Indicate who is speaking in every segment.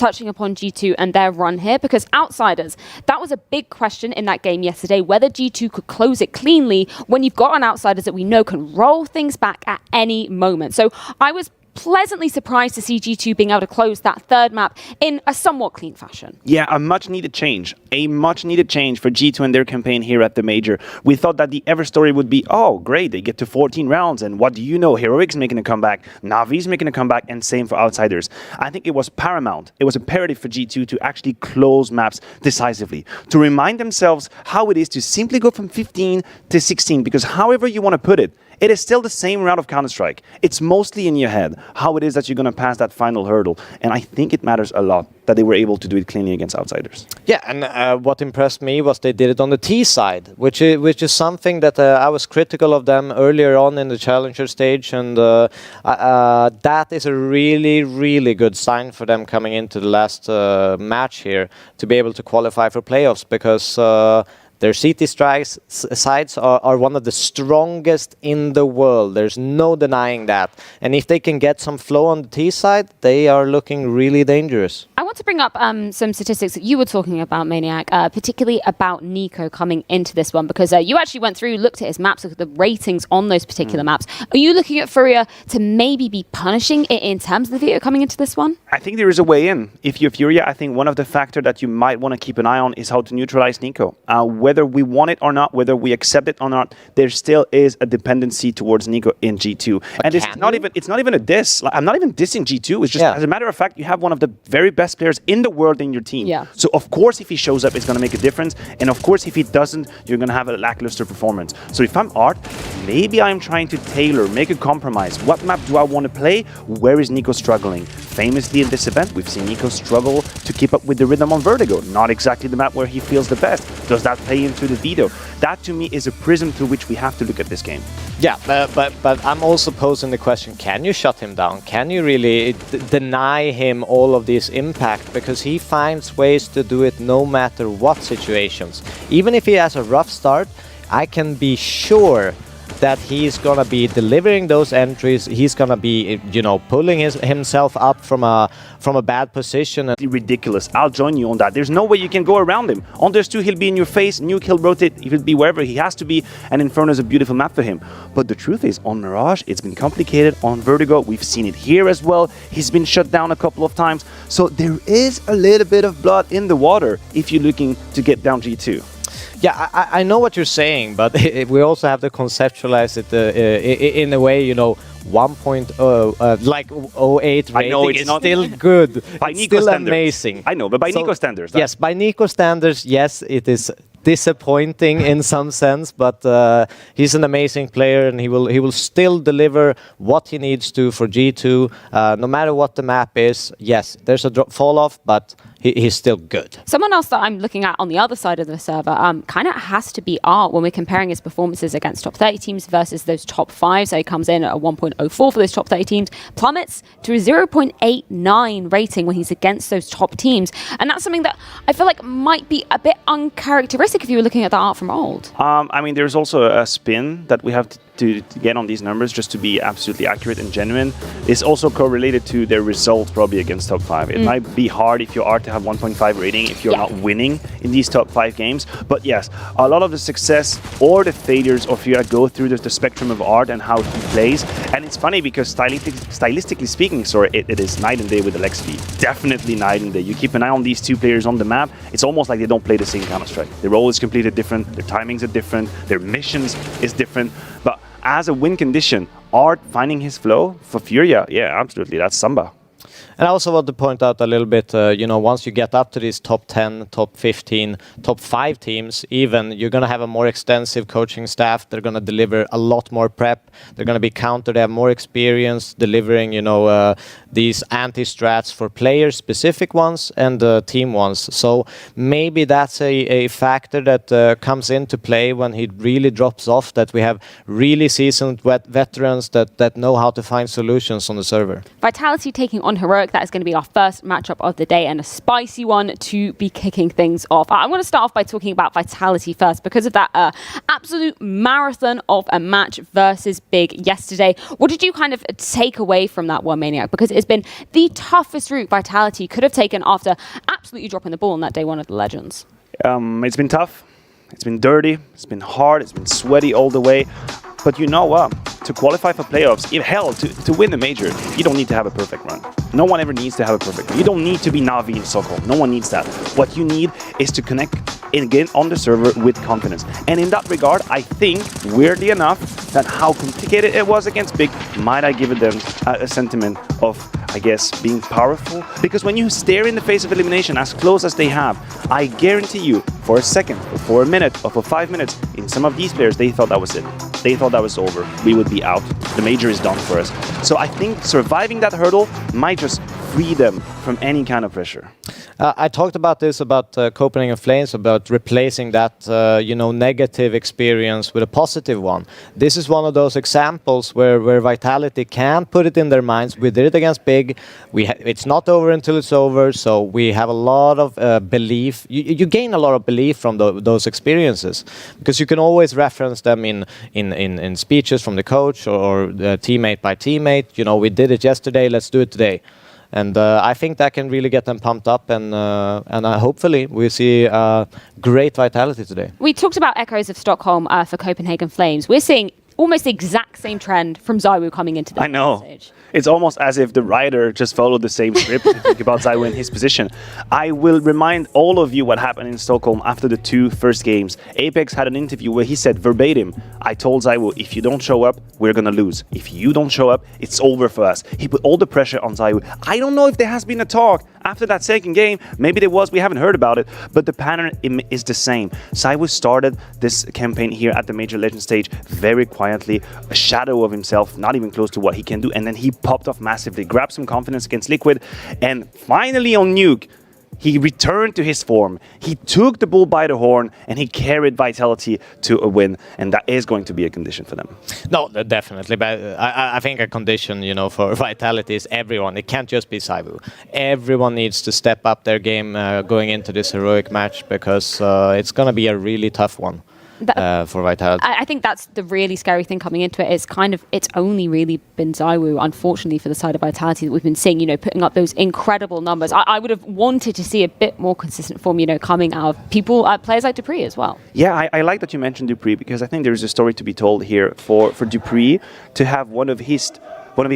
Speaker 1: touching upon G2 and their run here, because outsiders, that was a big question in that game yesterday, whether G2 could close it cleanly when you've got an outsiders that we know can roll things back at any moment. So I was pleasantly surprised to see G2 being able to close that third map in a somewhat clean fashion.
Speaker 2: Yeah, a much needed change. A much needed change for G2 and their campaign here at the Major. We thought that the ever story would be, oh, great, they get to 14 rounds, and what do you know? Heroic's making a comeback, NaVi's making a comeback, and same for outsiders. I think it was paramount. It was imperative for G2 to actually close maps decisively, to remind themselves how it is to simply go from 15 to 16, because however you want to put it, it is still the same round of Counter-Strike. It's mostly in your head, how it is that you're going to pass that final hurdle. And I think it matters a lot that they were able to do it cleanly against outsiders.
Speaker 3: Yeah, and what impressed me was they did it on the T side, which is something that I was critical of them earlier on in the Challenger stage. And that is a really, really good sign for them coming into the last match here to be able to qualify for playoffs, because their CT strikes sides are one of the strongest in the world. There's no denying that. And if they can get some flow on the T side, they are looking really dangerous.
Speaker 1: I want to bring up some statistics that you were talking about, Maniac, particularly about niko coming into this one, because you actually went through, looked at his maps, looked at the ratings on those particular maps. Are you looking at Furia to maybe be punishing it in terms of the video coming into this one?
Speaker 2: I think there is a way in. If you're Furia, I think one of the factors that you might want to keep an eye on is how to neutralize niko. Whether we want it or not, whether we accept it or not, there still is a dependency towards niko in G2. And it's not even a diss. Like, I'm not even dissing G2. It's just, as a matter of fact, you have one of the very best players in the world in your team.
Speaker 1: Yeah.
Speaker 2: So of course, if he shows up, it's going to make a difference. And of course, if he doesn't, you're going to have a lackluster performance. So if I'm Art, maybe I'm trying to tailor, make a compromise. What map do I want to play? Where is niko struggling? Famously in this event, we've seen niko struggle to keep up with the rhythm on Vertigo. Not exactly the map where he feels the best. Does that play into the veto? That to me is a prism through which we have to look at this game.
Speaker 3: Yeah, but I'm also posing the question, can you shut him down? Can you really deny him all of this impact? Because he finds ways to do it no matter what situations. Even if he has a rough start, I can be sure that he's going to be delivering those entries. He's going to be, you know, pulling himself up from a bad position.
Speaker 2: Ridiculous. I'll join you on that. There's no way you can go around him. On those two, he'll be in your face. Nuke, he'll rotate. He'll be wherever he has to be. And Inferno is a beautiful map for him. But the truth is, on Mirage, it's been complicated. On Vertigo, we've seen it here as well. He's been shut down a couple of times. So there is a little bit of blood in the water if you're looking to get down G2.
Speaker 3: Yeah, I know what you're saying, but we also have to conceptualize it in a way, you know, 1.0, like 08 rating.
Speaker 2: I know it's not
Speaker 3: still good.
Speaker 2: By
Speaker 3: it's
Speaker 2: niko
Speaker 3: still
Speaker 2: standards.
Speaker 3: amazing.
Speaker 2: I know, but by niko standards.
Speaker 3: Yes, by niko standards, yes, it is disappointing in some sense, but he's an amazing player, and he will still deliver what he needs to for G2, no matter what the map is. Yes, there's a fall off, but he's still good.
Speaker 1: Someone else that I'm looking at on the other side of the server kind of has to be Art when we're comparing his performances against top 30 teams versus those top 5. So he comes in at a 1.04 for those top 30 teams, plummets to a 0.89 rating when he's against those top teams. And that's something that I feel like might be a bit uncharacteristic if you were looking at the Art from old.
Speaker 2: I mean, there's also a spin that we have to get on these numbers just to be absolutely accurate and genuine. It's also correlated to their results probably against top 5. It might be hard if you are to have 1.5 rating if you're not winning in these top 5 games. But yes, a lot of the success or the failures of Furia go through the spectrum of Art and how he plays. And it's funny because stylistically speaking, it is night and day with Alexi. Definitely night and day. You keep an eye on these two players on the map, it's almost like they don't play the same Counter-Strike. Their role is completely different, their timings are different, their missions is different. But as a win condition, Art finding his flow for Furia, yeah, absolutely, that's Samba.
Speaker 3: And I also want to point out a little bit, you know, once you get up to these top 10, top 15, top 5 teams, even, you're going to have a more extensive coaching staff. They're going to deliver a lot more prep. They're going to be countered. They have more experience delivering, you know, these anti-strats for player-specific ones and team ones. So maybe that's a factor that comes into play when he really drops off, that we have really seasoned veterans that know how to find solutions on the server.
Speaker 1: Vitality taking on on Heroic. That is going to be our first matchup of the day and a spicy one to be kicking things off. I'm going to start off by talking about Vitality first because of that absolute marathon of a match versus Big yesterday. What did you kind of take away from that one, Maniac? Because it's been the toughest route Vitality could have taken after absolutely dropping the ball on that day one of the Legends.
Speaker 2: It's been tough. It's been dirty. It's been hard. It's been sweaty all the way. But you know what? To qualify for playoffs, to win the major, you don't need to have a perfect run. No one ever needs to have a perfect run. You don't need to be NaVi in Stockholm. No one needs that. What you need is to connect again on the server with confidence. And in that regard, I think, weirdly enough, that how complicated it was against Big might have given them a sentiment of, I guess, being powerful. Because when you stare in the face of elimination as close as they have, I guarantee you, for a second, or for a minute, or for 5 minutes, in some of these players, they thought that was it. They thought that was over. We would be out. The major is done for us. So I think surviving that hurdle might just free them from any kind of pressure.
Speaker 3: I talked about this, about Copenhagen Flames, about replacing that negative experience with a positive one. This is one of those examples where Vitality can put it in their minds. We did it against Big. It's not over until it's over, so we have a lot of belief. You gain a lot of belief from those experiences, because you can always reference them in speeches from the coach or teammate by teammate. You know, we did it yesterday, let's do it today. And I think that can really get them pumped up, and hopefully we see great Vitality today.
Speaker 1: We talked about echoes of Stockholm for Copenhagen Flames. We're seeing almost the exact same trend from ZywOo coming into the stage.
Speaker 2: It's almost as if the writer just followed the same script. If you think about ZywOo in his position. I will remind all of you what happened in Stockholm after the 2 first games. Apex had an interview where he said verbatim, I told ZywOo, if you don't show up, we're going to lose. If you don't show up, it's over for us. He put all the pressure on ZywOo. I don't know if there has been a talk after that second game. Maybe there was, we haven't heard about it, but the pattern is the same. ZywOo started this campaign here at the Major Legend stage very quietly, a shadow of himself, not even close to what he can do, and then he popped off massively, grabbed some confidence against Liquid, and finally on Nuke, he returned to his form. He took the bull by the horn and he carried Vitality to a win, and that is going to be a condition for them.
Speaker 3: No, definitely. But I think a condition, for Vitality is everyone. It can't just be ZywOo. Everyone needs to step up their game going into this heroic match, because it's going to be a really tough one. For Vitality.
Speaker 1: I think that's the really scary thing coming into it. It's only really been ZywOo, unfortunately, for the side of Vitality that we've been seeing, putting up those incredible numbers. I would have wanted to see a bit more consistent form, coming out of players like dupreeh as well.
Speaker 2: Yeah, I like that you mentioned dupreeh, because I think there's a story to be told here for dupreeh to have one of his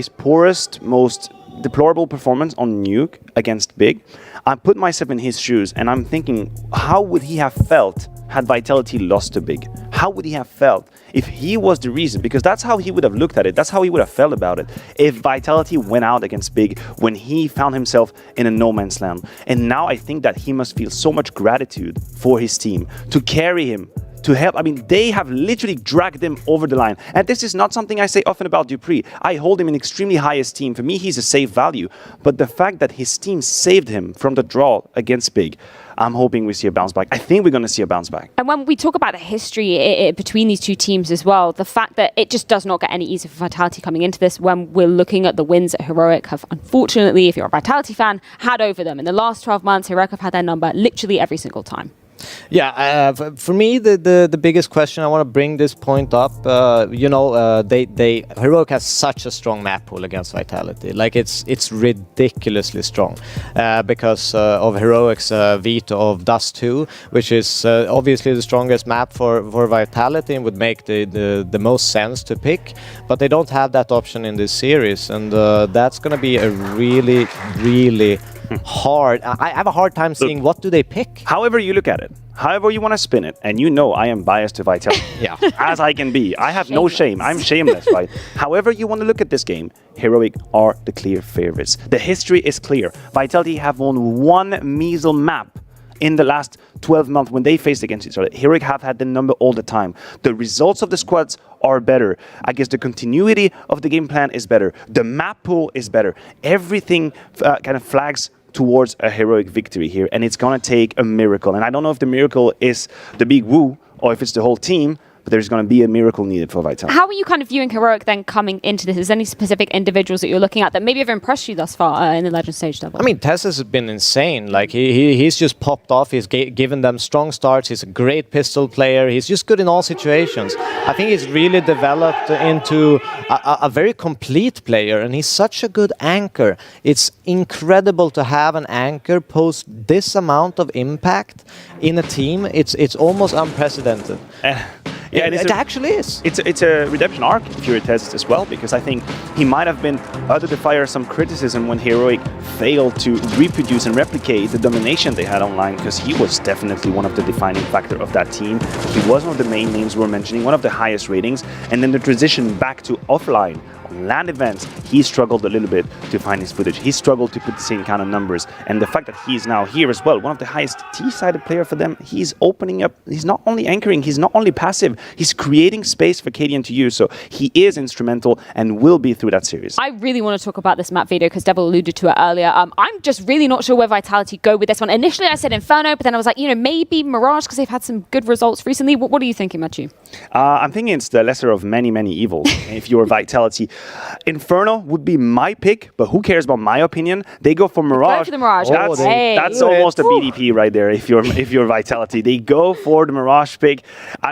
Speaker 2: poorest, most deplorable performance on Nuke against Big. I put myself in his shoes and I'm thinking, how would he have felt had Vitality lost to Big? How would he have felt if he was the reason? Because that's how he would have looked at it. That's how he would have felt about it. If Vitality went out against Big when he found himself in a no man's land. And now I think that he must feel so much gratitude for his team to carry him, to help. I mean, they have literally dragged him over the line. And this is not something I say often about dupreeh. I hold him in extremely high esteem. For me, he's a safe value. But the fact that his team saved him from the draw against Big, I'm hoping we see a bounce back. I think we're going to see a bounce back.
Speaker 1: And when we talk about the history between these two teams as well, the fact that it just does not get any easier for Vitality coming into this, when we're looking at the wins that Heroic have, unfortunately, if you're a Vitality fan, had over them. In the last 12 months, Heroic have had their number literally every single time.
Speaker 3: Yeah, for me, the biggest question, I want to bring this point up. Heroic has such a strong map pool against Vitality. Like it's ridiculously strong because of Heroic's veto of Dust 2, which is obviously the strongest map for Vitality and would make the most sense to pick. But they don't have that option in this series, and that's going to be a really, really hard. I have a hard time seeing what do they pick.
Speaker 2: However you look at it, however you want to spin it, and I am biased to Vitality.
Speaker 3: Yeah.
Speaker 2: As I can be. I have no shame. I'm shameless, right? However you want to look at this game, Heroic are the clear favorites. The history is clear. Vitality have won one measle map in the last 12 months when they faced against each other. Heroic have had the number all the time. The results of the squads are better. I guess the continuity of the game plan is better. The map pool is better. Everything kind of flags towards a Heroic victory here, and it's gonna take a miracle. And I don't know if the miracle is the big woo or if it's the whole team, but there's going to be a miracle needed for Vitality.
Speaker 1: How are you kind of viewing Heroic then coming into this? Is there any specific individuals that you're looking at that maybe have impressed you thus far in the Legend stage level?
Speaker 3: I mean, Tess has been insane. Like he's just popped off. He's given them strong starts. He's a great pistol player. He's just good in all situations. I think he's really developed into a very complete player, and he's such a good anchor. It's incredible to have an anchor post this amount of impact in a team. It's almost unprecedented.
Speaker 2: Yeah,
Speaker 3: it actually is.
Speaker 2: It's a redemption arc if you're a Test as well, because I think he might have been under the fire some criticism when Heroic failed to reproduce and replicate the domination they had online, because he was definitely one of the defining factor of that team. He was one of the main names we're mentioning, one of the highest ratings, and then the transition back to offline. On LAN events, he struggled a little bit to find his footage. He struggled to put the same kind of numbers. And the fact that he's now here as well, one of the highest T-sided player for them, he's opening up. He's not only anchoring, he's not only passive, he's creating space for Cadian to use. So he is instrumental and will be through that series.
Speaker 1: I really want to talk about this map video because Devil alluded to it earlier. I'm just really not sure where Vitality go with this one. Initially, I said Inferno, but then I was like, maybe Mirage because they've had some good results recently. What are you thinking, Matthew?
Speaker 2: I'm thinking it's the lesser of many, many evils. If you're Vitality, Inferno would be my pick, but who cares about my opinion? They go for Mirage.
Speaker 1: Go for the Mirage.
Speaker 2: That's almost a BDP right there. If you're Vitality, they go for the Mirage pick.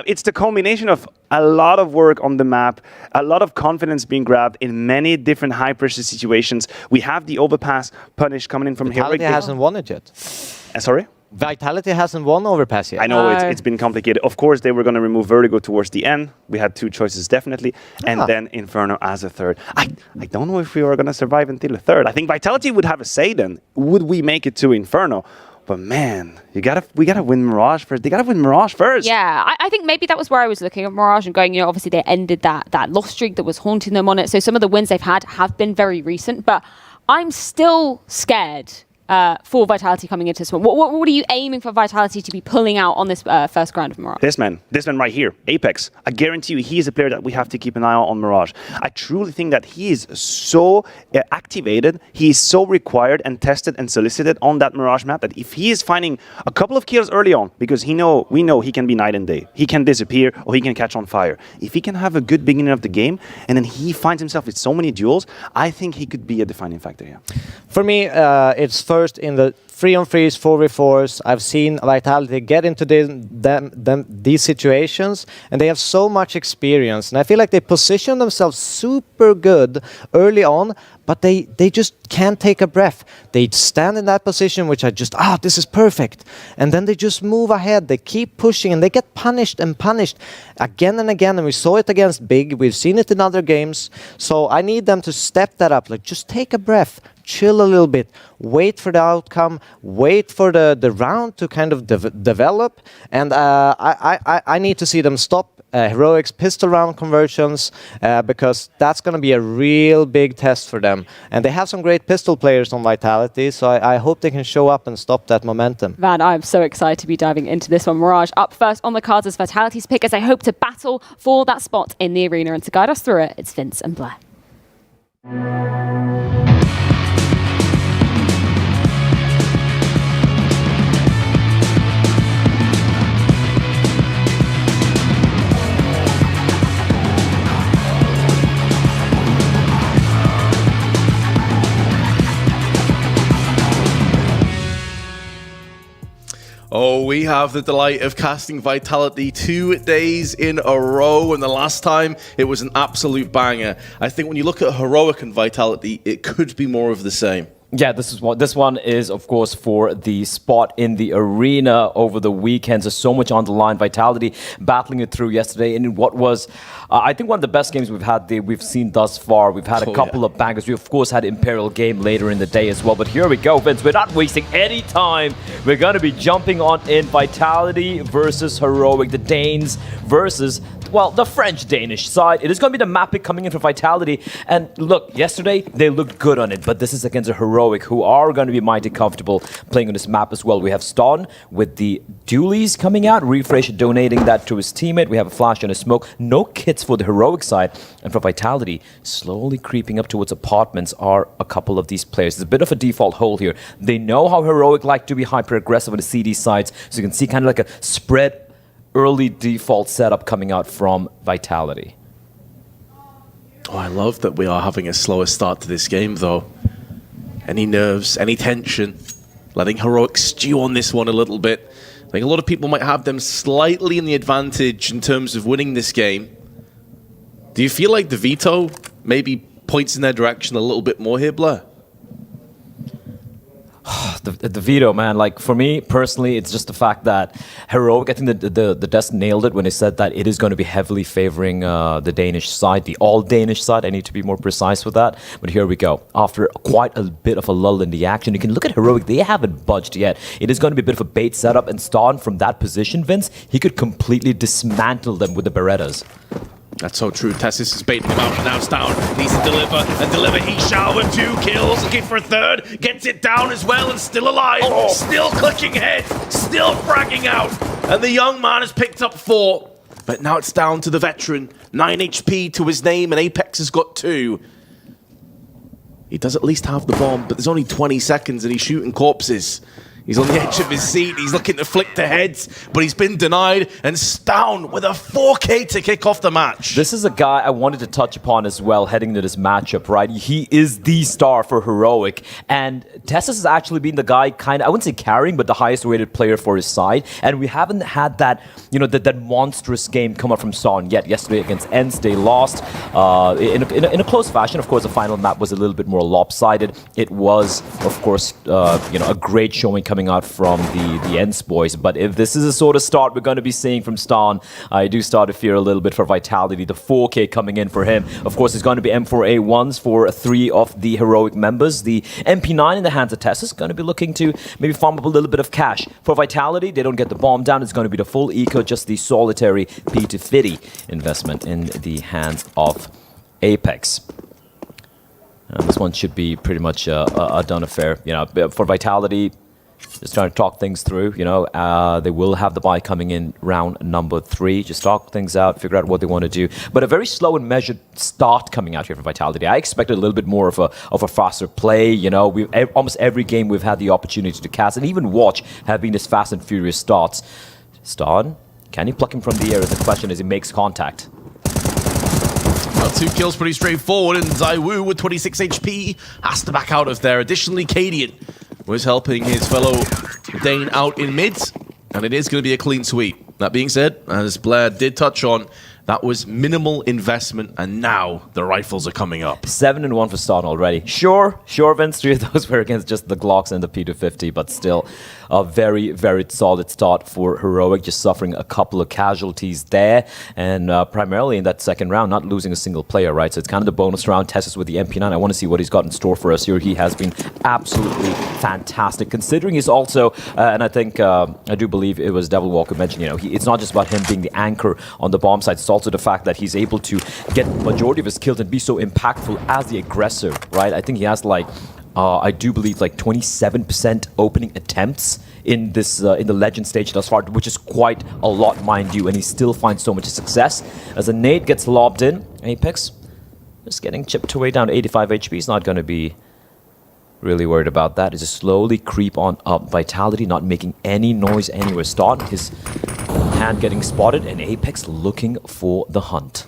Speaker 2: It's the combination of a lot of work on the map, a lot of confidence being grabbed in many different high pressure situations. We have the overpass punish coming in from Heroic.
Speaker 3: Vitality hasn't won it yet.
Speaker 2: Sorry?
Speaker 3: Vitality hasn't won Overpass yet.
Speaker 2: I know it's been complicated. Of course, they were going to remove Vertigo towards the end. We had two choices, definitely. And then Inferno as a third. I don't know if we were going to survive until a third. I think Vitality would have a say then. Would we make it to Inferno? But man, we gotta win Mirage first. They gotta win Mirage first.
Speaker 1: Yeah, I think maybe that was where I was looking at Mirage and going, obviously they ended that loss streak that was haunting them on it. So some of the wins they've had have been very recent, but I'm still scared for Vitality coming into this one. What are you aiming for Vitality to be pulling out on this first round of Mirage?
Speaker 2: This man right here, Apex. I guarantee you he is a player that we have to keep an eye on Mirage. I truly think that he is so activated, he is so required and tested and solicited on that Mirage map that if he is finding a couple of kills early on, because we know he can be night and day. He can disappear or he can catch on fire. If he can have a good beginning of the game and then he finds himself with so many duels, I think he could be a defining factor here.
Speaker 3: For me, it's first in the 3-on-3s, 4v4s. I've seen Vitality get into these situations, and they have so much experience. And I feel like they position themselves super good early on, but they just can't take a breath. They stand in that position, which this is perfect. And then they just move ahead. They keep pushing, and they get punished and punished again and again. And we saw it against Big. We've seen it in other games. So I need them to step that up. Like, just take a breath. Chill a little bit, wait for the outcome, wait for the round to kind of develop, and I need to see them stop Heroic's pistol round conversions because that's going to be a real big test for them. And they have some great pistol players on Vitality, so I hope they can show up and stop that momentum.
Speaker 1: Van, I'm so excited to be diving into this one. Mirage up first on the cards as Vitality's pick as they hope to battle for that spot in the arena. And to guide us through it, it's Vince and Blair.
Speaker 4: Oh, we have the delight of casting Vitality 2 days in a row, and the last time it was an absolute banger. I think when you look at Heroic and Vitality, it could be more of the same.
Speaker 5: Yeah, this one is, of course, for the spot in the arena over the weekend. There's so much on the line. Vitality battling it through yesterday in what was, I think, one of the best games we've seen thus far. We've had a couple of bangers. We, of course, had Imperial game later in the day as well. But here we go, Vince. We're not wasting any time. We're going to be jumping on in Vitality versus Heroic. The Danes versus, well, the French-Danish side. It is going to be the map pick coming in for Vitality. And look, yesterday, they looked good on it. But this is against a Heroic who are going to be mighty comfortable playing on this map as well. We have Ston with the dualies coming out. Refresh donating that to his teammate. We have a flash and a smoke. No kits for the Heroic side. And for Vitality, slowly creeping up towards apartments are a couple of these players. There's a bit of a default hole here. They know how Heroic like to be hyper-aggressive on the CD sides. So you can see kind of like a spread early default setup coming out from Vitality.
Speaker 4: Oh, I love that we are having a slower start to this game, though. Any nerves, any tension, letting Heroic stew on this one a little bit. I think a lot of people might have them slightly in the advantage in terms of winning this game. Do you feel like the veto maybe points in their direction a little bit more here, Blair?
Speaker 5: The veto, man. Like, for me personally, it's just the fact that Heroic, I think the desk nailed it when they said that it is going to be heavily favoring the Danish side, the all-Danish side. I need to be more precise with that. But here we go. After quite a bit of a lull in the action, you can look at Heroic. They haven't budged yet. It is going to be a bit of a bait setup, and Ston from that position, Vince, he could completely dismantle them with the Berettas.
Speaker 4: That's so true. Tessis is baiting him out, and now it's down. Needs to deliver, and deliver he shall with 2 kills. Looking for a third. Gets it down as well, and still alive. Oh. Still clicking head. Still fragging out. And the young man has picked up 4. But now it's down to the veteran. 9 HP to his name, and Apex has got 2. He does at least have the bomb, but there's only 20 seconds, and he's shooting corpses. He's on the edge of his seat. He's looking to flick the heads, but he's been denied. And Stown with a 4K to kick off the match.
Speaker 5: This is a guy I wanted to touch upon as well heading into this matchup, right? He is the star for Heroic. And Tessis has actually been the guy kind of, I wouldn't say carrying, but the highest rated player for his side. And we haven't had that, you know, that monstrous game come up from Son yet. Yesterday against Ence, they lost in a close fashion. Of course, the final map was a little bit more lopsided. It was, of course, you know, a great showing coming out from the Ence boys. But if this is a sort of start we're going to be seeing from Ston, I do start to fear a little bit for Vitality. The 4K coming in for him. Of course, it's going to be M4A1s for 3 of the Heroic members. The MP9 in the hands of Tess is going to be looking to maybe farm up a little bit of cash. For Vitality, they don't get the bomb down. It's going to be the full eco, just the solitary P250 investment in the hands of Apex. And this one should be pretty much a done affair. You know, for Vitality, just trying to talk things through, you know. They will have the buy coming in round number 3. Just talk things out, figure out what they want to do. But a very slow and measured start coming out here for Vitality. I expected a little bit more of a faster play. You know, almost every game we've had the opportunity to cast and even watch have been this fast and furious starts. Ston, can you pluck him from the air? The question is, he makes contact.
Speaker 4: Well, 2 kills pretty straightforward, and Zaiwu with 26 HP has to back out of there. Additionally, Cadian was helping his fellow Dane out in mid, and it is going to be a clean sweep. That being said, as Blair did touch on, that was minimal investment, and now the rifles are coming up.
Speaker 5: 7-1 for Ston already. Sure, Vince, 3 of those were against just the Glocks and the P250, but still a very, very solid start for Heroic, just suffering a couple of casualties there, and primarily in that second round, not losing a single player, right? So it's kind of the bonus round. Tessis with the MP9. I want to see what he's got in store for us here. He has been absolutely fantastic, considering he's also, and I think, I do believe it was Devil Walker mentioned, you know, it's not just about him being the anchor on the bomb side, it's also the fact that he's able to get the majority of his kills and be so impactful as the aggressor, right? I think he has like, I do believe like 27% opening attempts in this in the legend stage thus far, which is quite a lot, mind you, and he still finds so much success. As a nade gets lobbed in, Apex just getting chipped away down to 85 HP. He's not going to be really worried about that. He's just slowly creep on up. Vitality not making any noise anywhere. Start his hand getting spotted, and Apex looking for the hunt.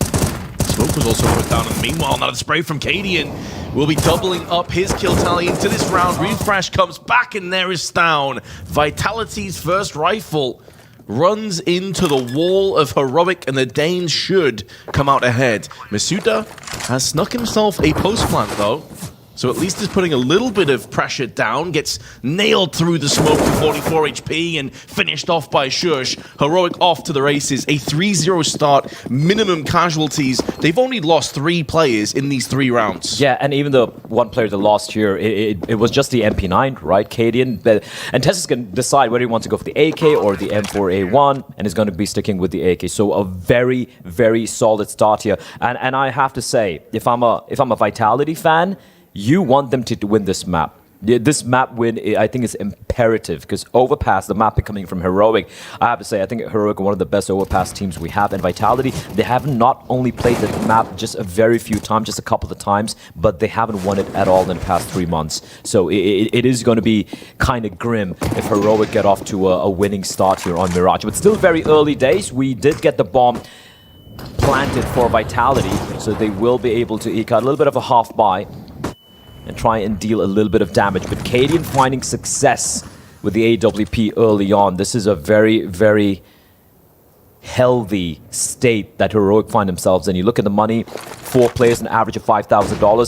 Speaker 4: Smoke was also put down, and meanwhile, now the spray from Cadian will be doubling up his kill tally into this round. Refresh comes back, and there is Stown. Vitality's first rifle runs into the wall of Heroic, and the Danes should come out ahead. Masuda has snuck himself a post plant, though. So at least is putting a little bit of pressure down, gets nailed through the smoke to 44 HP and finished off by Shush. Heroic off to the races, a 3-0 start, minimum casualties. They've only lost 3 players in these 3 rounds.
Speaker 5: Yeah, and even the one player that lost here, it was just the MP9, right, Cadian? And Tessis can decide whether he wants to go for the AK or the M4A1, and is going to be sticking with the AK. So a very, very solid start here. And I have to say, if I'm a Vitality fan, you want them to win this map. Yeah, this map win, I think, is imperative because Overpass, the map coming from Heroic, I have to say, I think Heroic are one of the best Overpass teams we have. And Vitality, they have not only played the map just a very few times, just a couple of times, but they haven't won it at all in the past 3 months. So it is going to be kind of grim if Heroic get off to a winning start here on Mirage. But still very early days. We did get the bomb planted for Vitality, so they will be able to eke out a little bit of a half buy and try and deal a little bit of damage. But Cadian finding success with the AWP early on. This is a very, very healthy state that Heroic find themselves in. You look at the money, 4 players, an average of $5,000.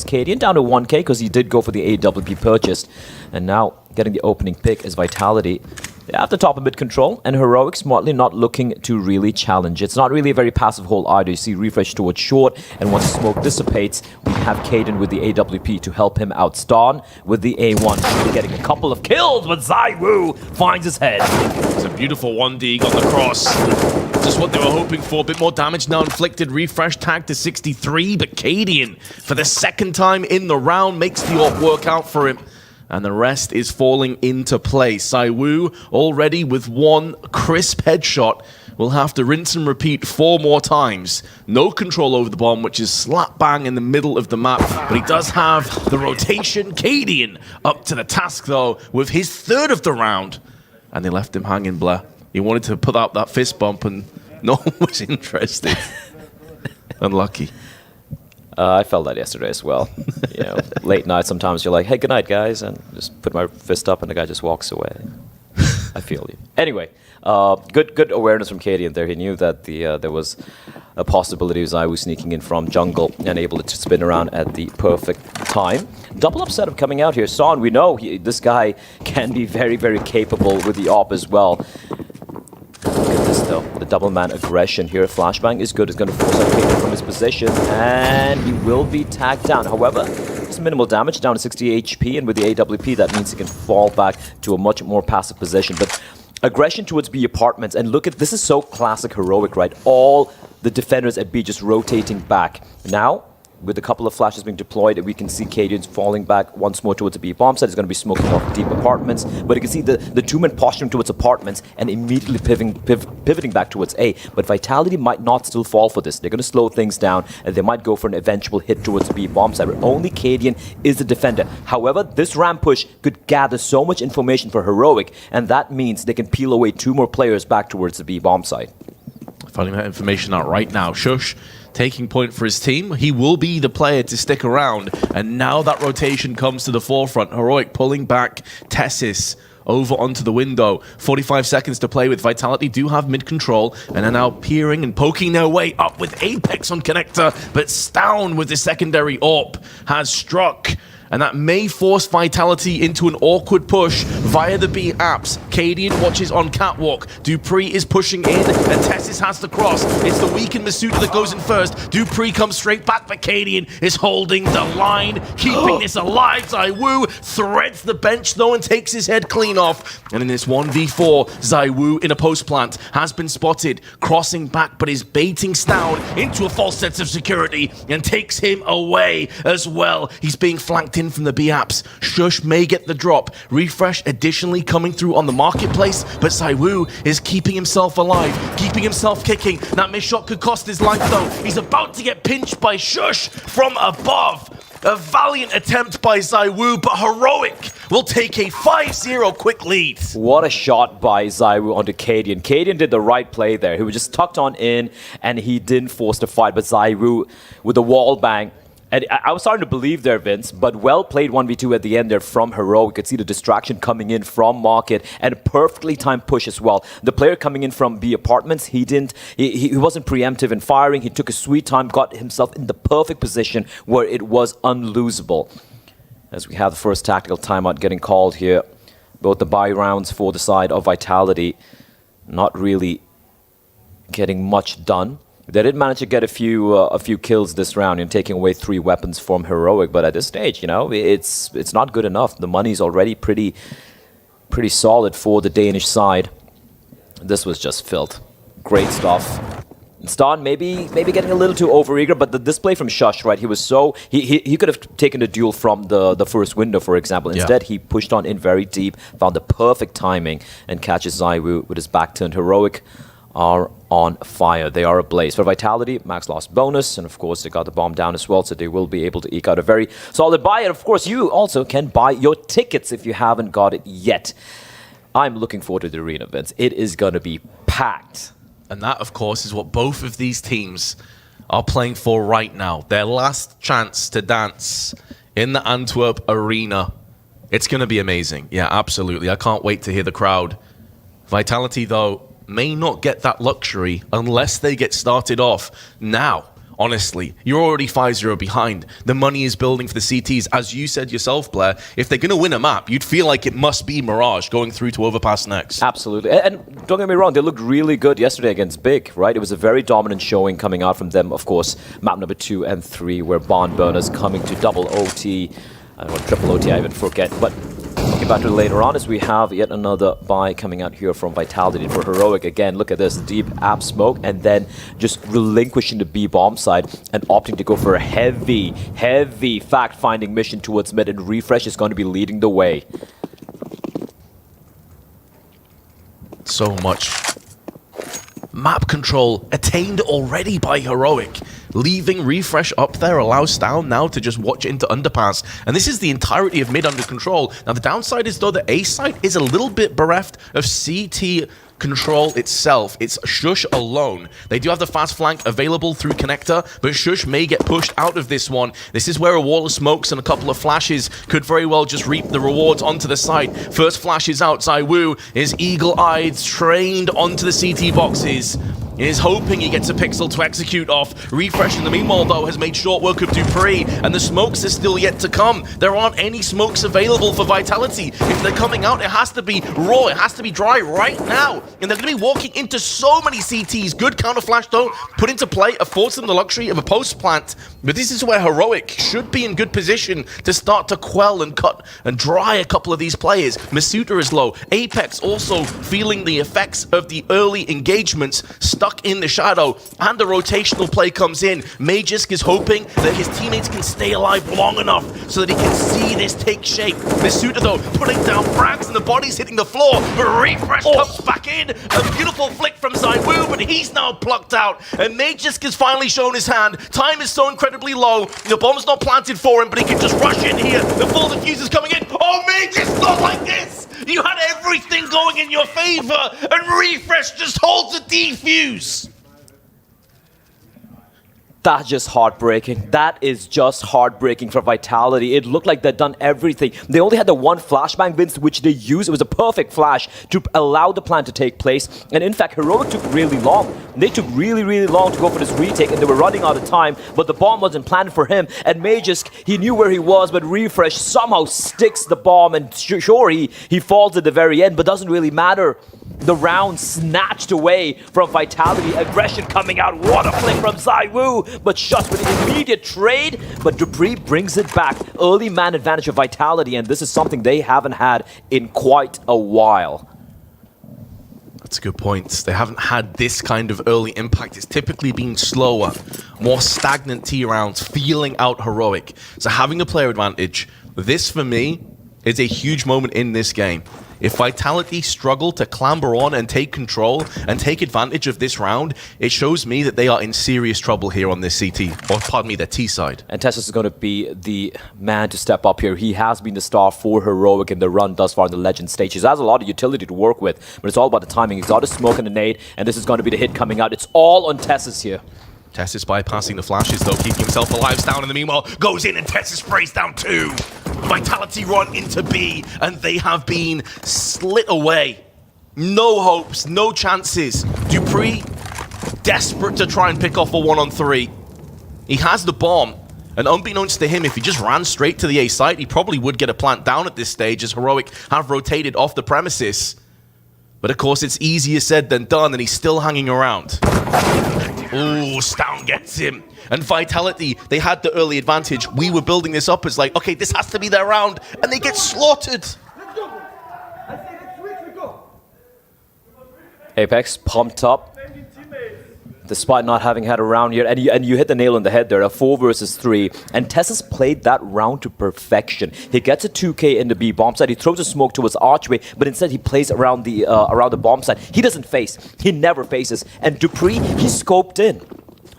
Speaker 5: Cadian down to 1K because he did go for the AWP purchase. And now getting the opening pick is Vitality. They have the top of mid control, and Heroic smartly not looking to really challenge. It's not really a very passive hold either. You see refresh towards short, and once the smoke dissipates, we have Cadian with the AWP to help him out. Stan with the A1, getting a couple of kills, but ZywOo finds his head.
Speaker 4: It's a beautiful 1D on the cross. Just what they were hoping for. A bit more damage now inflicted. Refresh tag to 63, but Cadian, for the second time in the round, makes the AWP work out for him. And the rest is falling into place. ZywOo already with 1 crisp headshot. Will have to rinse and repeat 4 more times. No control over the bomb, which is slap bang in the middle of the map. But he does have the rotation. Cadian up to the task, though, with his 3rd of the round. And they left him hanging, Blair. He wanted to put out that fist bump, and no one was interested. Unlucky.
Speaker 5: I felt that yesterday as well. You know, late night, sometimes you're like, hey, good night, guys, and just put my fist up, and the guy just walks away. I feel you. Anyway, good awareness from Cadian there. He knew that there was a possibility of ZywOo sneaking in from jungle and able to spin around at the perfect time. Double up setup coming out here. Son, we know this guy can be very, very capable with the AWP as well. Look at this though, the double man aggression here. Flashbang is good, it's going to force out Cadian from his position, and he will be tagged down. However, it's minimal damage, down to 60 HP, and with the AWP that means he can fall back to a much more passive position. But aggression towards B apartments, and look at, this is so classic Heroic, right? All the defenders at B just rotating back. Now, with a couple of flashes being deployed, we can see Cadian falling back once more towards the B bomb site. He's going to be smoking off deep apartments, but you can see the 2-man posturing towards apartments and immediately pivoting back towards A. But Vitality might not still fall for this. They're going to slow things down, and they might go for an eventual hit towards the B bomb site, where only Cadian is the defender. However, this ramp push could gather so much information for Heroic, and that means they can peel away 2 more players back towards the B bomb site.
Speaker 4: Finding that information out right now. Shush taking point for his team. He will be the player to stick around. And now that rotation comes to the forefront. Heroic pulling back Tessis over onto the window. 45 seconds to play with. Vitality do have mid-control and are now peering and poking their way up with Apex on connector. But Stown with the secondary AWP has struck. And that may force Vitality into an awkward push via the B apps. Cadian watches on catwalk. Dupree is pushing in, and Tessis has the cross. It's the weakened Masuda that goes in first. Dupree comes straight back, but Cadian is holding the line, keeping this alive. ZywOo threads the bench, though, and takes his head clean off. And in this 1v4, ZywOo in a post plant has been spotted, crossing back, but is baiting Stown into a false sense of security and takes him away as well. He's being flanked in from the B apps. Shush may get the drop. Refresh additionally coming through on the marketplace, but ZywOo is keeping himself alive, keeping himself kicking. That missed shot could cost his life though. He's about to get pinched by Shush from above. A valiant attempt by ZywOo, but Heroic will take a 5-0 quick lead.
Speaker 5: What a shot by ZywOo onto Cadian. Cadian did the right play there. He was just tucked on in, and he didn't force the fight, but ZywOo with the wall bang. And I was starting to believe there, Vince, but well played 1v2 at the end there from Heroic. You could see the distraction coming in from Market and a perfectly timed push as well. The player coming in from B apartments, he wasn't preemptive in firing. He took a sweet time, got himself in the perfect position where it was unlosable. As we have the first tactical timeout getting called here, both the buy rounds for the side of Vitality not really getting much done. They did manage to get a few kills this round and taking away 3 weapons from Heroic, but at this stage, you know, it's not good enough. The money's already pretty solid for the Danish side. This was just filth. Great stuff. Stan maybe getting a little too overeager, but the display from shox, right? He was so he could have taken a duel from the first window, for example. Instead, he pushed on in very deep, found the perfect timing, and catches ZywOo with his back turned. Heroic are on fire. They are ablaze. For Vitality, max loss bonus, and of course they got the bomb down as well, so they will be able to eke out a very solid buy. And of course, you also can buy your tickets if you haven't got it yet. I'm looking forward to the arena events. It is going to be packed.
Speaker 4: And that, of course, is what both of these teams are playing for right now. Their last chance to dance in the Antwerp arena. It's going to be amazing. Yeah, absolutely. I can't wait to hear the crowd. Vitality, though, may not get that luxury unless they get started off now. Honestly, you're already 5-0 behind. The money is building for the CTs. As you said yourself, Blair, if they're going to win a map, you'd feel like it must be Mirage going through to Overpass next.
Speaker 5: Absolutely. And don't get me wrong, they looked really good yesterday against Big, right? It was a very dominant showing coming out from them. Of course, map number 2 and 3, where Barn Burners coming to double OT. I don't know, triple OT, I even forget. But looking back to later on, as we have yet another buy coming out here from Vitality for Heroic. Again, look at this, deep app smoke, and then just relinquishing the B bomb side and opting to go for a heavy fact-finding mission towards mid, and Refresh is going to be leading the way.
Speaker 4: So much map control attained already by Heroic. Leaving Refresh up there allows Stown now to just watch into Underpass. And this is the entirety of mid under control. Now, the downside is, though, the A site is a little bit bereft of CT control itself. It's Shush alone. They do have the fast flank available through Connector, but Shush may get pushed out of this one. This is where a wall of smokes and a couple of flashes could very well just reap the rewards onto the side. First flash is out. ZywOo is eagle-eyed, trained onto the CT boxes. Is hoping he gets a pixel to execute off. Refresh in the meanwhile, though, has made short work of Dupree, and the smokes are still yet to come. There aren't any smokes available for Vitality. If they're coming out, it has to be raw, it has to be dry right now. And they're going to be walking into so many CTs. Good counter flash, though, put into play, affords them the luxury of a post plant. But this is where Heroic should be in good position to start to quell and cut and dry a couple of these players. Masuta is low. Apex also feeling the effects of the early engagements, stuck in the shadow, and the rotational play comes in. Magisk is hoping that his teammates can stay alive long enough so that he can see this take shape. Masuta, though, putting down frags and the body's hitting the floor, but Refresh comes back in. A beautiful flick from ZywOo, but he's now plucked out, and Magisk has finally shown his hand. Time is so incredibly low. The bomb's not planted for him, but he can just rush in here. The full diffuse is coming in. Oh, Magisk, not like this! You had everything going in your favor, and Refresh just holds the defuse.
Speaker 5: That's just heartbreaking. That is just heartbreaking for Vitality. It looked like they'd done everything. They only had the one flashbang, Vince, which they used. It was a perfect flash to allow the plan to take place. And in fact, Heroic took really long. They took really long to go for this retake, and they were running out of time, but the bomb wasn't planned for him. And Magisk, he knew where he was, but Refresh somehow sticks the bomb, and sure, he falls at the very end, but doesn't really matter. The round snatched away from Vitality. Aggression coming out. What a flick from ZywOo, but shot with an immediate trade. But Dupree brings it back. Early man advantage of Vitality, and this is something they haven't had in quite a while.
Speaker 4: That's a good point. They haven't had this kind of early impact. It's typically been slower, more stagnant T rounds, feeling out Heroic. So having the player advantage, this for me is a huge moment in this game. If Vitality struggle to clamber on and take control and take advantage of this round, it shows me that they are in serious trouble here on this CT, or pardon me, their T side.
Speaker 5: And Tessus is going to be the man to step up here. He has been the star for Heroic in the run thus far in the Legend stage. He has a lot of utility to work with, but it's all about the timing. He's got a smoke and a nade, and this is going to be the hit coming out. It's all on Tessus here.
Speaker 4: Tessus bypassing the flashes, though, keeping himself alive. Down in the meanwhile, goes in, and Tessus sprays down too. Vitality run into B, and they have been slit away. No hopes, no chances. Dupree, desperate to try and pick off a 1-on-3. He has the bomb, and unbeknownst to him, if he just ran straight to the A site, he probably would get a plant down at this stage, as Heroic have rotated off the premises. But of course, it's easier said than done, and he's still hanging around. Ooh, Stown gets him. And Vitality, they had the early advantage. We were building this up as like, okay, this has to be their round. And they get slaughtered.
Speaker 5: Apex pumped up. despite not having had a round here, and you hit the nail on the head there, a 4 versus 3, and Tessa's played that round to perfection. He gets a 2K in the B bomb side, he throws a smoke towards Archway, but instead he plays around the bomb side. He doesn't face, he never faces, and dupreeh, he scoped in.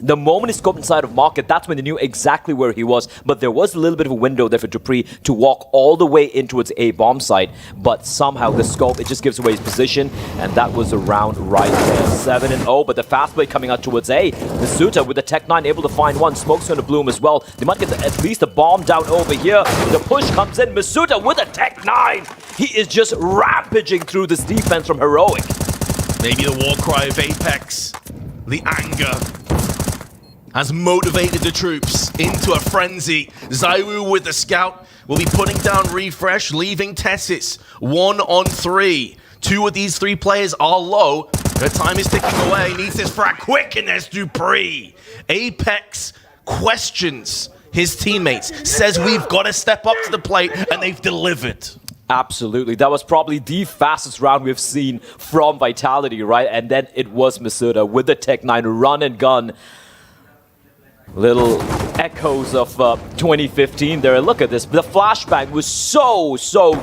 Speaker 5: The moment he scoped inside of Market, that's when they knew exactly where he was. But there was a little bit of a window there for dupreeh to walk all the way into its A bomb site. But somehow the scope, it just gives away his position. And that was a round right there. 7-0, but the fast play coming out towards A. Masuta with the Tech 9 able to find one. Smoke's going to bloom as well. They might get at least a bomb down over here. The push comes in. Masuta with a Tech 9. He is just rampaging through this defense from Heroic.
Speaker 4: Maybe the war cry of Apex, the anger, has motivated the troops into a frenzy. ZywOo with the scout will be putting down Refresh, leaving Tessis 1-on-3. 2 of these 3 players are low. Their time is ticking away. Needs this frag quick, and there's dupreeh. Apex questions his teammates, says we've got to step up to the plate, and they've delivered.
Speaker 5: Absolutely. That was probably the fastest round we've seen from Vitality, right? And then it was Masuta with the Tech 9 run and gun. Little echoes of 2015 there. Look at this. The flashbang was so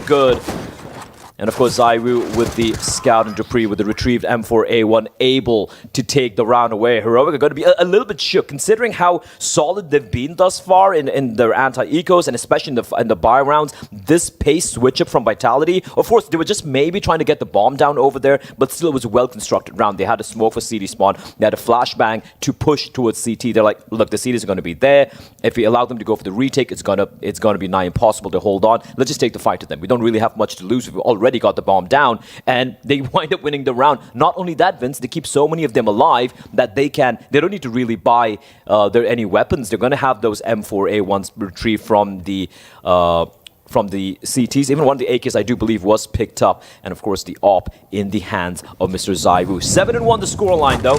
Speaker 5: good. And of course, ZywOo with the scout and dupreeh with the retrieved M4A1 able to take the round away. Heroic are going to be a little bit shook considering how solid they've been thus far in their anti-ecos and especially in the buy rounds. This pace switch up from Vitality. Of course, they were just maybe trying to get the bomb down over there, but still it was a well-constructed round. They had a smoke for CD spawn. They had a flashbang to push towards CT. They're like, look, the CTs are going to be there. If we allow them to go for the retake, it's going to be nigh impossible to hold on. Let's just take the fight to them. We don't really have much to lose. We've already got the bomb down, and they wind up winning the round. Not only that, Vince, they keep so many of them alive that they don't need to really buy any weapons. They're going to have those M4A1s retrieved from the CTs. Even one of the AKs, I do believe, was picked up. And of course, the AWP in the hands of Mr. ZywOo. 7-1 the scoreline, though.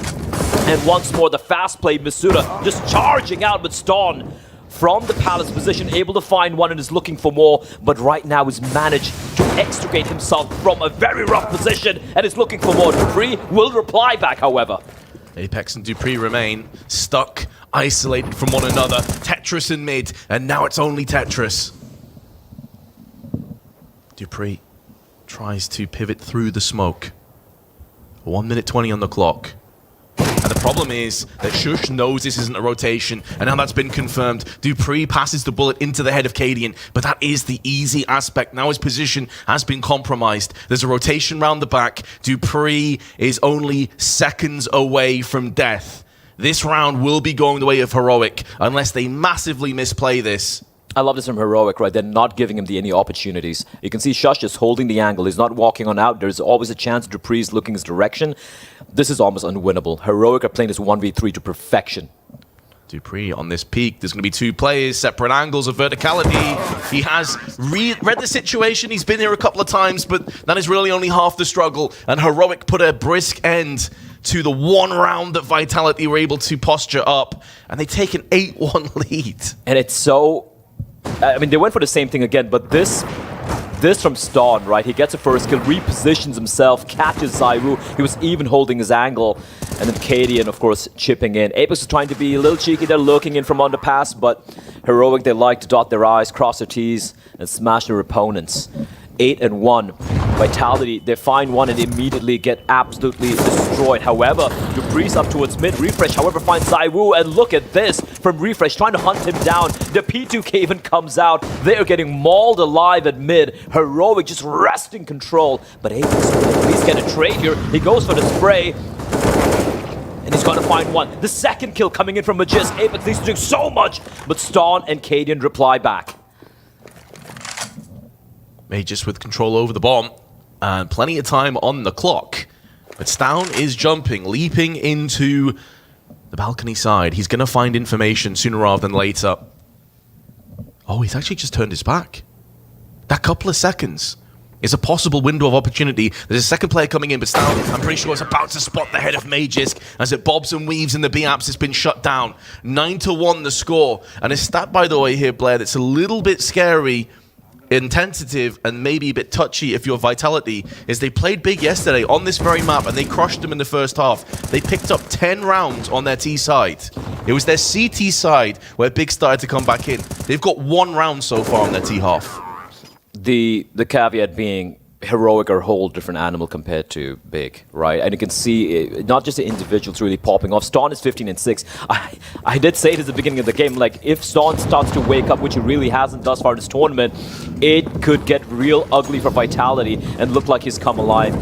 Speaker 5: And once more, the fast play, Masuta just charging out with Stone from the Palace position, able to find one and is looking for more, but right now has managed to extricate himself from a very rough position and is looking for more. dupreeh will reply back, however.
Speaker 4: Apex and dupreeh remain stuck, isolated from one another. Tetris in mid, and now it's only Tetris. dupreeh tries to pivot through the smoke. 1 minute 20 on the clock. And the problem is that Shush knows this isn't a rotation, and now that's been confirmed. dupreeh passes the bullet into the head of Cadian, but that is the easy aspect. Now his position has been compromised. There's a rotation round the back. dupreeh is only seconds away from death. This round will be going the way of Heroic, unless they massively misplay this.
Speaker 5: I love this from Heroic, right? They're not giving him any opportunities. You can see Shush just holding the angle. He's not walking on out. There's always a chance dupreeh's looking his direction. This is almost unwinnable. Heroic are playing this 1v3 to perfection.
Speaker 4: dupreeh on this peak. There's going to be 2 players, separate angles of verticality. He has read the situation. He's been here a couple of times, but that is really only half the struggle. And Heroic put a brisk end to the 1 round that Vitality were able to posture up. And they take an 8-1 lead.
Speaker 5: And it's so... I mean, they went for the same thing again, but this from Stone, right? He gets a first kill, repositions himself, catches ZywOo. He was even holding his angle. And then Cadian, of course, chipping in. Apex is trying to be a little cheeky. They're looking in from underpass, but Heroic, they like to dot their I's, cross their T's, and smash their opponents. 8-1. Vitality, they find one and immediately get absolutely destroyed. However, dupreeh's up towards mid. Refresh, however, finds ZywOo, and look at this from Refresh, trying to hunt him down. The P2K even comes out. They are getting mauled alive at mid. Heroic just wresting control, but Apex will at least get a trade here. He goes for the spray, and he's going to find one. The second kill coming in from Magis. Apex needs to do so much, but Stone and Cadian reply back.
Speaker 4: Magis with control over the bomb, and plenty of time on the clock. But Stown is jumping, leaping into the balcony side. He's going to find information sooner rather than later. Oh, he's actually just turned his back. That couple of seconds is a possible window of opportunity. There's a second player coming in, but Stown, I'm pretty sure, is about to spot the head of Magisk as it bobs and weaves in the B-apps. It's been shut down. 9-1 the score. And a stat, by the way, here, Blair, that's a little bit scary. intensive and maybe a bit touchy if you're Vitality is they played big yesterday on this very map and they crushed them in the first half. They picked up 10 rounds on their T side. It was their CT side where Big started to come back in. They've got 1 round so far on their T half.
Speaker 5: The caveat being Heroic are a whole different animal compared to Big, right? And you can see not just the individuals really popping off. Ston is 15-6. I did say it at the beginning of the game, like if Ston starts to wake up, which he really hasn't thus far in this tournament, it could get real ugly for Vitality and look like he's come alive.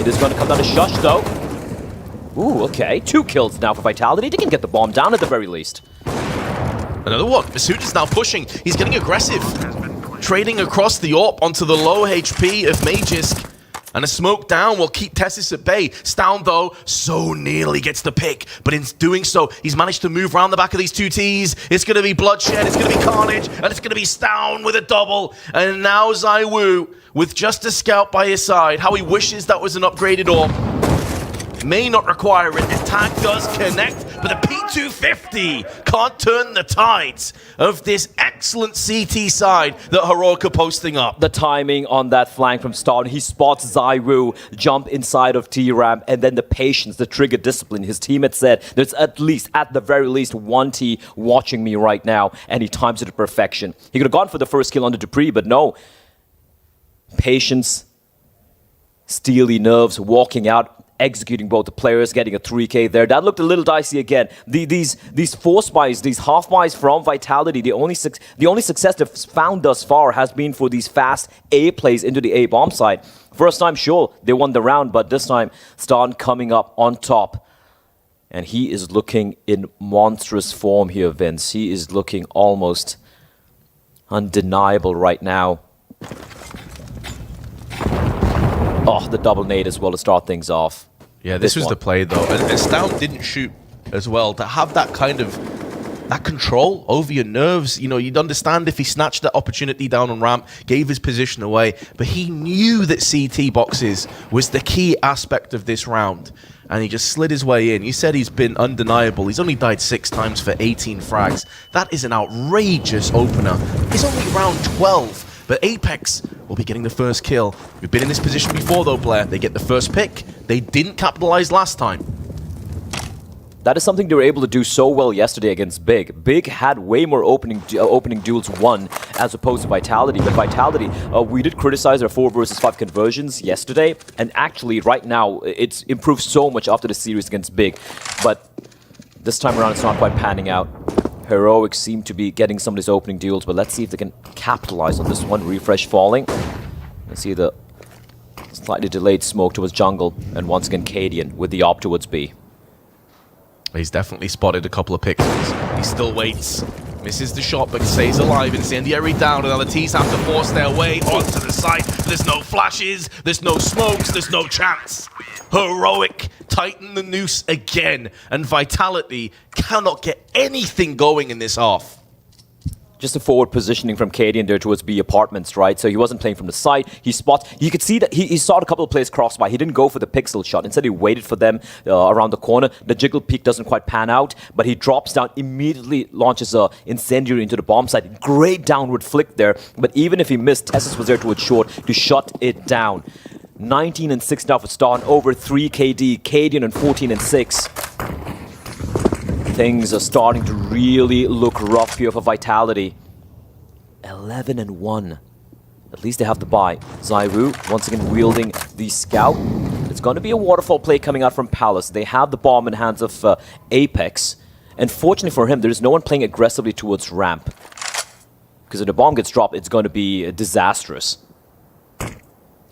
Speaker 5: It is going to come down to shox though. Ooh, okay. 2 kills now for Vitality. They can get the bomb down at the very least.
Speaker 4: Another one. Masood is now pushing. He's getting aggressive. Trading across the AWP onto the low HP of Magisk. And a smoke down will keep Tessis at bay. Stown, though, so nearly gets the pick. But in doing so, he's managed to move around the back of these 2 Ts. It's going to be bloodshed, it's going to be carnage, and it's going to be Stown with a double. And now ZywOo with just a scout by his side. How he wishes that was an upgraded AWP. May not require it. His tag does connect, but the P250 can't turn the tides of this excellent CT side that Heroic are posting up.
Speaker 5: The timing on that flank from Ston, he spots ZywOo jump inside of T-Ramp, and then the patience, the trigger discipline. His teammate said, there's at the very least, 1 T watching me right now, and he times it to perfection. He could have gone for the first kill on the Dupree, but no. Patience, steely nerves, walking out, executing both the players, getting a 3K there. That looked a little dicey again. These force buys, these half buys from Vitality, the only success they've found thus far has been for these fast A plays into the A bomb side. First time, sure, they won the round, but this time, Ston coming up on top. And he is looking in monstrous form here, Vince. He is looking almost undeniable right now. Oh, the double nade as well to start things off.
Speaker 4: Yeah, this was the play though. And Stown didn't shoot as well. To have that kind of control over your nerves, you know, you'd understand if he snatched that opportunity down on ramp, gave his position away, but he knew that CT boxes was the key aspect of this round. And he just slid his way in. You said he's been undeniable. He's only died 6 times for 18 frags. That is an outrageous opener. It's only round 12. But Apex will be getting the first kill. We've been in this position before though, Blair. They get the first pick. They didn't capitalize last time.
Speaker 5: That is something they were able to do so well yesterday against Big. Big had way more opening duels won as opposed to Vitality. But Vitality, we did criticize their 4 versus 5 conversions yesterday. And actually, right now, it's improved so much after the series against Big. But this time around, it's not quite panning out. Heroic seem to be getting some of these opening duels, but let's see if they can capitalize on this one. Refresh falling. Let's see the slightly delayed smoke towards jungle, and once again Cadian with the op towards B.
Speaker 4: He's definitely spotted a couple of pixels. He still waits. Misses the shot, but stays alive. Incendiary down, and now the T's have to force their way onto the site. There's no flashes, there's no smokes, there's no chance. Heroic tighten the noose again, and Vitality cannot get anything going in this half.
Speaker 5: Just a forward positioning from Cadian there towards B apartments, right? So he wasn't playing from the side. He spots. You could see that he saw a couple of players cross by. He didn't go for the pixel shot. Instead, he waited for them around the corner. The jiggle peek doesn't quite pan out, but he drops down, immediately launches a incendiary into the bomb site. Great downward flick there. But even if he missed, Tessis was there towards short to shut it down. 19-6 now for Ston, over 3 KD. Cadian and 14-6. Things are starting to really look rough here for Vitality. 11-1. At least they have the buy. ZywOo once again wielding the scout. It's going to be a waterfall play coming out from Palace. They have the bomb in hands of Apex. And fortunately for him, there's no one playing aggressively towards ramp. Because if the bomb gets dropped, it's going to be disastrous.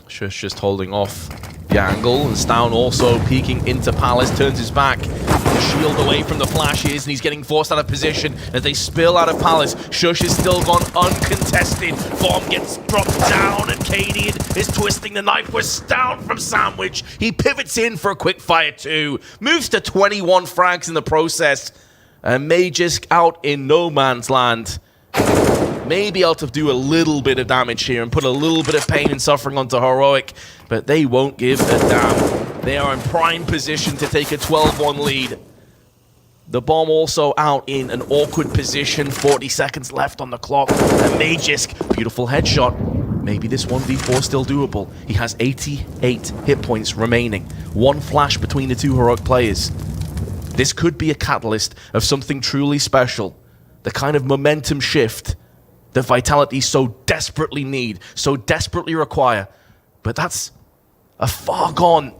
Speaker 4: Shush just holding off the angle, and Stown also peeking into Palace, turns his back. The shield away from the flashes, and he's getting forced out of position as they spill out of Palace. Shush is still gone uncontested. Bomb gets dropped down, and Cadian is twisting the knife with Stown from Sandwich. He pivots in for a quick fire too. Moves to 21 frags in the process. And Magisk out in no man's land. Maybe able to do a little bit of damage here and put a little bit of pain and suffering onto Heroic, but they won't give a damn. They are in prime position to take a 12-1 lead. The bomb also out in an awkward position. 40 seconds left on the clock. And Magisk, beautiful headshot. Maybe this 1v4 still doable. He has 88 hit points remaining. One flash between the two heroic players. This could be a catalyst of something truly special. The kind of momentum shift that Vitality so desperately need, so desperately require. But that's a far gone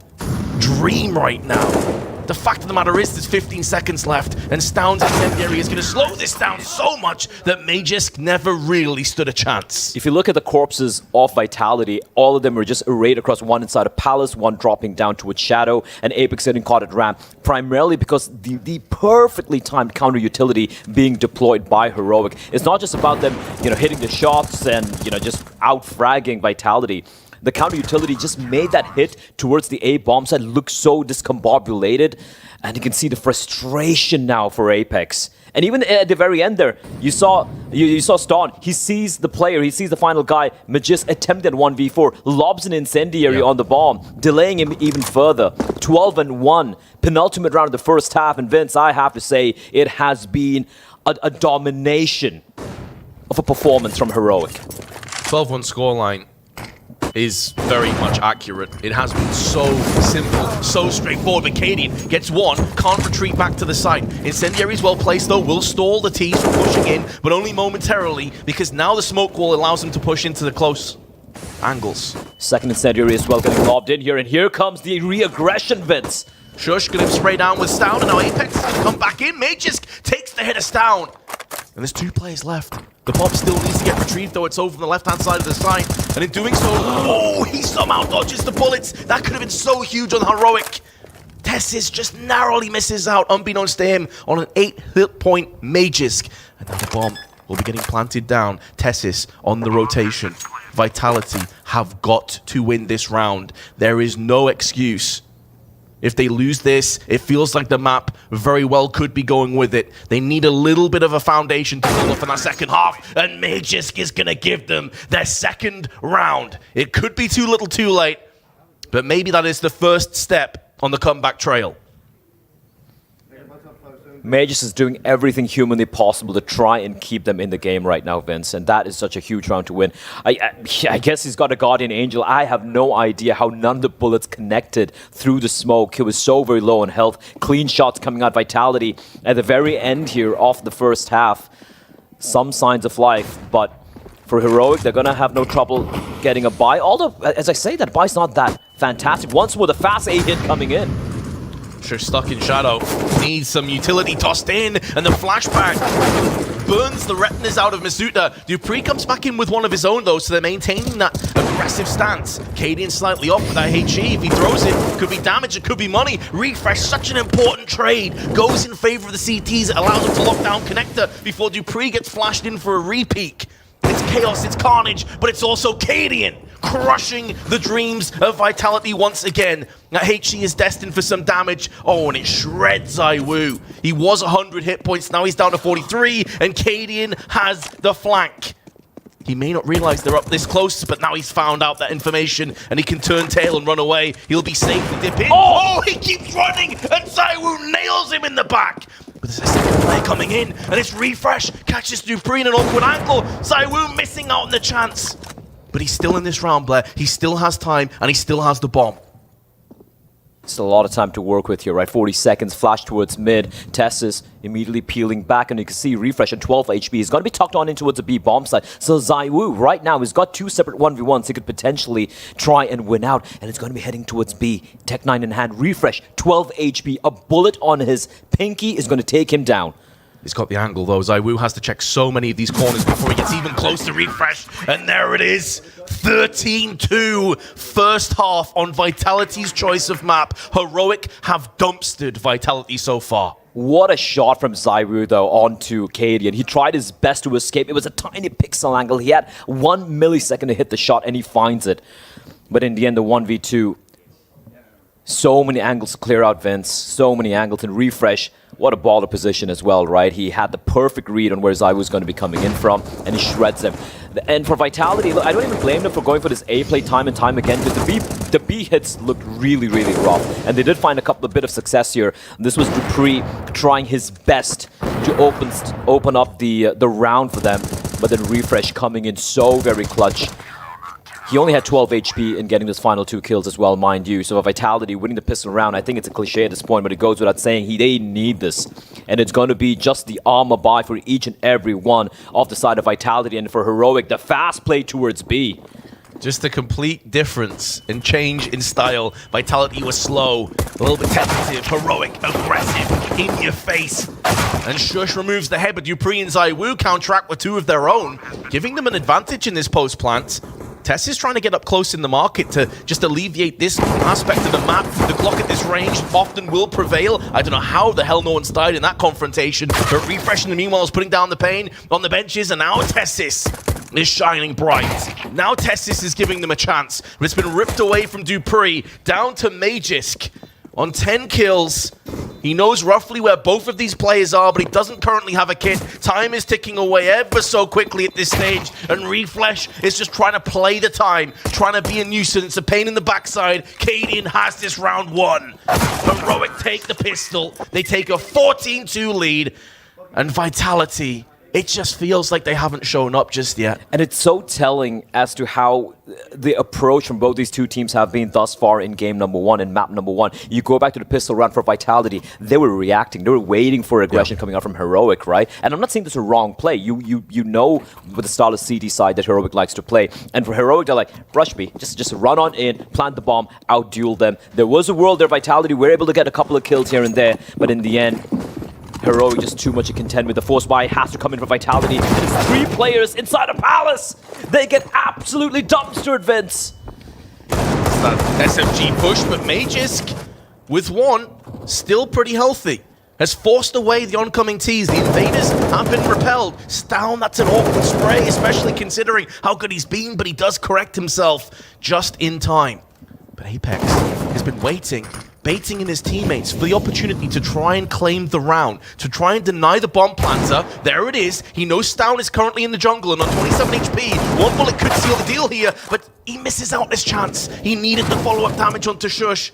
Speaker 4: dream right now. The fact of the matter is there's 15 seconds left, and Stound's incendiary is going to slow this down so much that Magisk never really stood a chance.
Speaker 5: If you look at the corpses of Vitality, all of them were just arrayed across one inside a palace, one dropping down to its shadow, and Apex getting caught at ramp, primarily because the perfectly timed counter utility being deployed by Heroic. It's not just about them, hitting the shots and, just out-fragging Vitality. The counter utility just made that hit towards the A bomb side look so discombobulated, and you can see the frustration now for Apex. And even at the very end there, you saw Staun. He sees the player, he sees the final guy. Magisk attempted 1v4, lobs an incendiary on the bomb, delaying him even further. 12-1, penultimate round of the first half, and Vince, I have to say, it has been a domination of a performance from Heroic.
Speaker 4: 12-1 scoreline is very much accurate. It has been so simple, so straightforward. But Cadian gets one, can't retreat back to the site. Incendiary is well placed though, will stall the T's from pushing in, but only momentarily, because now the smoke wall allows them to push into the close angles.
Speaker 5: Second incendiary as well getting lobbed in here, and here comes the re-aggression, Vince.
Speaker 4: Shush gonna spray down with Stound, and now Apex is gonna come back in. Magisk takes the hit of Stound. And there's 2 players left. The bomb still needs to get retrieved, though. It's over from the left-hand side of the site. And in doing so, oh, he somehow dodges the bullets. That could have been so huge on Heroic. Tessis just narrowly misses out, unbeknownst to him, on an 8-hit-point Magisk. And now the bomb will be getting planted down. Tessis on the rotation. Vitality have got to win this round. There is no excuse. If they lose this, it feels like the map very well could be going with it. They need a little bit of a foundation to build up in that second half, and Magisk is going to give them their second round. It could be too little too late, but maybe that is the first step on the comeback trail.
Speaker 5: Magisk is doing everything humanly possible to try and keep them in the game right now, Vince, and that is such a huge round to win. I guess he's got a Guardian Angel. I have no idea how none of the bullets connected through the smoke. He was so very low on health. Clean shots coming out, Vitality at the very end here of the first half. Some signs of life, but for Heroic, they're going to have no trouble getting a buy. Although, as I say, that buy's not that fantastic. Once more, the fast A hit coming in.
Speaker 4: Sure, stuck in shadow. Needs some utility tossed in, and the flashback burns the retinas out of Masuta. Dupree comes back in with one of his own, though, so they're maintaining that aggressive stance. Cadian slightly off with that HE. If he throws it, could be damage, it could be money. Refresh, such an important trade. Goes in favor of the CTs, it allows them to lock down connector before Dupree gets flashed in for a repeat. It's chaos, it's carnage, but it's also Cadian crushing the dreams of Vitality once again. That HE is destined for some damage. Oh, and it shreds ZywOo. He was 100 hit points, now he's down to 43, and Cadian has the flank. He may not realize they're up this close, but now he's found out that information, and he can turn tail and run away. He'll be safe to dip in. Oh, he keeps running, and ZywOo nails him in the back. But there's a second player coming in, and it's Refresh. Catches Dupree in an awkward angle. ZywOo missing out on the chance. But he's still in this round, Blair. He still has time, and he still has the bomb.
Speaker 5: Still a lot of time to work with here, right? 40 seconds, flash towards mid. Tessis immediately peeling back, and you can see Refresh at 12 HP. He's going to be tucked on in towards the B bomb side. So ZywOo, right now, he's got 2 separate 1v1s. He could potentially try and win out, and it's going to be heading towards B. Tech 9 in hand. Refresh, 12 HP. A bullet on his pinky is going to take him down.
Speaker 4: He's got the angle, though. ZywOo has to check so many of these corners before he gets even close to Refresh. And there it is. 13-2. First half on Vitality's choice of map. Heroic have dumpstered Vitality so far.
Speaker 5: What a shot from ZywOo, though, onto Cadian. He tried his best to escape. It was a tiny pixel angle. He had 1 millisecond to hit the shot, and he finds it. But in the end, the 1v2... so so many angles to clear out Vince, so many angles and refresh. What a baller position as well, right? He had the perfect read on where Zai was going to be coming in from, and he shreds them. And for Vitality, look, I don't even blame them for going for this A play time and time again, because the B hits looked really, really rough. And they did find a bit of success here. This was dupreeh trying his best to open up the round for them, but then refresh coming in so very clutch. He only had 12 HP in getting those final 2 kills as well, mind you. So Vitality winning the pistol round, I think it's a cliche at this point, but it goes without saying they need this. And it's going to be just the armor buy for each and every one off the side of Vitality. And for Heroic, the fast play towards B.
Speaker 4: Just a complete difference and change in style. Vitality was slow, a little bit tentative, Heroic, aggressive, in your face. And Shush removes the head, but dupreeh and ZywOo counteract with 2 of their own, giving them an advantage in this post-plant. Tess is trying to get up close in the market to just alleviate this aspect of the map. The Glock at this range often will prevail. I don't know how the hell no one's died in that confrontation, but refreshing the meanwhile is putting down the pain on the benches, and now Tessis is shining bright. Now Tessis is giving them a chance, but it's been ripped away from dupreeh, down to Magisk. On 10 kills, he knows roughly where both of these players are, but he doesn't currently have a kit. Time is ticking away ever so quickly at this stage, and Refresh is just trying to play the time, trying to be a nuisance, a pain in the backside. Cadian has this round won. Heroic take the pistol. They take a 14-2 lead, and Vitality, it just feels like they haven't shown up just yet.
Speaker 5: And it's so telling as to how the approach from both these two teams have been thus far in game number 1 and map number 1. You go back to the pistol round for Vitality, they were reacting. They were waiting for aggression coming out from Heroic, right? And I'm not saying this is a wrong play. You know with the style of CD side that Heroic likes to play. And for Heroic, they're like, rush me. Just run on in, plant the bomb, out-duel them. There was a world there, Vitality were able to get a couple of kills here and there, but in the end, Heroic just too much to contend with. The force buy has to come in for Vitality. And it's 3 players inside a palace. They get absolutely dumpstered, Vince.
Speaker 4: It's that SMG push, but Magisk, with 1, still pretty healthy. Has forced away the oncoming T's. The invaders have been repelled. Stown, that's an awkward spray, especially considering how good he's been, but he does correct himself just in time. But Apex has been waiting, baiting in his teammates for the opportunity to try and claim the round, to try and deny the bomb planter. There it is. He knows Stown is currently in the jungle and on 27 HP. 1 bullet could seal the deal here, but he misses out this chance. He needed the follow-up damage onto Shush.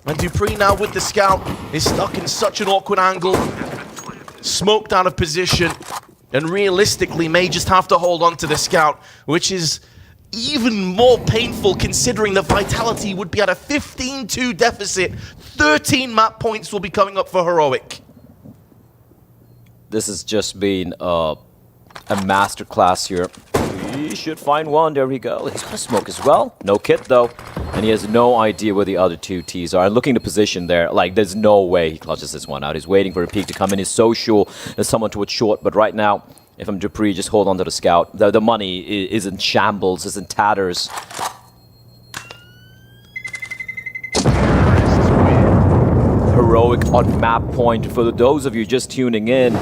Speaker 4: And dupreeh now with the scout is stuck in such an awkward angle, smoked out of position, and realistically may just have to hold on to the scout, which is even more painful considering that Vitality would be at a 15-2 deficit. 13 map points will be coming up for Heroic.
Speaker 5: This has just been a masterclass here. He should find one. There we go. He's got a smoke as well. No kit, though. And he has no idea where the other 2 Ts are. And looking at the position there, like, there's no way he clutches this one out. He's waiting for a peek to come in. He's so sure there's someone towards short. But right now, if I'm dupreeh, just hold on to the scout. The money is in shambles, is in tatters. Heroic on map point. For those of you just tuning in,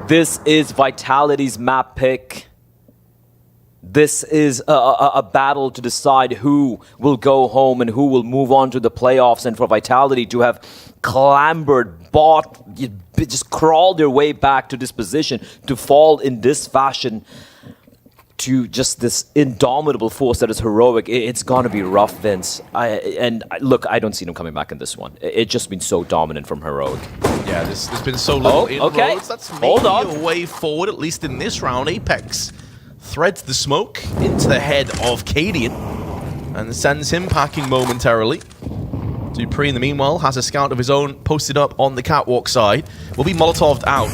Speaker 5: this is Vitality's map pick. This is a battle to decide who will go home and who will move on to the playoffs. And for Vitality to have clambered, just crawled their way back to this position, to fall in this fashion to just this indomitable force that is Heroic, it's gonna be rough, Vince. Look, I don't see them coming back in this one. It's just been so dominant from Heroic.
Speaker 4: Yeah, there's been so little inroads. That's maybe a way forward, at least in this round. Apex threads the smoke into the head of Cadian and sends him packing momentarily. dupreeh, in the meanwhile, has a scout of his own posted up on the catwalk side. Will be Molotov'd out.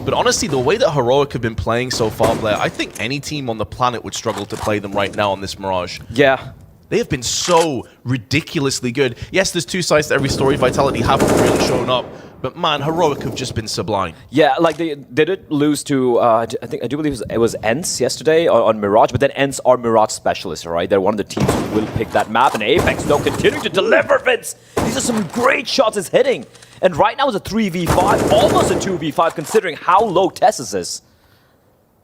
Speaker 4: But honestly, the way that Heroic have been playing so far, Blair, I think any team on the planet would struggle to play them right now on this Mirage.
Speaker 5: Yeah.
Speaker 4: They have been so ridiculously good. Yes, there's 2 sides to every story. Vitality haven't really shown up. But man, Heroic have just been sublime.
Speaker 5: Yeah, like they did lose to, I do believe it was Ence yesterday on Mirage, but then Ence are Mirage specialists, right? They're one of the teams who will pick that map, and Apex, though, continuing to deliver, Vince. These are some great shots it's hitting. And right now it's a 3v5, almost a 2v5, considering how low Tessis is.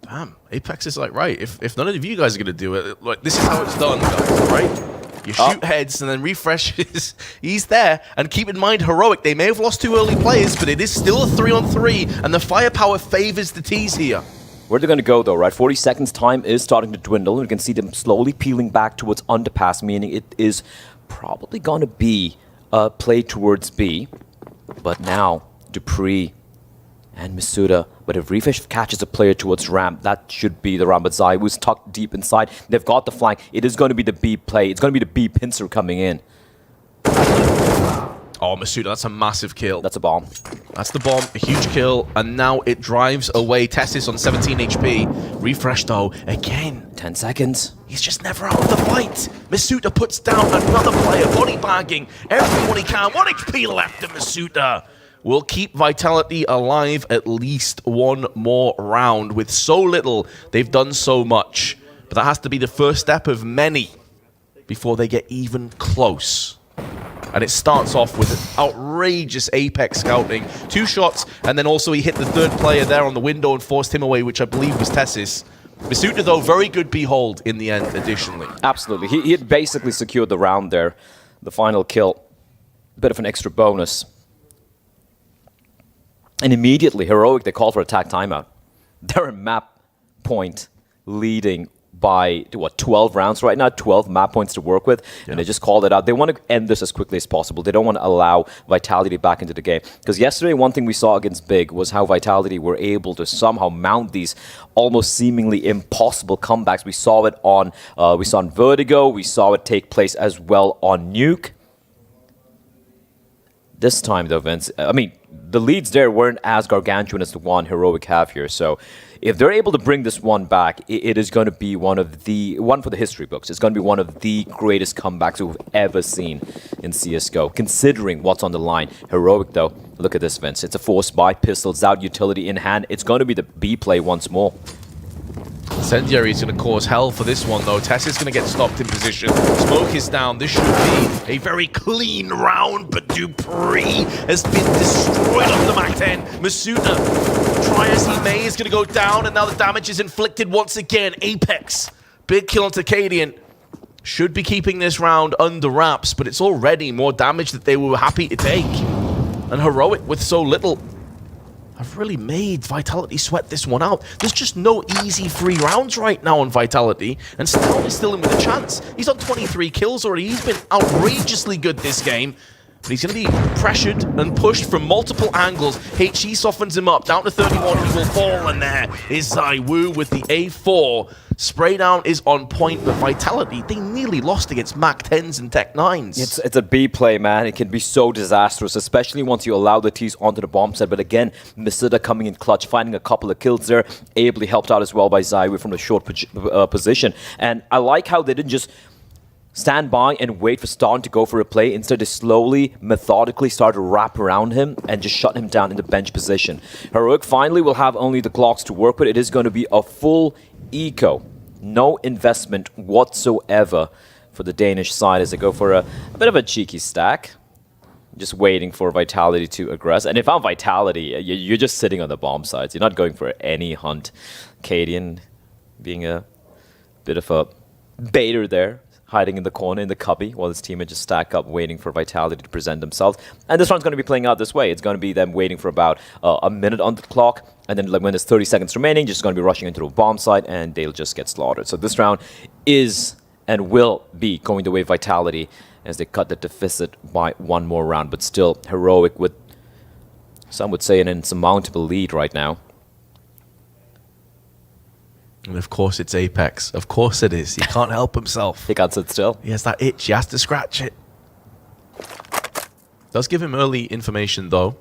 Speaker 4: Damn, Apex is like, right, if none of you guys are going to do it, like, this is how it's done, guys, right? You shoot heads and then refreshes. He's there. And keep in mind, Heroic, they may have lost 2 early players, but it is still a 3-on-3, and the firepower favors the T's here.
Speaker 5: Where they're going to go, though, right? 40 seconds time is starting to dwindle. And you can see them slowly peeling back towards underpass, meaning it is probably going to be a play towards B. But now, Dupree and Masuda. But if Refresh catches a player towards ramp, that should be the ramp. But ZywOo's tucked deep inside. They've got the flank. It is going to be the B play. It's going to be the B pincer coming in.
Speaker 4: Oh, Masuda, that's a massive kill.
Speaker 5: That's a bomb.
Speaker 4: That's the bomb, a huge kill, and now it drives away. Tessis on 17 HP. Refresh, though, again.
Speaker 5: 10 seconds.
Speaker 4: He's just never out of the fight. Masuda puts down another player, body bagging everyone he can. 1 HP left, and Masuda will keep Vitality alive at least 1 more round. With so little, they've done so much. But that has to be the first step of many before they get even close. And it starts off with an outrageous Apex scouting. 2 shots, and then also he hit the 3rd player there on the window and forced him away, which I believe was Tessis. Masuda, though, very good behold in the end, additionally.
Speaker 5: Absolutely. He had basically secured the round there. The final kill. Bit of an extra bonus. And immediately, Heroic, they call for attack timeout. They're a map point leading by, what, 12 rounds right now? 12 map points to work with, and they just called it out. They want to end this as quickly as possible. They don't want to allow Vitality back into the game. Because yesterday, one thing we saw against Big was how Vitality were able to somehow mount these almost seemingly impossible comebacks. We saw it on Vertigo. We saw it take place as well on Nuke. This time, though, Vince, I mean, the leads there weren't as gargantuan as the one Heroic have here. So if they're able to bring this one back, it is going to be one for the history books. It's going to be one of the greatest comebacks we've ever seen in CSGO, considering what's on the line. Heroic, though, look at this, Vince. It's a force buy, pistols out, utility in hand. It's going to be the B play once more.
Speaker 4: Incendiary is going to cause hell for this one, though. Tess is going to get stopped in position. Smoke is down. This should be a very clean round, but Dupree has been destroyed on the Mac 10. Masuda, try as he may, is going to go down, and now the damage is inflicted once again. Apex, big kill onto Cadian. Should be keeping this round under wraps, but it's already more damage that they were happy to take. And Heroic, with so little, I've really made Vitality sweat this one out. There's just no easy free rounds right now on Vitality, and Stone is still in with a chance. He's on 23 kills already. He's been outrageously good this game, but he's going to be pressured and pushed from multiple angles. HE softens him up, down to 31, he will fall, and there is ZywOo with the A4. Spray down is on point, but Vitality, they nearly lost against Mac 10s and Tech 9s.
Speaker 5: It's a B play, man. It can be so disastrous, especially once you allow the T's onto the bomb set. But again, Masuda coming in clutch, finding a couple of kills there, ably helped out as well by ZywOo from the short position. And I like how they didn't just stand by and wait for Stone to go for a play. Instead, they slowly, methodically started to wrap around him and just shut him down in the bench position. Heroic finally will have only the clocks to work with. It is going to be a full eco. No investment whatsoever for the Danish side as they go for a bit of a cheeky stack. Just waiting for Vitality to aggress. And if I'm Vitality, you're just sitting on the bomb sides. You're not going for any hunt. Cadian being a bit of a baiter there, hiding in the corner in the cubby while his teammates just stack up waiting for Vitality to present themselves. And this one's going to be playing out this way. It's going to be them waiting for about a minute on the clock, and then when there's 30 seconds remaining, just going to be rushing into a bomb site, and they'll just get slaughtered. So this round is and will be going the way of Vitality as they cut the deficit by 1 more round. But still, Heroic with, some would say, an insurmountable lead right now.
Speaker 4: And of course it's Apex. Of course it is. He can't help himself.
Speaker 5: He can't sit still.
Speaker 4: He has that itch. He has to scratch it. Does give him early information, though.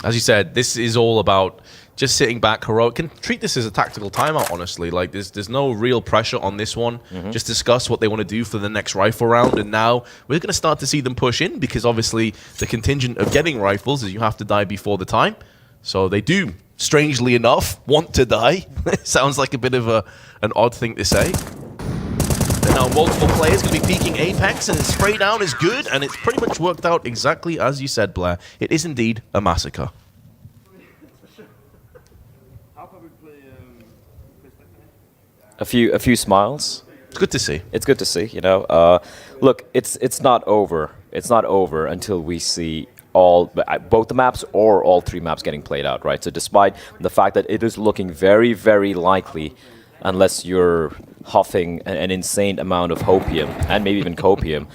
Speaker 4: As you said, this is all about just sitting back. Heroic can treat this as a tactical timeout, honestly. Like, there's no real pressure on this one. Just discuss what they want to do for the next rifle round. And now we're going to start to see them push in, because obviously the contingent of getting rifles is you have to die before the time. So they do, strangely enough, want to die. Sounds like a bit of an odd thing to say. And now multiple players going to be peeking Apex, and spray down is good, and it's pretty much worked out exactly as you said, Blair. It is indeed a massacre.
Speaker 5: A few smiles.
Speaker 4: It's good to see.
Speaker 5: It's good to see, you know. Look, it's not over. It's not over until we see both the maps or all 3 maps getting played out, right? So despite the fact that it is looking very, very likely, unless you're huffing an insane amount of hopium and maybe even copium,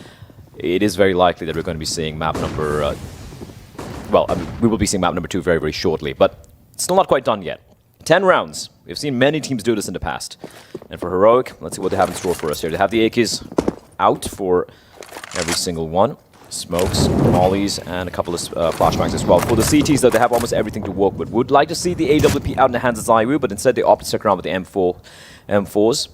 Speaker 5: it is very likely that we're going to be seeing map number... we will be seeing map number 2 very, very shortly, but it's still not quite done yet. 10 rounds. We've seen many teams do this in the past. And for Heroic, let's see what they have in store for us here. They have the AKs out for every single one. Smokes, mollies, and a couple of flashbangs as well. For the CTs, though, they have almost everything to work with. Would like to see the AWP out in the hands of ZywOo, but instead they opt to stick around with the M4s.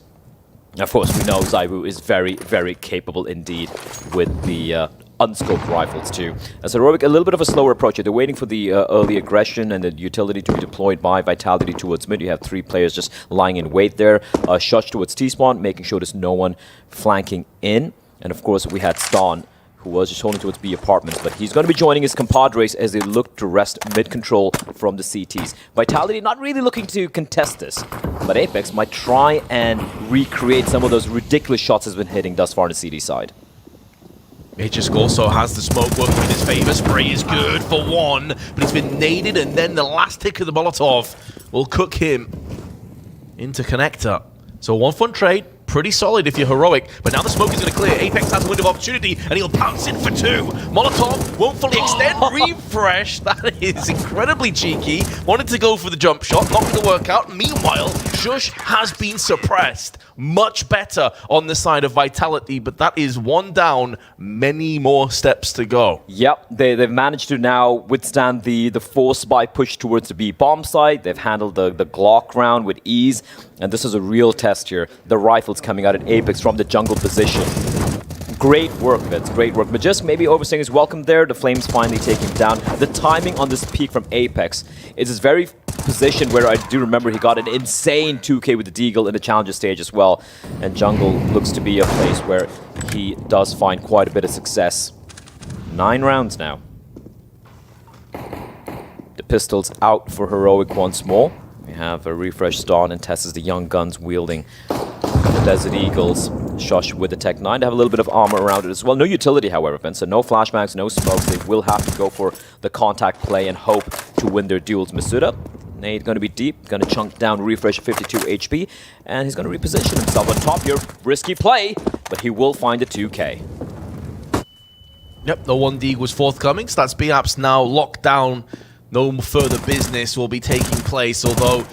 Speaker 5: Of course, we know ZywOo is very, very capable indeed with the unscoped rifles too. As Heroic, a little bit of a slower approach here. They're waiting for the early aggression and the utility to be deployed by Vitality towards mid. You have 3 players just lying in wait there. Shox towards T-spawn, making sure there's no one flanking in. And of course, we had Ston, who was just holding towards B apartments, but he's going to be joining his compadres as they look to wrest mid-control from the CTs. Vitality not really looking to contest this, but Apex might try and recreate some of those ridiculous shots has been hitting thus far on the CD side.
Speaker 4: Mirage also has the smoke working in his favor. Spray is good for 1, but he's been naded, and then the last tick of the Molotov will cook him into connector. So 1 fun trade. Pretty solid if you're Heroic, but now the smoke is going to clear. Apex has a window of opportunity, and he'll pounce in for 2. Molotov won't fully extend. Refresh. That is incredibly cheeky. Wanted to go for the jump shot, not going to work out. Meanwhile, Shush has been suppressed. Much better on the side of Vitality, but that is 1 down, many more steps to go.
Speaker 5: Yep, they've managed to now withstand the force by push towards the B bomb site. They've handled the Glock round with ease, and this is a real test here. The rifles coming out at Apex from the jungle position. Great work, Vince, great work. But just maybe overstaying his welcome there. The Flames finally taking him down. The timing on this peak from Apex is this very position where I do remember he got an insane 2K with the Deagle in the Challenger stage as well. And jungle looks to be a place where he does find quite a bit of success. 9 rounds now. The pistols out for Heroic once more. We have a refresh Dawn and Tess as the young guns wielding the Desert Eagles. Shush with the Tech 9 to have a little bit of armor around it as well. No utility, however, Vince. So no flashbangs, no smokes. They will have to go for the contact play and hope to win their duels. Masuda, nade going to be deep, going to chunk down refresh 52 HP, and he's going to reposition himself on top here. Risky play, but he will find a 2K.
Speaker 4: Yep, the 1D was forthcoming, so that's BAPS now locked down. No further business will be taking place, although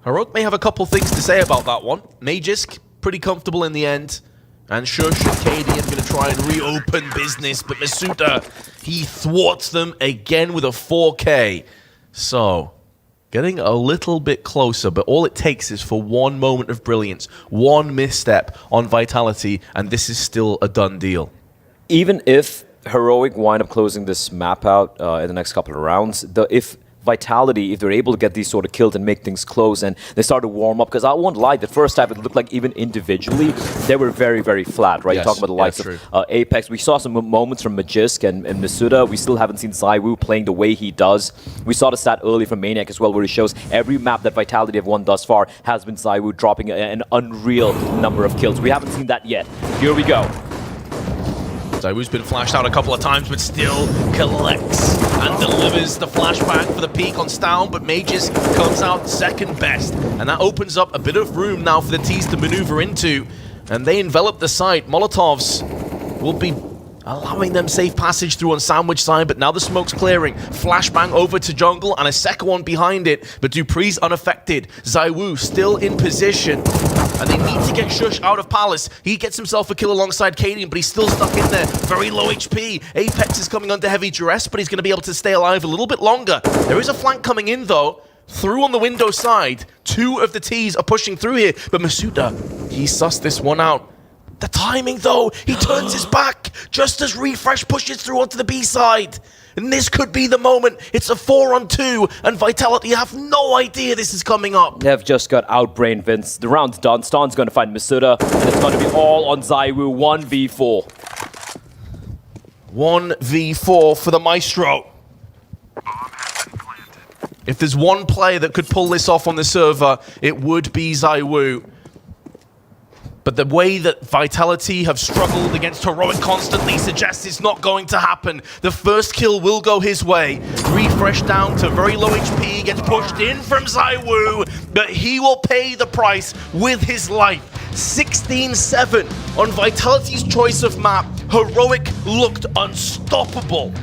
Speaker 4: Heroic may have a couple things to say about that one. Magisk, pretty comfortable in the end. And Shush and KD are going to try and reopen business, but Masuda, he thwarts them again with a 4K. So, getting a little bit closer, but all it takes is for 1 moment of brilliance, 1 misstep on Vitality, and this is still a done deal.
Speaker 5: Even if Heroic wind up closing this map out in the next couple of rounds, if Vitality, if they're able to get these sort of kills and make things close and they start to warm up, because I won't lie, the first half it looked like even individually they were very, very flat, right?
Speaker 4: Yes,
Speaker 5: You talk about the likes of Apex. We saw some moments from Magisk and Masuda. We still haven't seen ZywOo playing the way he does. We saw the stat early from Maniac as well, where he shows every map that Vitality have won thus far has been ZywOo dropping an unreal number of kills. We haven't seen that yet. Here we go.
Speaker 4: ZywOo's been flashed out a couple of times, but still collects and delivers the flashbang for the peak on Stown, but Magisk comes out second best. And that opens up a bit of room now for the T's to maneuver into. And they envelop the site. Molotovs will be allowing them safe passage through on Sandwich side, but now the smoke's clearing. Flashbang over to jungle and a second one behind it, but Dupree's unaffected. ZywOo still in position, and they need to get Shush out of Palace. He gets himself a kill alongside Cadian, but he's still stuck in there. Very low HP. Apex is coming under heavy duress, but he's going to be able to stay alive a little bit longer. There is a flank coming in, though. Through on the window side. 2 of the T's are pushing through here, but Masuda, he sussed this one out. The timing, though, he turns his back just as Refresh pushes through onto the B side. And this could be the moment. It's a 4-on-2, and Vitality have no idea this is coming up.
Speaker 5: They've just got outbrained, Vince. The round's done. Stan's going to find Masuda, and it's going to be all on ZywOo. 1v4.
Speaker 4: 1v4 for the Maestro. If there's one player that could pull this off on the server, it would be ZywOo. But the way that Vitality have struggled against Heroic constantly suggests it's not going to happen. The first kill will go his way. Refresh down to very low HP, gets pushed in from ZywOo, but he will pay the price with his life. 16-7 on Vitality's choice of map. Heroic looked unstoppable.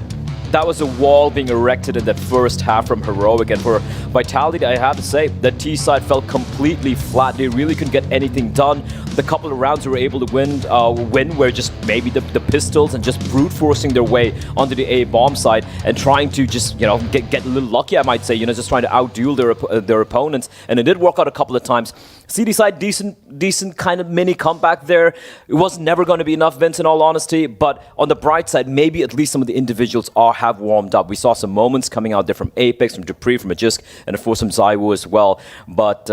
Speaker 5: That was a wall being erected in that first half from Heroic, and for Vitality, I have to say, the T side felt completely flat. They really couldn't get anything done. The couple of rounds they were able to win were just maybe the pistols and just brute forcing their way onto the A bomb side and trying to just, you know, get a little lucky, I might say, you know, just trying to outduel their opponents. And it did work out a couple of times. CD side, decent kind of mini comeback there. It was never going to be enough, Vince, in all honesty. But on the bright side, maybe at least some of the individuals have warmed up. We saw some moments coming out there from Apex, from Dupree, from Ajisk, and of course from ZywOo as well. But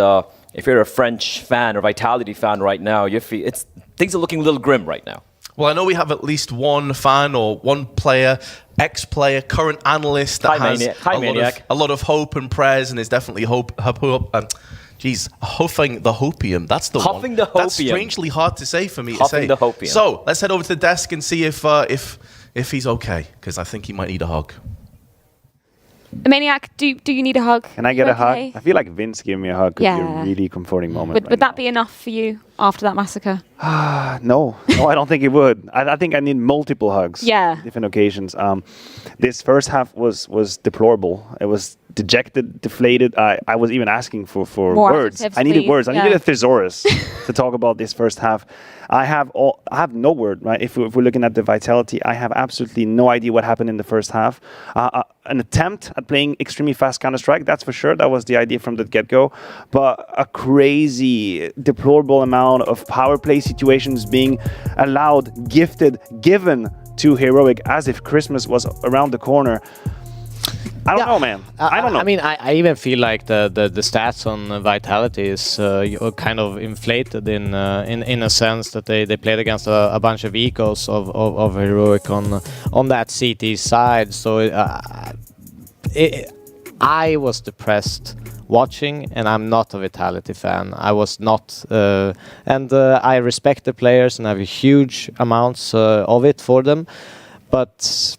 Speaker 5: if you're a French fan or Vitality fan right now, things are looking a little grim right now.
Speaker 4: Well, I know we have at least one fan or one player, ex-player, current analyst that has a lot of hope and prayers, and is definitely huffing the hopium. That's the one.
Speaker 5: Huffing the hopium.
Speaker 4: That's strangely hard to say for me to say.
Speaker 5: Huffing the hopium.
Speaker 4: So let's head over to the desk and see if he's okay, because I think he might need a hug.
Speaker 1: Maniac, do you need a hug?
Speaker 2: Can I get a hug? I feel like Vince gave me a hug.
Speaker 1: Yeah.
Speaker 2: Could be a really comforting moment.
Speaker 1: Would that be enough for you after that massacre?
Speaker 2: No, I don't think it would. I think I need multiple hugs.
Speaker 1: Yeah.
Speaker 2: Different occasions. This first half was deplorable. It was dejected, deflated. I was even asking for
Speaker 1: More
Speaker 2: words.
Speaker 1: adjectives,
Speaker 2: I needed
Speaker 1: please.
Speaker 2: words. I needed a thesaurus to talk about this first half. I have no word, right? If we're looking at the Vitality, I have absolutely no idea what happened in the first half. An attempt at playing extremely fast Counter-Strike, that's for sure. That was the idea from the get-go. But a crazy, deplorable amount of power play situations being allowed, gifted, given to Heroic as if Christmas was around the corner. I don't know, man. I don't know.
Speaker 3: I mean, I even feel like the stats on Vitality is kind of inflated in a sense that they played against a bunch of ecos of Heroic on that CT side. So I was depressed watching, and I'm not a Vitality fan. I was not, and I respect the players and I have huge amounts of it for them, but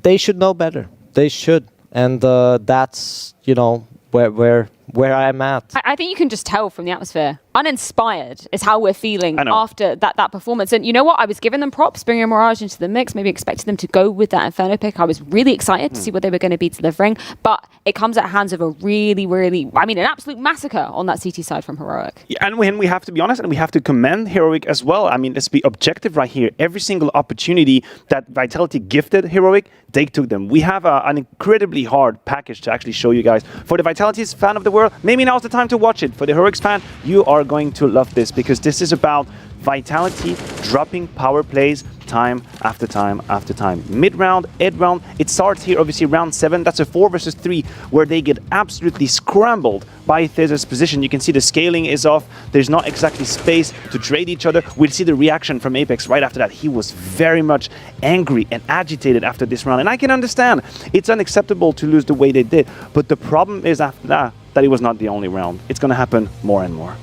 Speaker 3: they should know better. They should. And that's, you know, where I'm at.
Speaker 1: I think you can just tell from the atmosphere. Uninspired is how we're feeling after that performance. And you know what? I was giving them props, bringing Mirage into the mix, maybe expecting them to go with that Inferno pick. I was really excited to see what they were going to be delivering. But it comes at hands of a really, an absolute massacre on that CT side from Heroic.
Speaker 2: Yeah, and when we have to be honest, and we have to commend Heroic as well. I mean, let's be objective right here. Every single opportunity that Vitality gifted Heroic, they took them. We have an incredibly hard package to actually show you guys. For the Vitality's fan of the world, maybe now's the time to watch it. For the Heroic's fan, you are going to love this, because this is about Vitality dropping power plays time after time after time. Mid-round, end-round, it starts here, obviously, round 7. That's a 4 versus 3, where they get absolutely scrambled by Theza's position. You can see the scaling is off. There's not exactly space to trade each other. We'll see the reaction from Apex right after that. He was very much angry and agitated after this round. And I can understand. It's unacceptable to lose the way they did. But the problem is after that it was not the only round. It's going to happen more and more.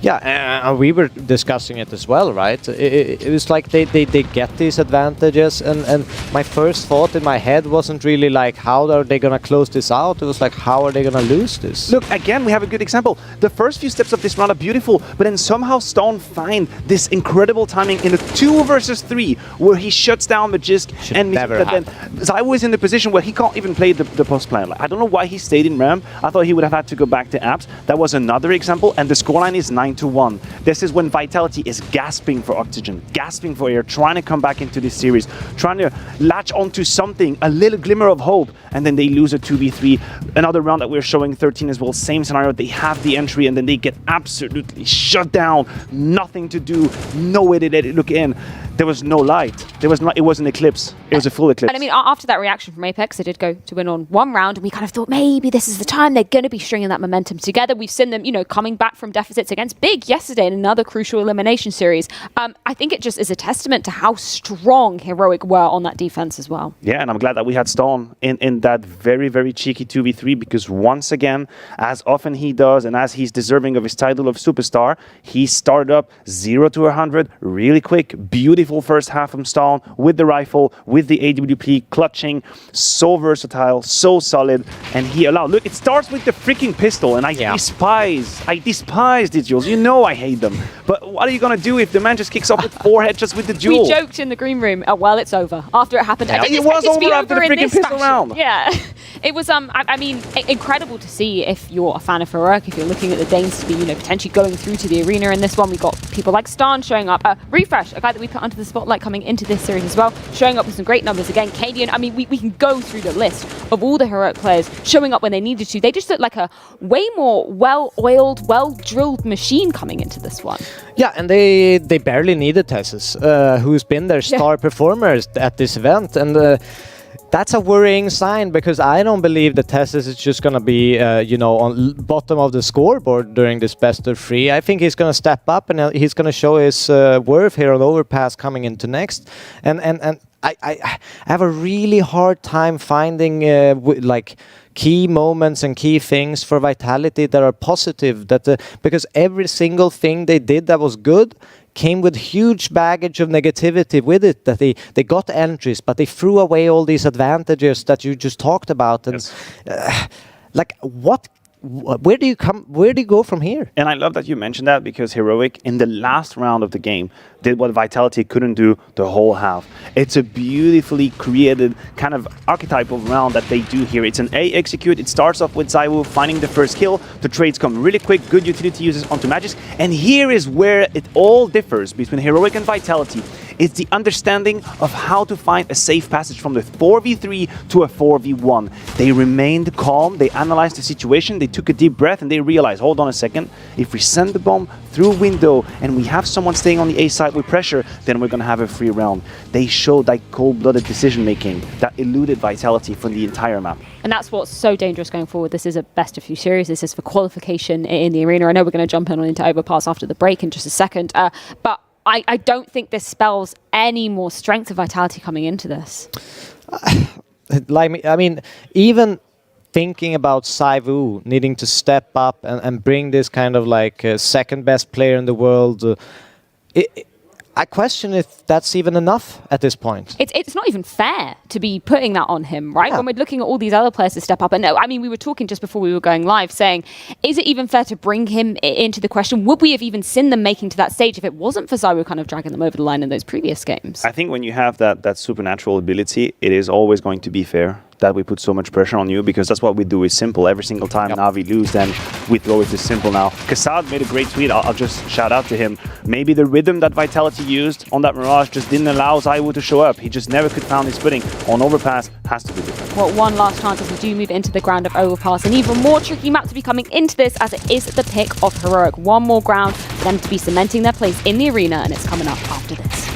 Speaker 3: Yeah, we were discussing it as well, right? It was like they get these advantages, and my first thought in my head wasn't really like, how are they going to close this out? It was like, how are they going to lose this?
Speaker 2: Look, again, we have a good example. The first few steps of this round are beautiful, but then somehow Stone find this incredible timing in a 2 versus 3, where he shuts down Magisk, and then ZywOo is in the position where he can't even play the post plan. Like, I don't know why he stayed in ramp. I thought he would have had to go back to apps. That was another example, and the scoreline is 9-1. This is when Vitality is gasping for oxygen, gasping for air, trying to come back into this series, trying to latch onto something, a little glimmer of hope, and then they lose a 2v3. Another round that we're showing 13 as well, same scenario. They have the entry, and then they get absolutely shut down. Nothing to do, no way to let it look in. there was no light. There was not. It was an eclipse. It was a full eclipse.
Speaker 1: And I mean, after that reaction from Apex, they did go to win on one round, and we kind of thought maybe this is the time they're going to be stringing that momentum together. We've seen them, you know, coming back from deficits against Big yesterday in another crucial elimination series. I think it just is a testament to how strong Heroic were on that defense as well.
Speaker 2: Yeah, and I'm glad that we had Stone in that very, very cheeky 2v3, because once again, as often he does, and as he's deserving of his title of superstar, he started up 0 to 100 really quick. Beautiful first half from Stone with the rifle, with the AWP, clutching, so versatile, so solid, and he allowed. Look, it starts with the freaking pistol, and I despise these duels. You know I hate them. But what are you gonna do if the man just kicks off with 4 headshots with the duel?
Speaker 1: We joked in the green room, well, it's over. After it happened, I didn't
Speaker 2: it
Speaker 1: expect
Speaker 2: was
Speaker 1: it to be
Speaker 2: over after the
Speaker 1: over in
Speaker 2: freaking
Speaker 1: this
Speaker 2: pistol
Speaker 1: fashion.
Speaker 2: round.
Speaker 1: Yeah, it was. I mean, incredible to see if you're a fan of Heroic, if you're looking at the Danes to be, you know, potentially going through to the arena in this one. We got people like Stan showing up. Refresh, a guy that we put under the spotlight coming into this series as well, showing up with some great numbers. Again, Cadian, I mean, we can go through the list of all the Heroic players showing up when they needed to. They just looked like a way more well-oiled, well-drilled machine coming into this one.
Speaker 3: Yeah, and they barely needed Tessus, who's been their star performers at this event, and that's a worrying sign, because I don't believe that Tessus is just going to be, you know, on bottom of the scoreboard during this best of 3. I think he's going to step up, and he's going to show his worth here on Overpass coming into next. And I have a really hard time finding like key moments and key things for Vitality that are positive. Because every single thing they did that was good came with huge baggage of negativity with it, that they got entries, but they threw away all these advantages that you just talked about. And like, where do you go from here?
Speaker 2: And I love that you mentioned that, because Heroic in the last round of the game did what Vitality couldn't do the whole half. It's a beautifully created kind of archetypal round that they do here. It's an A execute. It starts off with ZywOo finding the first kill. The trades come really quick, good utility uses onto Magisk. And here is where it all differs between Heroic and Vitality. It's the understanding of how to find a safe passage from the 4v3 to a 4v1. They remained calm, they analyzed the situation, they took a deep breath, and they realized, hold on a second, if we send the bomb through window and we have someone staying on the A side with pressure, then we're going to have a free round. They showed that cold-blooded decision-making that eluded Vitality from the entire map.
Speaker 1: And that's what's so dangerous going forward. This is a best of 2 series. This is for qualification in the arena. I know we're going to jump in on into Overpass after the break in just a second, but I don't think this spells any more strength of Vitality coming into this.
Speaker 3: Like, I mean, even thinking about ZywOo needing to step up and bring this kind of like second best player in the world, I question if that's even enough at this point.
Speaker 1: It's not even fair to be putting that on him, right?
Speaker 3: Yeah.
Speaker 1: When we're looking at all these other players to step up. And I mean, we were talking just before we were going live saying, is it even fair to bring him into the question? Would we have even seen them making to that stage if it wasn't for ZywOo kind of dragging them over the line in those previous games?
Speaker 2: I think when you have that supernatural ability, it is always going to be fair that we put so much pressure on you, because that's what we do with Simple. Every single time NaVi lose, then we throw it to Simple now. Kassad made a great tweet. I'll just shout out to him. Maybe the rhythm that Vitality used on that Mirage just didn't allow ZywOo to show up. He just never could find his footing. On Overpass, has to be different.
Speaker 1: Well, one last chance as we do move into the ground of Overpass. An even more tricky map to be coming into this, as it is the pick of Heroic. One more ground for them to be cementing their place in the arena, and it's coming up after this.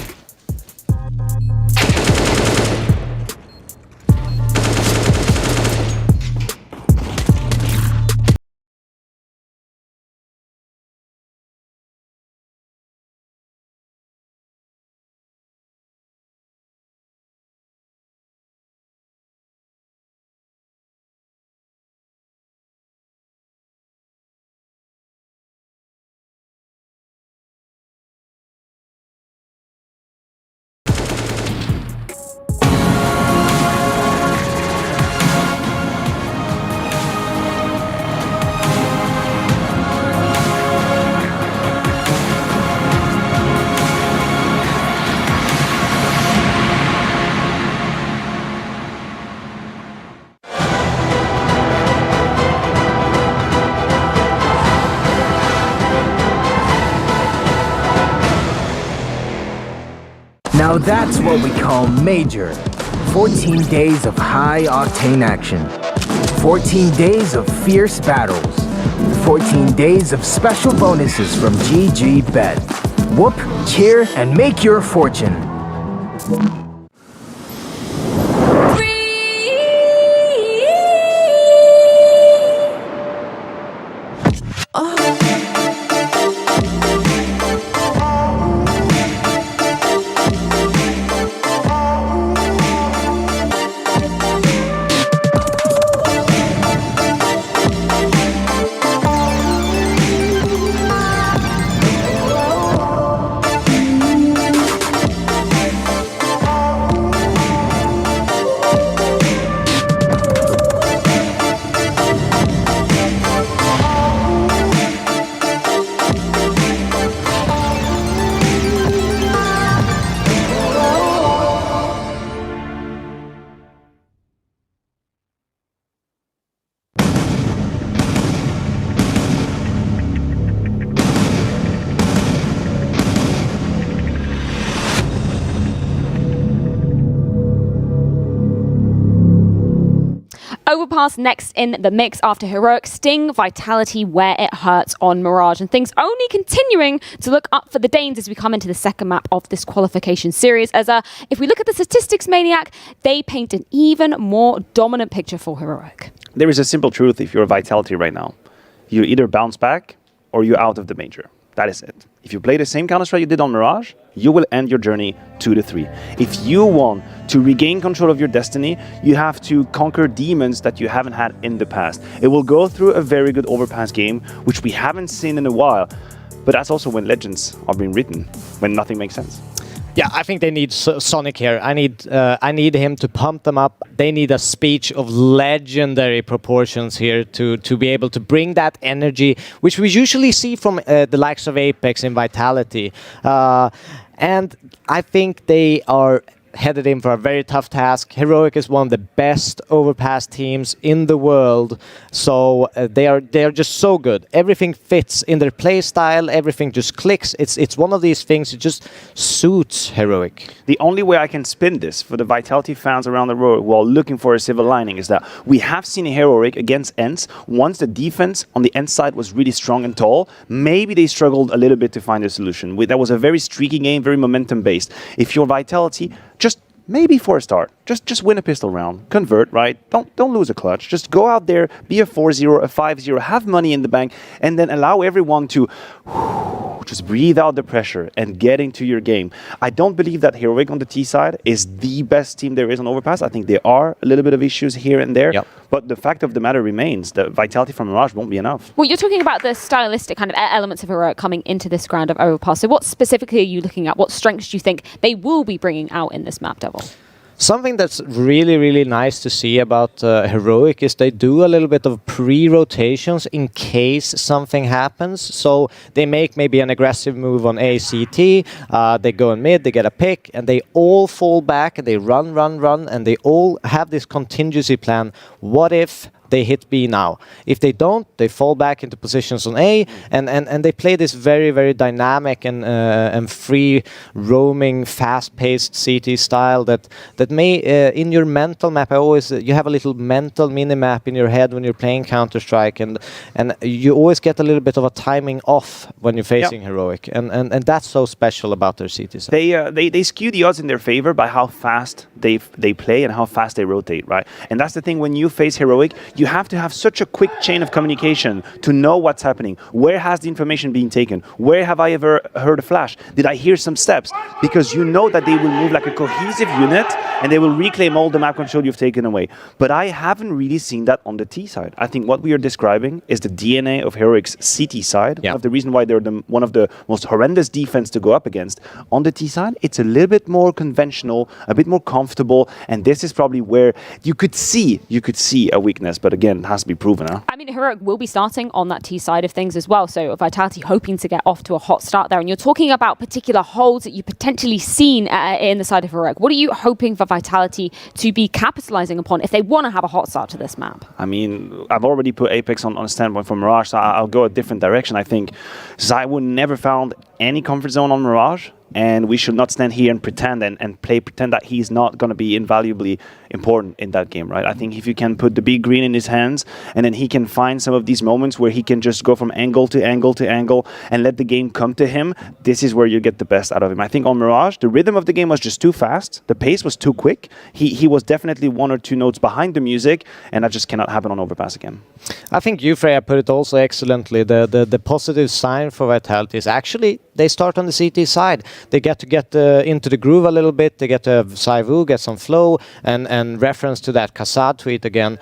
Speaker 6: Now that's what we call major. 14 days of high-octane action. 14 days of fierce battles. 14 days of special bonuses from GG Bet. Whoop, cheer, and make your fortune.
Speaker 1: Overpass next in the mix after Heroic sting Vitality where it hurts on Mirage, and things only continuing to look up for the Danes as we come into the second map of this qualification series. As if we look at the statistics, Maniac, they paint an even more dominant picture for Heroic.
Speaker 2: There is a simple truth if you're Vitality right now. You either bounce back or you're out of the major. That is it. If you play the same Counter-Strike you did on Mirage, you will end your journey 2-3. If you want to regain control of your destiny, you have to conquer demons that you haven't had in the past. It will go through a very good Overpass game, which we haven't seen in a while. But that's also when legends are being written, when nothing makes sense.
Speaker 3: Yeah, I think they need Sonic here. I need him to pump them up. They need a speech of legendary proportions here to be able to bring that energy, which we usually see from the likes of Apex and Vitality. And I think they are headed in for a very tough task. Heroic is one of the best Overpass teams in the world, so they are just so good. Everything fits in their play style. Everything just clicks. It's one of these things that just suits Heroic.
Speaker 2: The only way I can spin this for the Vitality fans around the world who are looking for a silver lining is that we have seen Heroic against Ence. Once the defense on the Ence side was really strong and tall, maybe they struggled a little bit to find a solution. That was a very streaky game, very momentum based. If you're Vitality, just maybe for a start, just win a pistol round, convert, right? Don't lose a clutch. Just go out there, be a 4-0, a 5-0, have money in the bank, and then allow everyone to just breathe out the pressure and get into your game. I don't believe that Heroic on the T side is the best team there is on Overpass. I think there are a little bit of issues here and there, but the fact of the matter remains that Vitality from Mirage won't be enough.
Speaker 1: Well, you're talking about the stylistic kind of elements of Heroic coming into this ground of Overpass. So what specifically are you looking at? What strengths do you think they will be bringing out in this map, Devil?
Speaker 3: Something that's really, really nice to see about Heroic is they do a little bit of pre-rotations in case something happens. So they make maybe an aggressive move on ACT, they go in mid, they get a pick, and they all fall back, and they run, and they all have this contingency plan. What if they hit B now? If they don't, they fall back into positions on A, and they play this very, very dynamic and free roaming, fast-paced CT style that may in your mental map. You have a little mental mini map in your head when you're playing Counter-Strike, and you always get a little bit of a timing off when you're facing Heroic, and that's so special about their CT side.
Speaker 2: They skew the odds in their favor by how fast they play and how fast they rotate, right? And that's the thing when you face Heroic. You have to have such a quick chain of communication to know what's happening. Where has the information been taken? Where have I ever heard a flash? Did I hear some steps? Because you know that they will move like a cohesive unit and they will reclaim all the map control you've taken away. But I haven't really seen that on the T side. I think what we are describing is the DNA of Heroic's CT side. One of the reason why they're one of the most horrendous defense to go up against. On the T side, it's a little bit more conventional, a bit more comfortable, and this is probably where you could see a weakness. But again, it has to be proven. Huh?
Speaker 1: I mean, Heroic will be starting on that T side of things as well. So Vitality hoping to get off to a hot start there. And you're talking about particular holes that you potentially seen in the side of Heroic. What are you hoping for Vitality to be capitalizing upon if they want to have a hot start to this map?
Speaker 2: I mean, I've already put Apex on a standpoint for Mirage, so I'll go a different direction. I think ZywOo never found any comfort zone on Mirage. and we should not stand here and pretend pretend that he's not going to be invaluably important in that game, right? I think if you can put the big green in his hands, and then he can find some of these moments where he can just go from angle to angle to angle and let the game come to him, this is where you get the best out of him. I think on Mirage, the rhythm of the game was just too fast. The pace was too quick. He was definitely 1 or 2 notes behind the music, and that just cannot happen on Overpass again.
Speaker 3: I think you, Freya, put it also excellently. The positive sign for Vitality is actually they start on the CT side. They get into the groove a little bit. They get to have Saivu get some flow, and reference to that Kassad tweet again.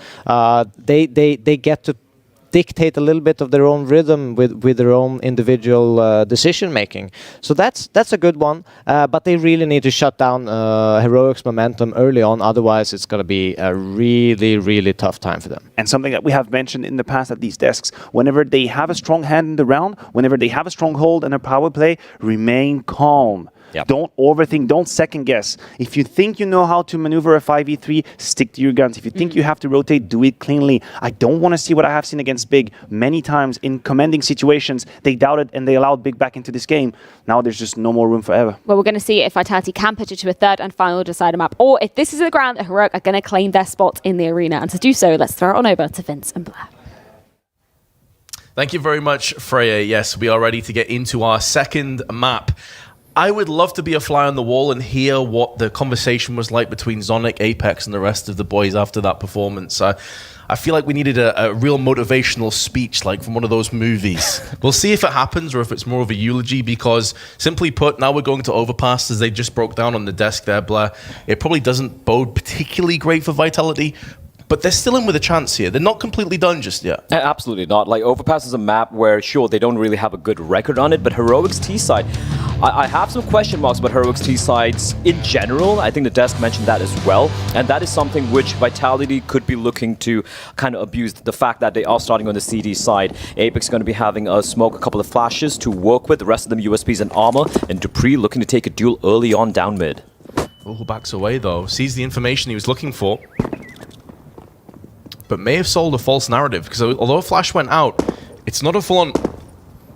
Speaker 3: They get to dictate a little bit of their own rhythm with their own individual decision making. So that's a good one. But they really need to shut down Heroic's momentum early on. Otherwise, it's going to be a really, really tough time for them.
Speaker 2: And something that we have mentioned in the past at these desks, whenever they have a strong hand in the round, whenever they have a strong hold and a power play, remain calm.
Speaker 3: Yep.
Speaker 2: Don't overthink, don't second guess. If you think you know how to maneuver a 5v3, stick to your guns. If you think you have to rotate, do it cleanly. I don't want to see what I have seen against Big many times in commanding situations. They doubted and they allowed Big back into this game. Now there's just no more room for error.
Speaker 1: Well, we're going to see if Vitality can push it to a third and final decider map, or if this is the ground that Heroic are going to claim their spot in the arena. And to do so, let's throw it on over to Vince and Blair.
Speaker 4: Thank you very much, Freya. Yes, we are ready to get into our second map. I would love to be a fly on the wall and hear what the conversation was like between Zonic, Apex, and the rest of the boys after that performance. I feel like we needed a real motivational speech, like from one of those movies. We'll see if it happens or if it's more of a eulogy, because simply put, now we're going to Overpass, as they just broke down on the desk there, Blair. It probably doesn't bode particularly great for Vitality, but they're still in with a chance here. They're not completely done just yet.
Speaker 5: Absolutely not. Like, Overpass is a map where, sure, they don't really have a good record on it, but Heroic's T-side, I have some question marks about Heroic's T-sides in general. I think the desk mentioned that as well, and that is something which Vitality could be looking to kind of abuse, the fact that they are starting on the CD side. Apex is going to be having a smoke, a couple of flashes to work with, the rest of them USPs and armor, and Dupree looking to take a duel early on down mid.
Speaker 4: Oh, backs away though, sees the information he was looking for, but may have sold a false narrative, because although a flash went out, it's not a full-on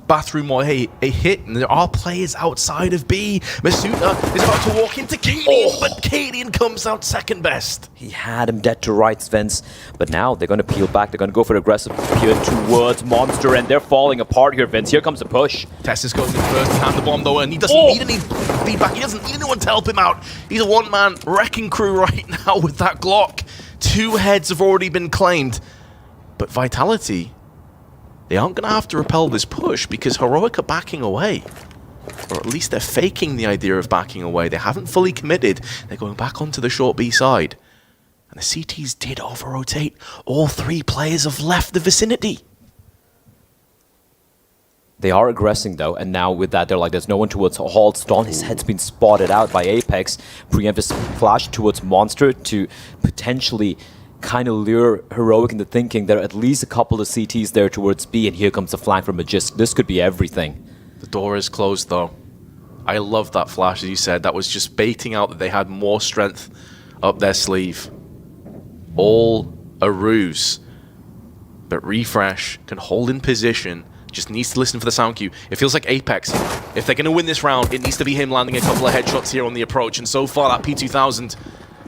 Speaker 4: bathroom or a hit, and there are players outside of B. Masuda is about to walk into Cadian, but Cadian comes out second best.
Speaker 5: He had him dead to rights, Vince, but now they're going to peel back. They're going to go for an aggressive peel towards Monster, and they're falling apart here, Vince. Here comes the push.
Speaker 4: Tess is going in first, hand the bomb though, and he doesn't need any feedback. He doesn't need anyone to help him out. He's a one-man wrecking crew right now with that Glock. 2 heads have already been claimed, but Vitality, they aren't going to have to repel this push because Heroic are backing away. Or at least they're faking the idea of backing away. They haven't fully committed. They're going back onto the short B side. And the CTs did over-rotate. All 3 players have left the vicinity.
Speaker 5: They are aggressing though, and now with that, they're like, there's no one towards Halt. Stone, his head's been spotted out by Apex. Preemptive flash towards Monster to potentially kind of lure Heroic into thinking there are at least a couple of CTs there towards B, and here comes the flank from Magisk. This could be everything.
Speaker 4: The door is closed though. I love that flash, as you said. That was just baiting out that they had more strength up their sleeve. All a ruse. But Refresh can hold in position. Just needs to listen for the sound cue. It feels like Apex, if they're going to win this round, it needs to be him landing a couple of headshots here on the approach. And so far, that P2000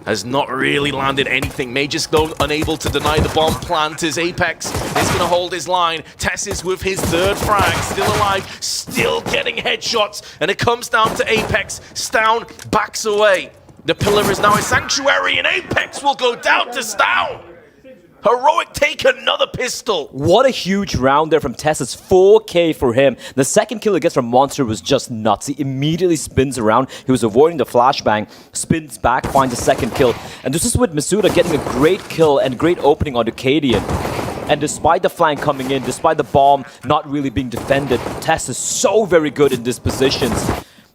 Speaker 4: has not really landed anything. Majors, though, unable to deny the bomb plant as Apex is going to hold his line. Tess is with his 3rd frag, still alive, still getting headshots. And it comes down to Apex. Stown backs away. The pillar is now a sanctuary, and Apex will go down to Stown. Heroic take another pistol.
Speaker 5: What a huge round there from Tess. It's 4K for him. The second kill he gets from Monster was just nuts. He immediately spins around. He was avoiding the flashbang, spins back, finds a second kill. And this is with Masuda getting a great kill and great opening onto Cadian. And despite the flank coming in, despite the bomb not really being defended, Tess is so very good in these positions,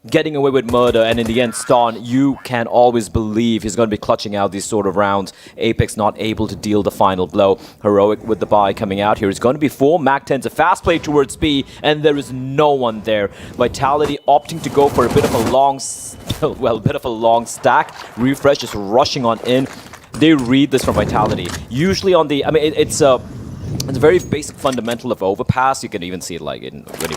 Speaker 5: getting away with murder, and in the end, Ston, you can always believe he's going to be clutching out these sort of rounds. Apex not able to deal the final blow. Heroic with the buy coming out here. It's going to be 4. Mac-10's a fast play towards B, and there is no one there. Vitality opting to go for a bit of a long, stack. Refresh just rushing on in. They read this from Vitality. Usually on the, I mean, it's it's a very basic fundamental of Overpass. You can even see it like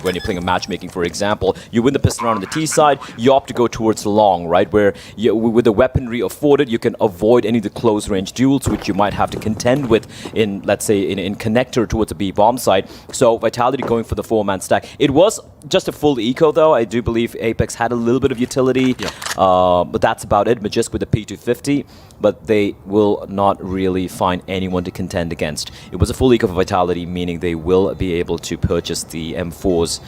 Speaker 5: when you're playing a matchmaking, for example. You win the pistol round on the T side, you opt to go towards long, right? Where with the weaponry afforded, you can avoid any of the close range duels, which you might have to contend with in, let's say, in connector towards the B bomb side. So Vitality going for the 4-man stack. It was just a full eco, though. I do believe Apex had a little bit of utility, but that's about it. Magisk with the P250, but they will not really find anyone to contend against. It was a full eco for Vitality, meaning they will be able to purchase the M4s.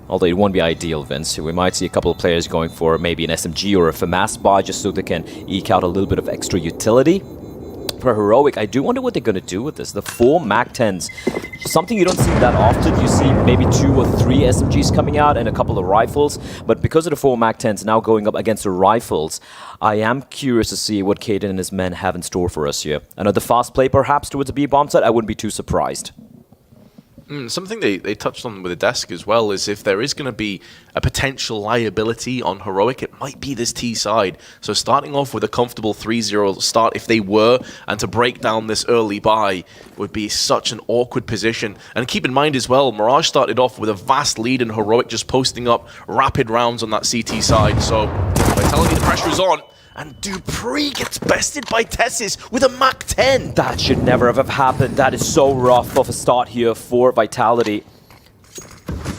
Speaker 5: Although it won't be ideal, Vince. We might see a couple of players going for maybe an SMG or a FAMAS buy just so they can eke out a little bit of extra utility. For Heroic, I do wonder what they're going to do with this. The 4 MAC-10s, something you don't see that often. You see maybe 2 or 3 SMGs coming out and a couple of rifles. But because of the 4 MAC-10s now going up against the rifles, I am curious to see what Caden and his men have in store for us here. Another fast play perhaps towards the B-bomb side, I wouldn't be too surprised.
Speaker 4: Something they touched on with the desk as well is if there is going to be a potential liability on Heroic, it might be this T side. So starting off with a comfortable 3-0 start, if they were, and to break down this early buy would be such an awkward position. And keep in mind as well, Mirage started off with a vast lead and Heroic just posting up rapid rounds on that CT side. So Vitality, the pressure is on. And Dupree gets bested by Tessis with a MAC-10.
Speaker 5: That should never have happened. That is so rough of a start here for Vitality.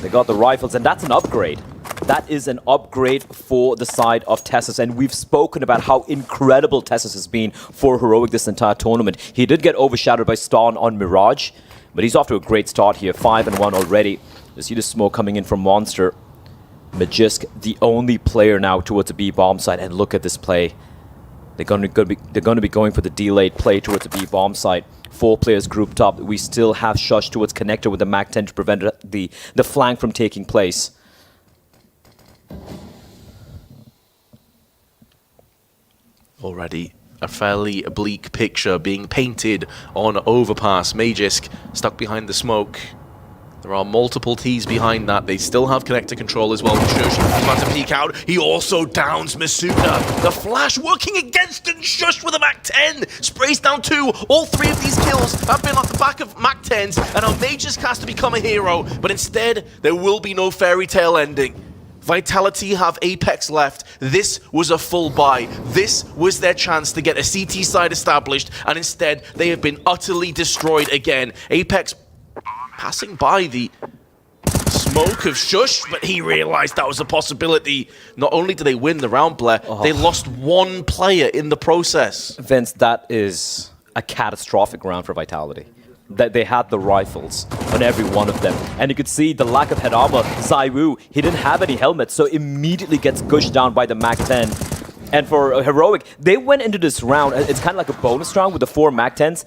Speaker 5: They got the rifles, and that's an upgrade. That is an upgrade for the side of Tessis, and we've spoken about how incredible Tessis has been for Heroic this entire tournament. He did get overshadowed by Ston on Mirage, but he's off to a great start here. 5-1 already. You see the smoke coming in from Monster. Magisk, the only player now towards the B bomb side, and look at this play. They're going to be going for the delayed play towards the B bomb side. 4 players grouped up. We still have Shush towards connector with the MAC-10 to prevent the flank from taking place.
Speaker 4: Already a fairly bleak picture being painted on Overpass. Magisk stuck behind the smoke. There are multiple T's behind that. They still have connector control as well. Shush is about to peek out. He also downs Masuda. The flash working against and Shush with a MAC-10. Sprays down 2. All 3 of these kills have been off the back of MAC-10s. And now Magisk has to become a hero. But instead, there will be no fairy tale ending. Vitality have Apex left. This was a full buy. This was their chance to get a CT side established. And instead, they have been utterly destroyed again. Apex passing by the smoke of Shush, but he realized that was a possibility. Not only did they win the round, Blair, they lost 1 player in the process.
Speaker 5: Vince, that is a catastrophic round for Vitality. That they had the rifles on every one of them. And you could see the lack of head armor. Zaiwu, he didn't have any helmets, so immediately gets gushed down by the MAC-10. And for Heroic, they went into this round, it's kind of like a bonus round with the 4 MAC-10s.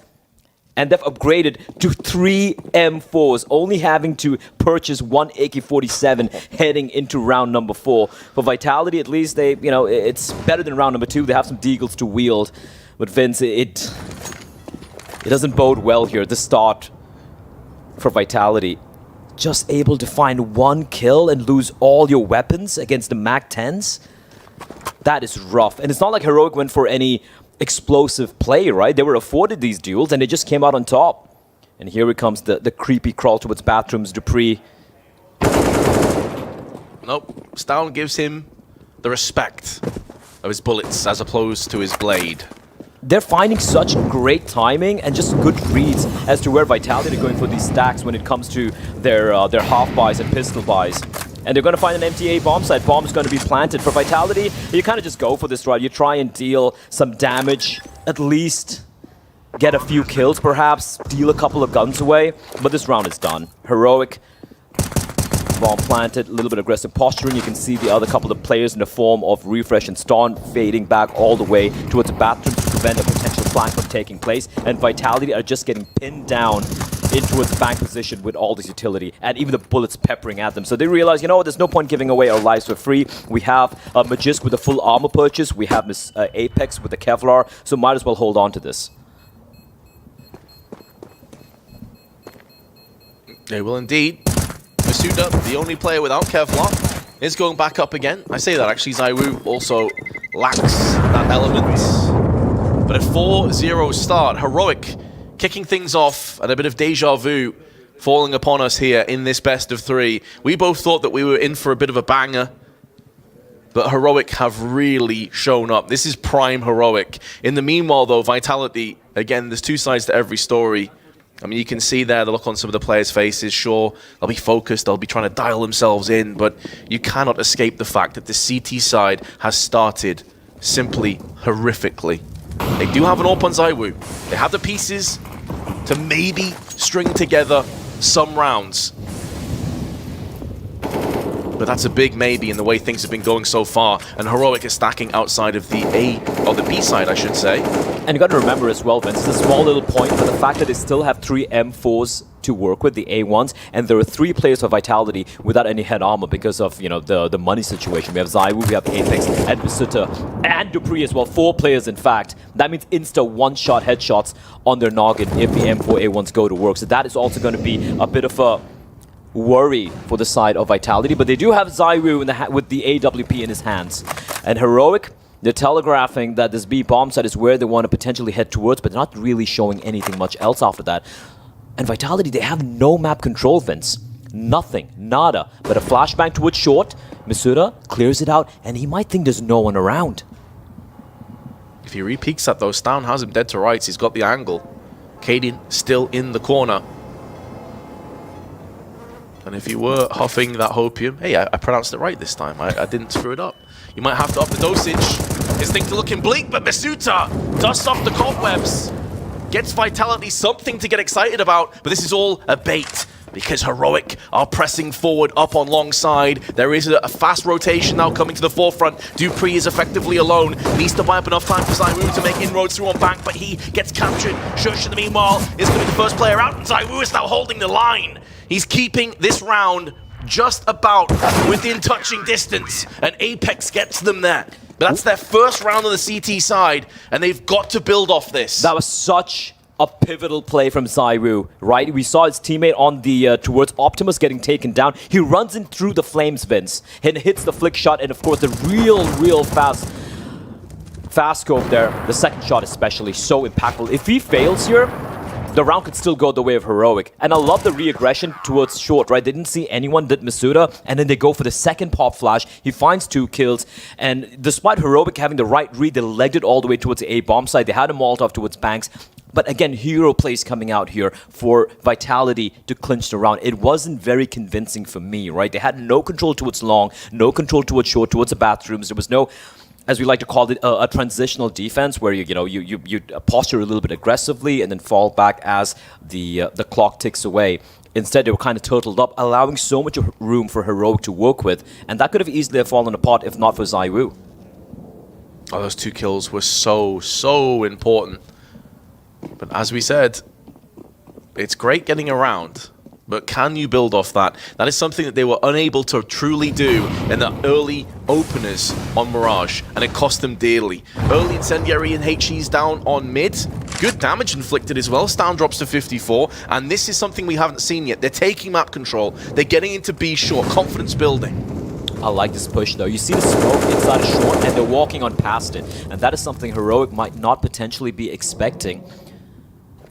Speaker 5: And they've upgraded to 3 M4s, only having to purchase 1 AK-47 heading into round number 4. For Vitality, at least, they, you know, it's better than round number 2. They have some deagles to wield. But Vince, it doesn't bode well here. The start for Vitality. Just able to find 1 kill and lose all your weapons against the MAC-10s? That is rough. And it's not like Heroic went for any explosive play, right? They were afforded these duels and they just came out on top. And here it comes, the creepy crawl towards bathrooms. Dupree.
Speaker 4: Nope. Stown gives him the respect of his bullets as opposed to his blade.
Speaker 5: They're finding such great timing and just good reads as to where Vitality are going for these stacks when it comes to their half buys and pistol buys. And they're going to find an MTA bomb site. Bomb is going to be planted. For Vitality, you kind of just go for this, right? You try and deal some damage, at least get a few kills perhaps, deal a couple of guns away. But this round is done. Heroic, bomb planted, a little bit aggressive posturing. You can see the other couple of players in the form of Refresh and Ston fading back all the way towards the bathroom to prevent a potential flank from taking place. And Vitality are just getting pinned down into its bank position with all this utility and even the bullets peppering at them. So they realize, you know what, there's no point giving away our lives for free. We have Magisk with a full armor purchase. We have Apex with the Kevlar, so might as well hold on to this.
Speaker 4: They will indeed. Masuda, the only player without Kevlar, is going back up again. I say that actually, Zaiwu also lacks that element. But a 4-0 start, Heroic kicking things off and a bit of deja vu falling upon us here in this best of 3. We both thought that we were in for a bit of a banger, but Heroic have really shown up. This is prime Heroic. In the meanwhile, though, Vitality, again, there's 2 sides to every story. I mean, you can see there the look on some of the players' faces. Sure, they'll be focused, they'll be trying to dial themselves in, but you cannot escape the fact that the CT side has started simply horrifically. They do have an AWP on ZywOo. They have the pieces to maybe string together some rounds. But that's a big maybe in the way things have been going so far. And Heroic is stacking outside of the A, or the B side, I should say.
Speaker 5: And you got to remember as well, Vince, it's a small little point, but the fact that they still have 3 M4s to work with, the A1s, and there are 3 players for Vitality without any head armor because of, you know, the money situation. We have ZywOo, we have Apex, and Masuta, and Dupree as well. 4 players, in fact. That means insta one-shot headshots on their noggin if the M4 A1s go to work. So that is also going to be a bit of a worry for the side of Vitality, but they do have ZywOo with the AWP in his hands. And Heroic, they're telegraphing that this B bomb site is where they want to potentially head towards, but they're not really showing anything much else after that. And Vitality, they have no map control, Vince. Nothing, nada, but a flashbang towards short. Masuda clears it out, and he might think there's no one around.
Speaker 4: If he re-peeks that though, Stown has him dead to rights. He's got the angle. Kaden still in the corner. And if you were huffing that hopium, hey, I pronounced it right this time. I didn't screw it up. You might have to up the dosage. His things are looking bleak, but Masuta dusts off the cobwebs. Gets Vitality something to get excited about, but this is all a bait because Heroic are pressing forward up on long side. There is a fast rotation now coming to the forefront. Dupree is effectively alone. Needs to buy up enough time for ZywOo to make inroads through on bank, but he gets captured. Shush in the meanwhile is going to be the first player out, and ZywOo is now holding the line. He's keeping this round just about within touching distance, and Apex gets them there. But that's their first round on the CT side, and they've got to build off this.
Speaker 5: That was such a pivotal play from ZywOo, right? We saw his teammate on the towards Optimus getting taken down. He runs in through the flames, Vince, and hits the flick shot, and of course the real fast scope there. The second shot especially, so impactful. If he fails here, the round could still go the way of Heroic. And I love the re-aggression towards short, right? They didn't see anyone, did Masuda, and then they go for the second pop flash. He finds 2 kills, and despite Heroic having the right read, they legged it all the way towards the A bomb side. They had a Molotov towards Banks. But again, hero plays coming out here for Vitality to clinch the round. It wasn't very convincing for me, right? They had no control towards long, no control towards short, towards the bathrooms. There was no, as we like to call it, a transitional defense where you posture a little bit aggressively and then fall back as the clock ticks away. Instead, they were kind of turtled up, allowing so much room for Heroic to work with, and that could have easily fallen apart if not for ZywOo.
Speaker 4: Oh, those 2 kills were so important. But as we said, it's great getting around, but can you build off that? That is something that they were unable to truly do in the early openers on Mirage, and it cost them dearly. Early Incendiary and HE's down on mid. Good damage inflicted as well. Stown drops to 54, and this is something we haven't seen yet. They're taking map control. They're getting into B short. Confidence building.
Speaker 5: I like this push though. You see the smoke inside a short, and they're walking on past it. And that is something Heroic might not potentially be expecting.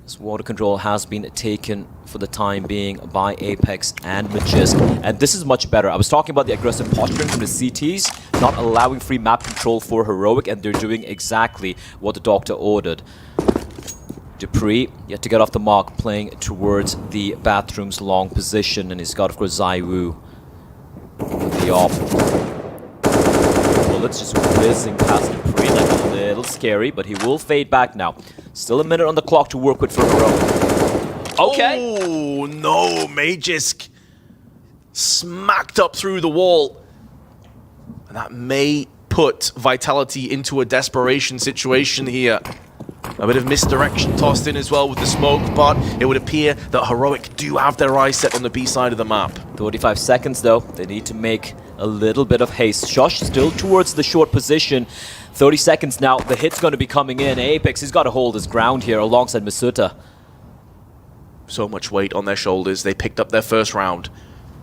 Speaker 5: This water control has been taken for the time being by Apex and Magisk, and this is much better. I was talking about the aggressive posturing from the CTs, not allowing free map control for Heroic, and they're doing exactly what the doctor ordered. Dupree, yet to get off the mark, playing towards the bathroom's long position, and he's got, of course, ZywOo. The op. Bullets just whizzing past Dupree, like a little scary, but he will fade back now. Still a minute on the clock to work with for Heroic. Okay.
Speaker 4: Oh, no. Magisk smacked up through the wall. And that may put Vitality into a desperation situation here. A bit of misdirection tossed in as well with the smoke, but it would appear that Heroic do have their eyes set on the B side of the map.
Speaker 5: 35 seconds though. They need to make a little bit of haste. Shox still towards the short position. 30 seconds now. The hit's going to be coming in. Apex, he's got to hold his ground here alongside Masuta.
Speaker 4: So much weight on their shoulders. They picked up their first round.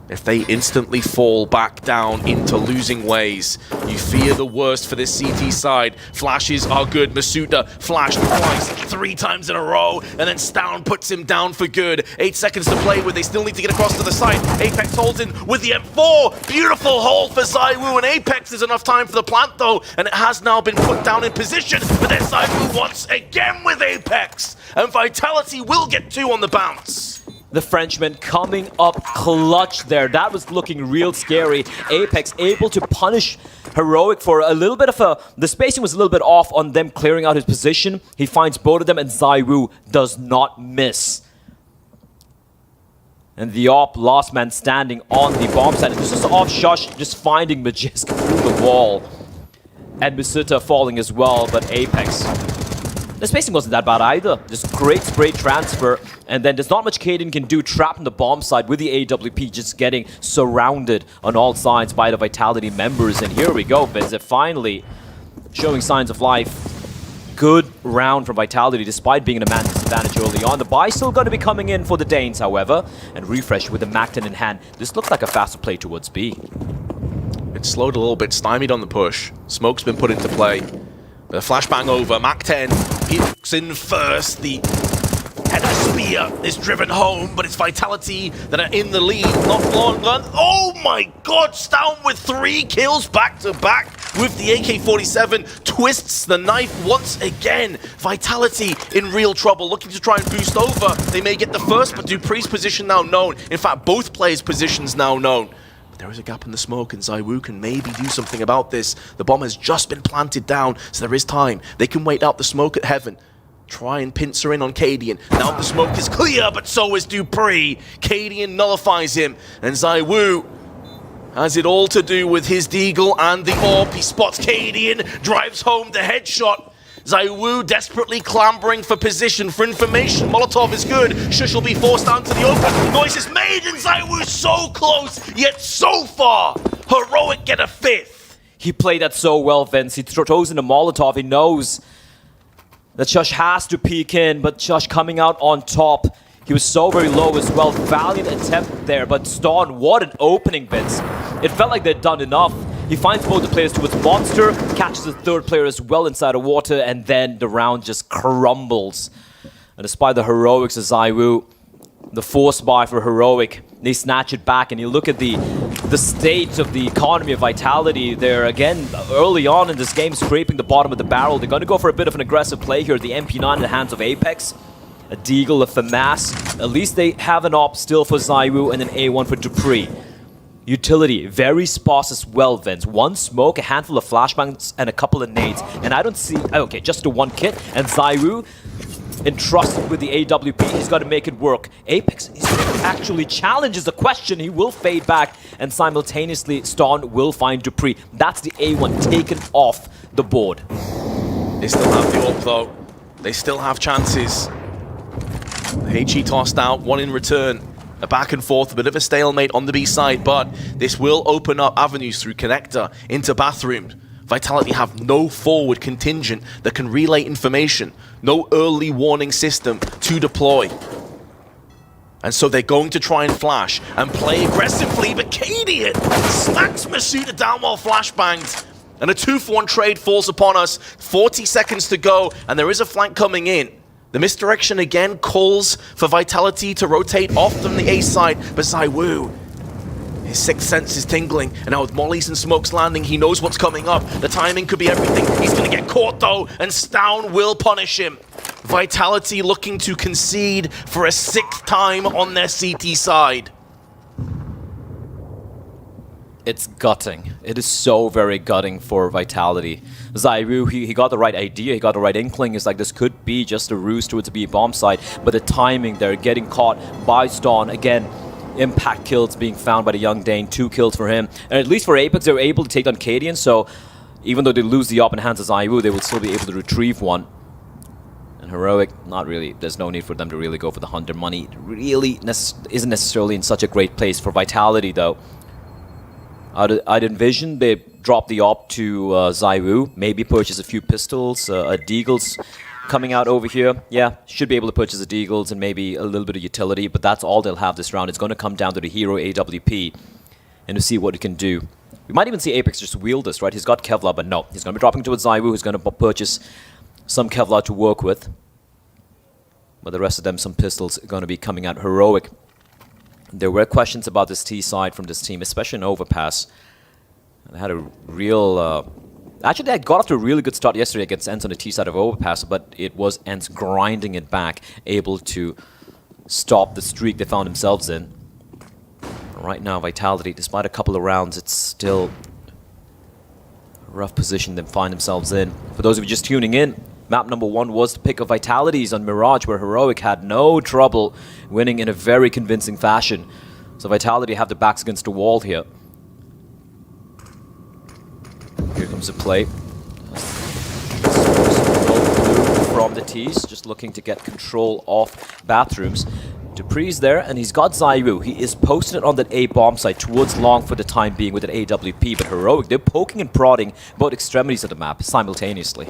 Speaker 4: If they instantly fall back down into losing ways, you fear the worst for this CT side. Flashes are good. Masuda flashed twice, 3 times in a row, and then Stown puts him down for good. 8 seconds to play with. They still need to get across to the side. Apex holds in with the M4. Beautiful hold for ZywOo, and Apex is enough time for the plant though, and it has now been put down in position. But then ZywOo once again with Apex, and Vitality will get 2 on the bounce.
Speaker 5: The Frenchman coming up clutch there. That was looking real scary. Apex able to punish Heroic for a little bit of a... The spacing was a little bit off on them clearing out his position. He finds both of them, and ZywOo does not miss. And the op, last man standing on the bomb site. This is off shox, just finding Magisk through the wall. And Masuda falling as well, but Apex... The spacing wasn't that bad either. Just great spray transfer. And then there's not much Kaden can do trapped in the bomb side with the AWP just getting surrounded on all sides by the Vitality members. And here we go, Vince. Finally showing signs of life. Good round from Vitality despite being in a man disadvantage early on. The buy still going to be coming in for the Danes, however. And Refresh with the Macton in hand. This looks like a faster play towards B.
Speaker 4: It's slowed a little bit, stymied on the push. Smoke's been put into play. The flashbang over, Mac 10 hits in first. The header spear is driven home, but it's Vitality that are in the lead. Not long gone. Oh my god, Stown with 3 kills back to back with the AK-47. Twists the knife once again. Vitality in real trouble, looking to try and boost over. They may get the first, but Dupree's position now known. In fact, both players' positions now known. There is a gap in the smoke, and ZywOo can maybe do something about this. The bomb has just been planted down, so there is time. They can wait out the smoke at Heaven. Try and pincer in on Cadian. Now the smoke is clear, but so is Dupree. Cadian nullifies him, and ZywOo has it all to do with his deagle and the AWP. He spots Cadian, drives home the headshot. ZywOo desperately clambering for position, for information. Molotov is good. Shush will be forced down to the open. Noise is made, and ZywOo so close, yet so far. Heroic get a 5th.
Speaker 5: He played that so well, Vince. He throws in a Molotov. He knows that Shush has to peek in, but Shush coming out on top. He was so very low as well. Valiant attempt there, but Stawn, what an opening, Vince. It felt like they'd done enough. He finds both the players towards Monster, catches the 3rd player as well inside of water, and then the round just crumbles. And despite the heroics of ZywOo, the force buy for Heroic, they snatch it back. And you look at the state of the economy of Vitality. They're, again, early on in this game, scraping the bottom of the barrel. They're going to go for a bit of an aggressive play here. The MP9 in the hands of Apex. A Deagle, a FAMAS. At least they have an op still for ZywOo, and an A1 for Dupree. Utility, very sparse as well, Vince. 1 smoke, a handful of flashbangs, and a couple of nades. And I don't see... Okay, just the 1 kit. And ZywOo, entrusted with the AWP, he's got to make it work. Apex actually challenges the question. He will fade back, and simultaneously, Stawn will find Dupree. That's the A1 taken off the board.
Speaker 4: They still have the AWP, though. They still have chances. HE tossed out, 1 in return. A back and forth, a bit of a stalemate on the B side, but this will open up avenues through connector into bathrooms. Vitality have no forward contingent that can relay information, no early warning system to deploy. And so they're going to try and flash and play aggressively, but Cadian smacks Masuda down while flashbanged. And a 2-for-1 trade falls upon us. 40 seconds to go, and there is a flank coming in. The misdirection again calls for Vitality to rotate off from the A side, but ZywOo, his 6th sense is tingling, and now with mollies and smokes landing, he knows what's coming up. The timing could be everything. He's going to get caught though, and Stown will punish him. Vitality looking to concede for a 6th time on their CT side.
Speaker 5: It's gutting. It is so very gutting for Vitality. ZywOo, he got the right idea, he got the right inkling. It's like this could be just a ruse towards the B bomb side, but the timing there, getting caught by Stawn. Again, impact kills being found by the young Dane, 2 kills for him. And at least for Apex, they were able to take down Cadian, so even though they lose the op in hands of ZywOo, they would still be able to retrieve 1. And Heroic, not really. There's no need for them to really go for the Hunter money. It really isn't necessarily in such a great place for Vitality, though. I'd envision they drop the op to ZywOo, maybe purchase a few pistols, a Deagles, coming out over here. Yeah, should be able to purchase the Deagles and maybe a little bit of utility, but that's all they'll have this round. It's going to come down to the hero AWP and to see what it can do. We might even see Apex just wield this, right? He's got Kevlar, but no. He's going to be dropping towards Zywoo, who's going to purchase some Kevlar to work with. But the rest of them, some pistols, are going to be coming out heroic. There were questions about this T side from this team, especially in Overpass. And they had a real... actually, they got off to a really good start yesterday against Ence on the T side of Overpass, but it was Ence grinding it back, able to stop the streak they found themselves in. Right now, Vitality, despite a couple of rounds, it's still a rough position they find themselves in. For those of you just tuning in, map number 1 was the pick of Vitalities on Mirage, where Heroic had no trouble winning in a very convincing fashion. So Vitality have their backs against the wall here. Here comes the play. From the T's, just looking to get control of bathrooms. Dupree's there, and he's got Zywoo. He is posted on that A bomb site towards long for the time being with an AWP, but Heroic, they're poking and prodding both extremities of the map simultaneously.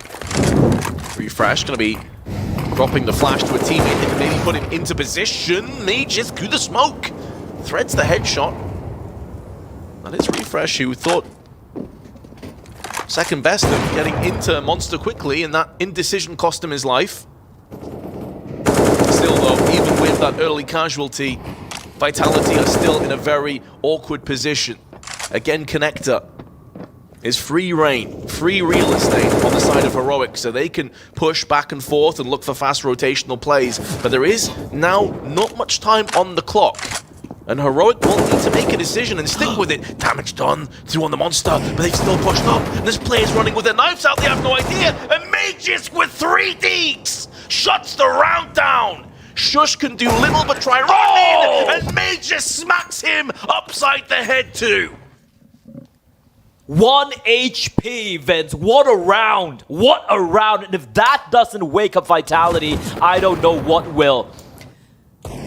Speaker 4: Refresh gonna be dropping the flash to a teammate. They can maybe put him into position. Mages through the smoke. Threads the headshot. And it's Refresh who thought second best of getting into Monster quickly, and that indecision cost him his life. Still though, even with that early casualty, Vitality are still in a very awkward position. Again, Connector is free reign, free real estate on the side of Heroic, so they can push back and forth and look for fast rotational plays. But there is now not much time on the clock, and Heroic will need to make a decision and stick with it. Damage done through on the Monster, but they've still pushed up. And this player's running with their knives out, they have no idea. And Mages with 3 deeks shuts the round down. Shush can do little but try run in, and Mages smacks him upside the head too.
Speaker 5: 1 HP, Vince. What a round. What a round. And if that doesn't wake up Vitality, I don't know what will.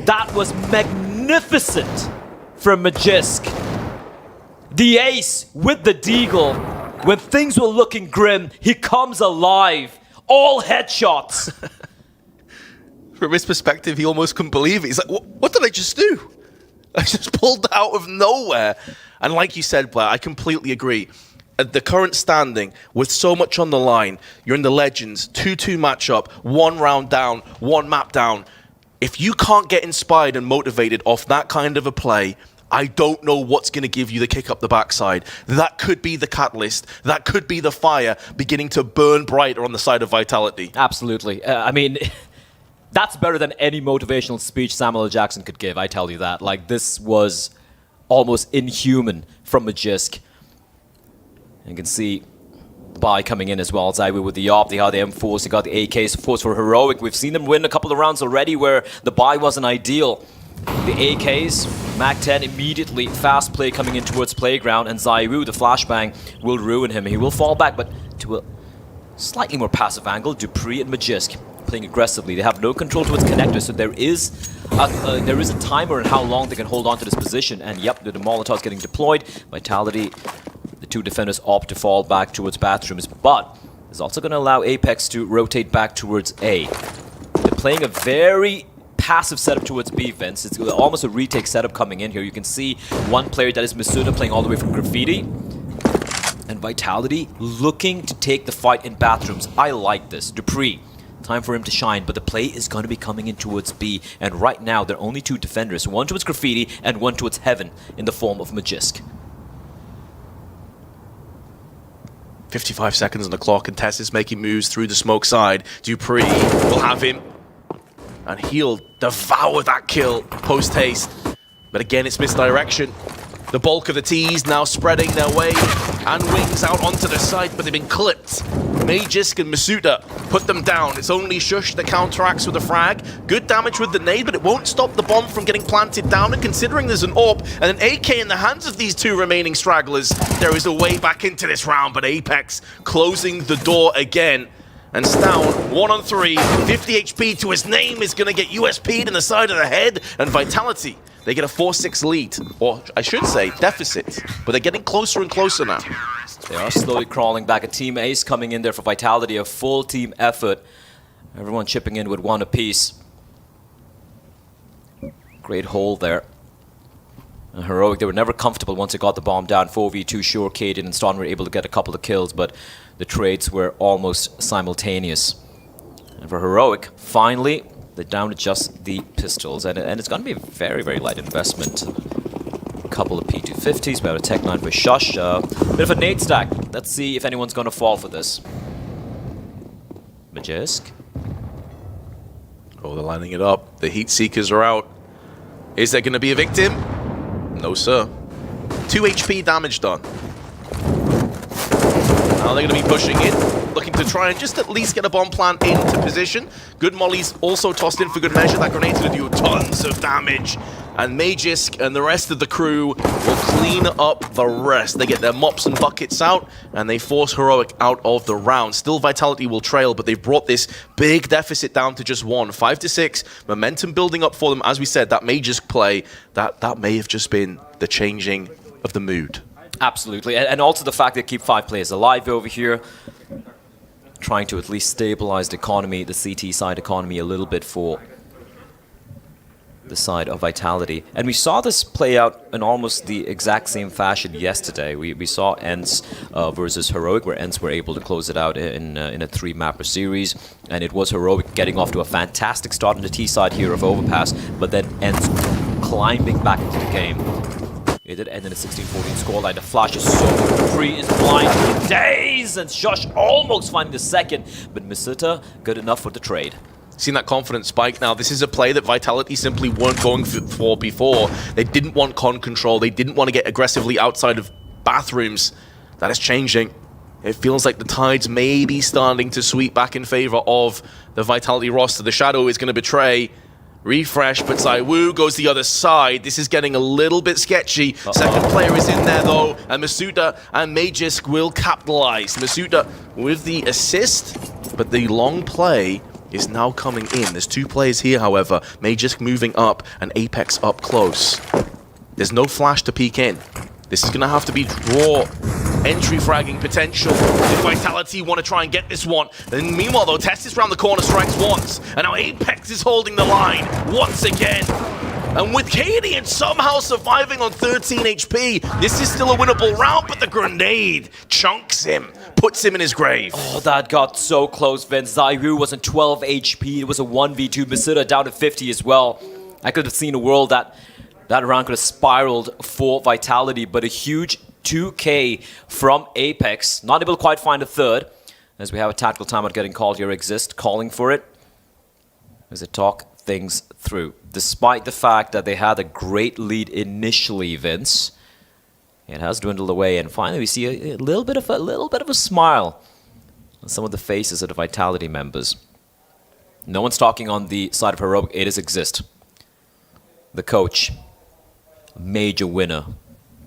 Speaker 5: That was magnificent from Magisk. The ace with the deagle. When things were looking grim, he comes alive. All headshots.
Speaker 4: From his perspective, he almost couldn't believe it. He's like, what did I just do? I just pulled out of nowhere. And like you said, Blair, I completely agree. At the current standing, with so much on the line, you're in the Legends, 2-2 matchup, 1 round down, 1 map down. If you can't get inspired and motivated off that kind of a play, I don't know what's going to give you the kick up the backside. That could be the catalyst. That could be the fire beginning to burn brighter on the side of Vitality.
Speaker 5: Absolutely. I mean... That's better than any motivational speech Samuel L. Jackson could give, I tell you that. Like, this was almost inhuman from Magisk. You can see the buy coming in as well. Zywoo with the AWP, they have the M4s, they got the AKs. Of course, for Heroic, we've seen them win a couple of rounds already where the buy wasn't ideal. The AKs, Mac-10 immediately, fast play coming in towards Playground, and Zywoo, the flashbang, will ruin him. He will fall back, but to a slightly more passive angle, Dupree and Magisk playing aggressively. They have no control towards Connector, so there is a timer on how long they can hold on to this position. And yep, the Molotov's getting deployed. Vitality, the 2 defenders opt to fall back towards bathrooms, but it's also going to allow Apex to rotate back towards A. They're playing a very passive setup towards B, Vince. It's almost a retake setup coming in here. You can see one player, that is Masuda, playing all the way from Graffiti. And Vitality looking to take the fight in bathrooms. I like this. Dupree, time for him to shine, but the play is going to be coming in towards B, and right now there are only 2 defenders, one towards Graffiti and one towards Heaven in the form of Magisk.
Speaker 4: 55 seconds on the clock, and Tess is making moves through the smoke side. Dupree will have him, and he'll devour that kill post-haste. But again, it's misdirection. The bulk of the T's now spreading their way, and wings out onto the side, but they've been clipped. Magisk and Masuda put them down. It's only Shush that counteracts with a frag. Good damage with the nade, but it won't stop the bomb from getting planted down. And considering there's an AWP and an AK in the hands of these 2 remaining stragglers, there is a way back into this round, but Apex closing the door again. And Stown, 1 on 3, 50 HP to his name, is going to get USP'd in the side of the head. And Vitality, they get a 4-6 lead, or I should say deficit, but they're getting closer and closer now.
Speaker 5: They are slowly crawling back. A team ace coming in there for Vitality, a full team effort. Everyone chipping in with one apiece. Great hold there. And Heroic, they were never comfortable once they got the bomb down. 4v2, sure, Kaden and Ston were able to get a couple of kills, but the trades were almost simultaneous. And for Heroic, finally, they're down to just the pistols. And it's going to be a very, very light investment. A couple of P250s, we have a Tech 9 for Shush. Bit of a nade stack. Let's see if anyone's going to fall for this. Magisk.
Speaker 4: Oh, they're lining it up. The Heat Seekers are out. Is there going to be a victim? No, sir. 2 HP damage done. Now they're going to be pushing in, looking to try and just at least get a bomb plant into position. Good mollies also tossed in for good measure. That grenade's going to do tons of damage. And Magisk and the rest of the crew will clean up the rest. They get their mops and buckets out, and they force Heroic out of the round. Still, Vitality will trail, but they've brought this big deficit down to just 1. 5-6. Momentum building up for them. As we said, that Magisk play, that may have just been the changing of the mood.
Speaker 5: Absolutely, and also the fact they keep 5 players alive over here, trying to at least stabilize the economy, the CT side economy a little bit for the side of Vitality. And we saw this play out in almost the exact same fashion yesterday. We saw Ence versus Heroic, where Ence were able to close it out in a 3-mapper series, and it was Heroic getting off to a fantastic start on the T side here of Overpass, but then Ence climbing back into the game. It did end in a 16-14 scoreline. The flash is so good. Dupree is blind for days, and Shush almost finding the second, but Misita good enough for the trade.
Speaker 4: Seen that confidence spike now. This is a play that Vitality simply weren't going for before. They didn't want con control. They didn't want to get aggressively outside of bathrooms. That is changing. It feels like the tides may be starting to sweep back in favor of the Vitality roster. The Shadow is going to betray. Refresh, but Zaiwu goes the other side. This is getting a little bit sketchy. Second player is in there though, and Masuda and Magisk will capitalize. Masuda with the assist, but the long play is now coming in. There's 2 players here, however. Magisk moving up and Apex up close. There's no flash to peek in. This is going to have to be raw entry fragging potential if Vitality want to try and get this one. And meanwhile, though, Testis round the corner, strikes once. And now Apex is holding the line once again. And with Cadian somehow surviving on 13 HP, this is still a winnable round, but the grenade chunks him, puts him in his grave.
Speaker 5: Oh, that got so close, Vince. Zaiwu was on 12 HP. It was a 1v2. Misita down to 50 as well. I could have seen a world that round could have spiraled for Vitality, but a huge 2K from Apex. Not able to quite find a third, as we have a tactical timeout getting called here. Exist calling for it as they talk things through. Despite the fact that they had a great lead initially, Vince, it has dwindled away, and finally we see a little bit of a smile on some of the faces of the Vitality members. No one's talking on the side of Heroic. It is Exist. The coach, major winner,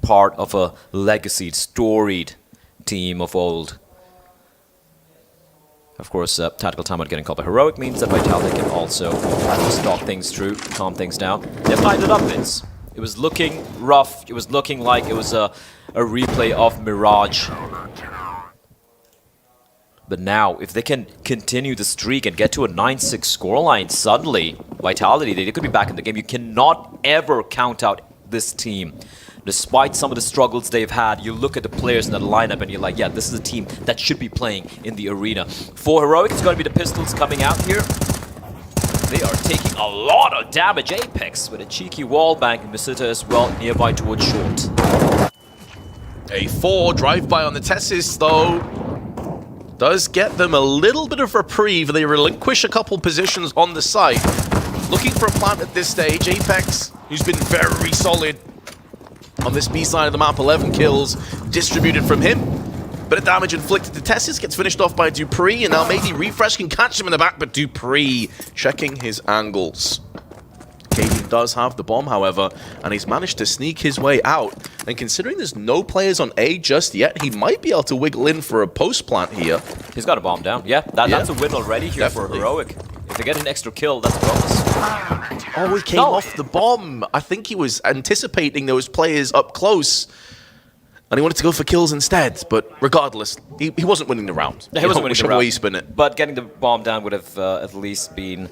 Speaker 5: part of a legacy, storied team of old. Of course, tactical timeout getting called by Heroic means that Vitality can also stalk things through, calm things down. They've lined it up, Vince. It was looking rough. It was looking like it was a replay of Mirage. But now, if they can continue the streak and get to a 9-6 scoreline, suddenly, Vitality, they could be back in the game. You cannot ever count out this team. Despite some of the struggles they've had, you look at the players in the lineup and you're like, yeah, this is a team that should be playing in the arena. For Heroic, it's going to be the Pistols coming out here. They are taking a lot of damage. Apex with a cheeky wall bank, and Misita as well nearby towards short.
Speaker 4: A 4 drive-by on the Tessis, though, does get them a little bit of reprieve. They relinquish a couple positions on the site. Looking for a plant at this stage. Apex, who's been very solid on this B side of the map, 11 kills distributed from him. Bit of damage inflicted to Tessis, gets finished off by Dupree, and now maybe Refresh can catch him in the back, but Dupree checking his angles. Cadian does have the bomb, however, and he's managed to sneak his way out. And considering there's no players on A just yet, he might be able to wiggle in for a post plant here.
Speaker 5: He's got a bomb down. Yeah, that's a win already here for Heroic. If they get an extra kill, that's a bonus.
Speaker 4: Oh, he came off the bomb. I think he was anticipating those players up close and he wanted to go for kills instead. But regardless, he wasn't winning the round.
Speaker 5: He wasn't winning the
Speaker 4: whichever
Speaker 5: round.
Speaker 4: way you spin it.
Speaker 5: But getting the bomb down would have at least been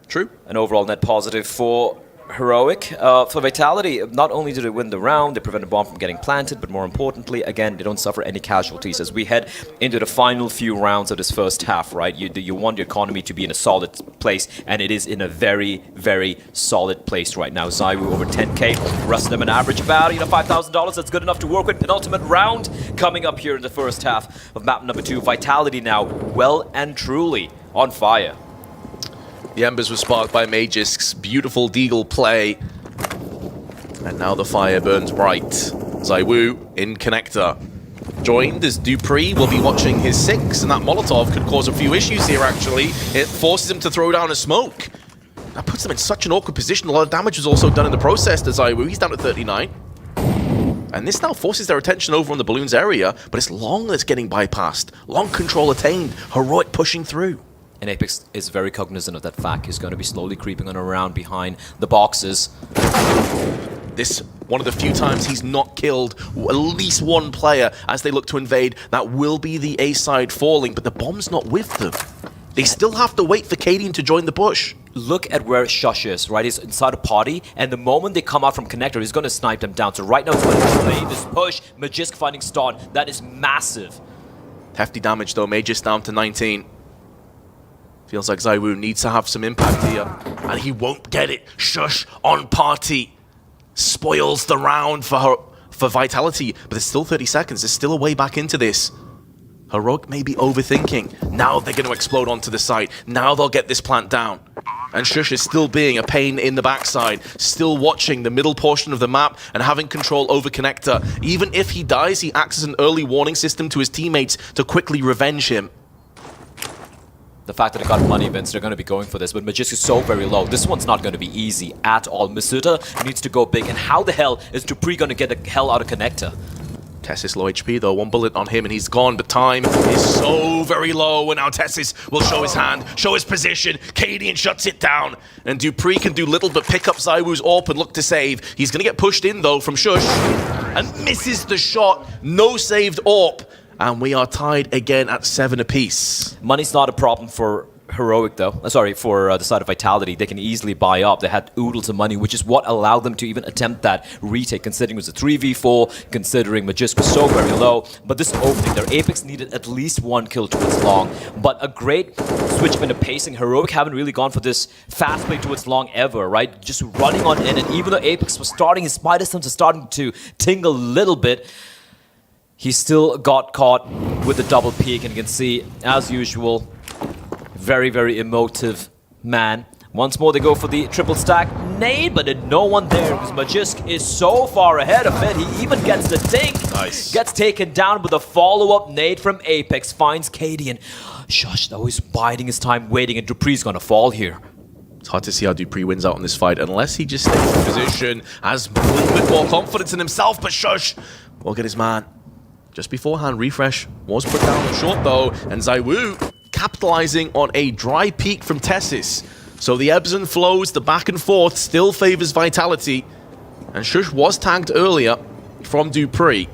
Speaker 4: True.
Speaker 5: an overall net positive for Heroic. For Vitality, not only did they win the round, they prevent the bomb from getting planted, but more importantly, again, they don't suffer any casualties as we head into the final few rounds of this first half, right? You want the economy to be in a solid place, and it is in a very, very solid place right now. ZywOo over 10k, rest of them an average about, $5,000. That's good enough to work with. Penultimate round coming up here in the first half of map number 2. Vitality now well and truly on fire.
Speaker 4: The embers were sparked by Magisk's beautiful Deagle play. And now the fire burns bright. ZywOo in connector. Joined as dupreeh will be watching his 6, and that Molotov could cause a few issues here, actually. It forces him to throw down a smoke. That puts them in such an awkward position. A lot of damage was also done in the process to ZywOo. He's down to 39. And this now forces their attention over on the balloons area, but it's Long that's getting bypassed. Long control attained. Heroic pushing through.
Speaker 5: And Apex is very cognizant of that fact. He's going to be slowly creeping on around behind the boxes.
Speaker 4: This one of the few times he's not killed at least one player as they look to invade. That will be the A side falling, but the bomb's not with them. They still have to wait for Cadian to join the push.
Speaker 5: Look at where shox is, right? He's inside a party, and the moment they come out from connector, he's going to snipe them down. So right now he's going to play this push. Magisk finding Stun. That is massive.
Speaker 4: Hefty damage though. Magisk down to 19. Feels like ZywOo needs to have some impact here, and he won't get it. Shush on party. Spoils the round for Vitality, but there's still 30 seconds. There's still a way back into this. Heroic may be overthinking. Now they're going to explode onto the site. Now they'll get this plant down. And Shush is still being a pain in the backside, still watching the middle portion of the map and having control over connector. Even if he dies, he acts as an early warning system to his teammates to quickly revenge him.
Speaker 5: The fact that they got money events, they're going to be going for this, but Magisk is so very low. This one's not going to be easy at all. Masuda needs to go big, and how the hell is dupreeh going to get the hell out of connector?
Speaker 4: Tessis low HP though, 1 bullet on him and he's gone, but time is so very low, and now Tessis will show his hand, show his position. Cadian shuts it down, and dupreeh can do little but pick up ZywOo's AWP and look to save. He's going to get pushed in though from Shush, and misses the shot. No saved AWP. And we are tied again at 7 apiece.
Speaker 5: Money's not a problem for Heroic, though. Sorry, for the side of Vitality. They can easily buy up. They had oodles of money, which is what allowed them to even attempt that retake, considering it was a 3v4, considering Magisk was so very low. But this opening, their Apex needed at least 1 kill towards Long. But a great switch in the pacing. Heroic haven't really gone for this fast play towards Long ever, right? Just running on in, and even though Apex was starting, his spider sense was starting to tingle a little bit, he still got caught with the double peek, and you can see, as usual, very, very emotive man. Once more, they go for the triple stack nade, but then no one there because Magisk is so far ahead of it. He even gets the dink.
Speaker 4: Nice.
Speaker 5: Gets taken down with a follow-up nade from Apex. Finds Cadian. Shush, though, he's biding his time, waiting, and dupreeh's gonna fall here.
Speaker 4: It's hard to see how dupreeh wins out in this fight unless he just stays in position, has a little bit more confidence in himself, but Shush will get his man. Just beforehand, Refresh was put down short though, and ZywOo capitalizing on a dry peak from Tessis. So the ebbs and flows, the back and forth still favors Vitality. And Shush was tagged earlier from dupreeh.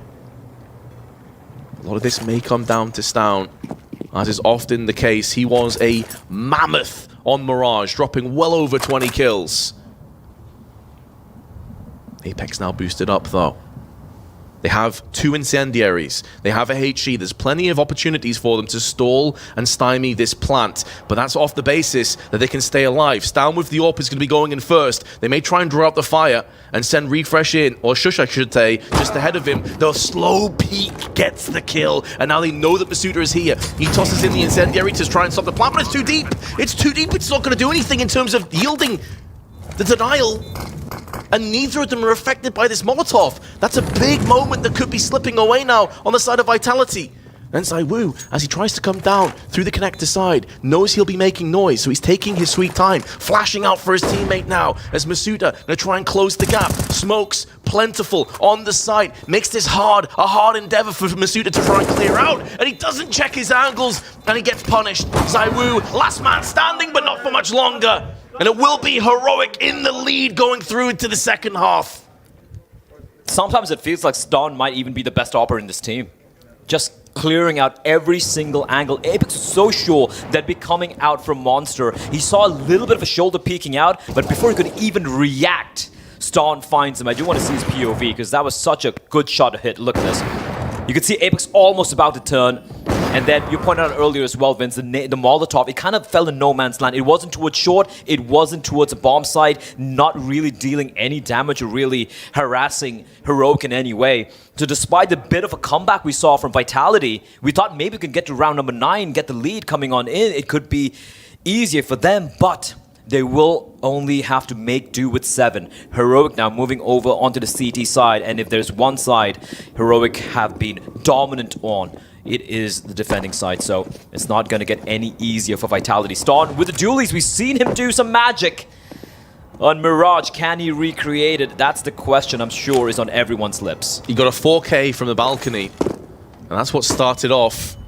Speaker 4: A lot of this may come down to Stown, as is often the case. He was a mammoth on Mirage, dropping well over 20 kills. Apex now boosted up though. They have 2 incendiaries. They have a HE. There's plenty of opportunities for them to stall and stymie this plant. But that's off the basis that they can stay alive. Stown with the AWP is going to be going in first. They may try and draw out the fire and send Refresh in, or Shush I should say, just ahead of him. The slow peek gets the kill. And now they know that Masuda is here. He tosses in the incendiary to try and stop the plant, but it's too deep. It's too deep. It's not going to do anything in terms of yielding the denial. And neither of them are affected by this Molotov. That's a big moment that could be slipping away now on the side of Vitality. And ZywOo, as he tries to come down through the connector side, knows he'll be making noise, so he's taking his sweet time, flashing out for his teammate now, as Masuda gonna try and close the gap. Smokes, plentiful on the side, makes this a hard endeavor for Masuda to try and clear out, and he doesn't check his angles, and he gets punished. ZywOo, last man standing, but not for much longer. And it will be Heroic in the lead going through into the second half.
Speaker 5: Sometimes it feels like Stone might even be the best operator in this team. Just clearing out every single angle. Apex was so sure that be coming out from Monster. He saw a little bit of a shoulder peeking out, but before he could even react, Stone finds him. I do want to see his POV because that was such a good shot to hit. Look at this. You can see Apex almost about to turn. And then you pointed out earlier as well, Vince, the Molotov, it kind of fell in no man's land. It wasn't towards short, it wasn't towards a bomb site, not really dealing any damage or really harassing Heroic in any way. So despite the bit of a comeback we saw from Vitality, we thought maybe we could get to round number 9, get the lead coming on in. It could be easier for them, but they will only have to make do with 7. Heroic now moving over onto the CT side, and if there's one side Heroic have been dominant on, it is the defending side, so it's not going to get any easier for Vitality. Stone with the dualies, we've seen him do some magic on Mirage. Can he recreate it? That's the question I'm sure is on everyone's lips.
Speaker 4: He got a 4K from the balcony, and that's what started off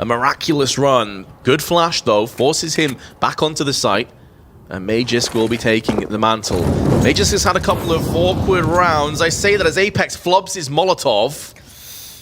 Speaker 4: a miraculous run. Good flash, though, forces him back onto the site, and Magisk will be taking the mantle. Magisk has had a couple of awkward rounds. I say that as Apex flubs his Molotov.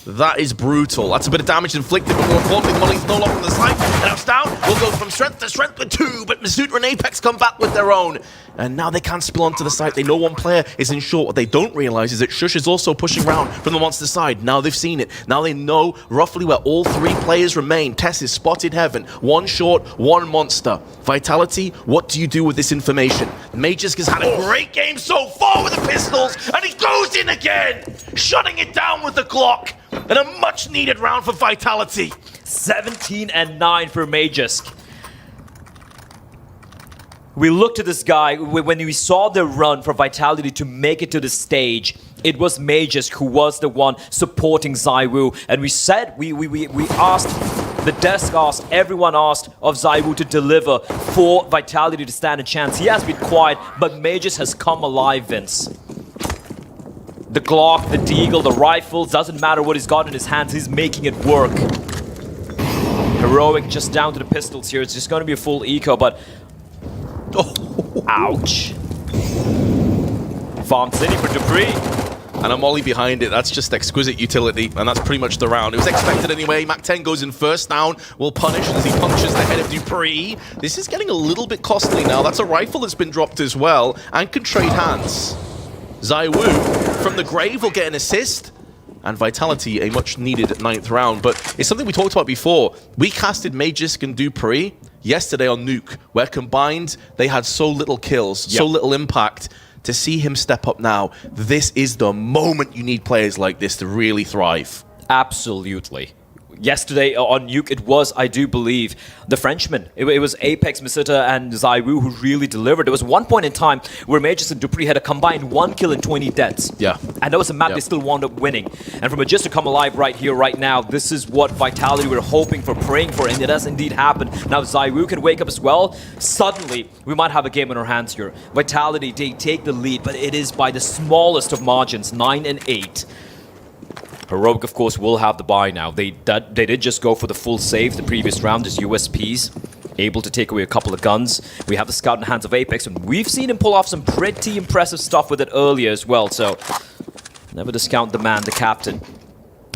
Speaker 4: That is brutal. That's a bit of damage inflicted, but more importantly, the Molly's no longer on the site. And now Stout will go from strength to strength with 2, but Masutra and Apex come back with their own. And now they can't spill onto the site. They know one player is in short. What they don't realize is that Shush is also pushing around from the monster side. Now they've seen it. Now they know roughly where all 3 players remain. Tess is spotted heaven. 1 short, 1 monster. Vitality, what do you do with this information? Magisk has had a great game so far with the pistols, and he goes in again, shutting it down with the Glock. And a much-needed round for Vitality.
Speaker 5: 17-9 for Magisk. We looked at this guy, when we saw the run for Vitality to make it to the stage, it was Magisk who was the one supporting ZywOo. And we said, we asked, the desk asked, everyone asked of ZywOo to deliver for Vitality to stand a chance. He has been quiet, but Magisk has come alive, Vince. The Glock, the Deagle, the rifles, doesn't matter what he's got in his hands, he's making it work. Heroic just down to the pistols here. It's just going to be a full eco, but... Oh, ouch. Farm City for Dupree.
Speaker 4: And a molly behind it. That's just exquisite utility, and that's pretty much the round. It was expected anyway. Mac 10 goes in first down, will punish as he punches the head of Dupree. This is getting a little bit costly now. That's a rifle that's been dropped as well, and can trade hands. ZywOo from the grave will get an assist, and Vitality a much needed 9th round. But it's something we talked about before. We casted Magisk and Dupree yesterday on Nuke, where combined they had so little kills, so little impact. To see him step up now, this is the moment you need players like this to really thrive.
Speaker 5: Absolutely. Yesterday on Nuke, it was, I do believe, the Frenchman. It was Apex, Masutra, and ZywOo who really delivered. There was one point in time where Magisk and Dupree had a combined 1 kill and 20 deaths.
Speaker 4: Yeah.
Speaker 5: And that was a map they still wound up winning. And for Magisk to come alive right here, right now, this is what Vitality were hoping for, praying for, and it has indeed happened. Now ZywOo can wake up as well. Suddenly, we might have a game in our hands here. Vitality, they take the lead, but it is by the smallest of margins, 9-8. Heroic, of course, will have the buy now. They did just go for the full save the previous round as USPs, able to take away a couple of guns. We have the scout in the hands of Apex, and we've seen him pull off some pretty impressive stuff with it earlier as well, so never discount the man, the captain.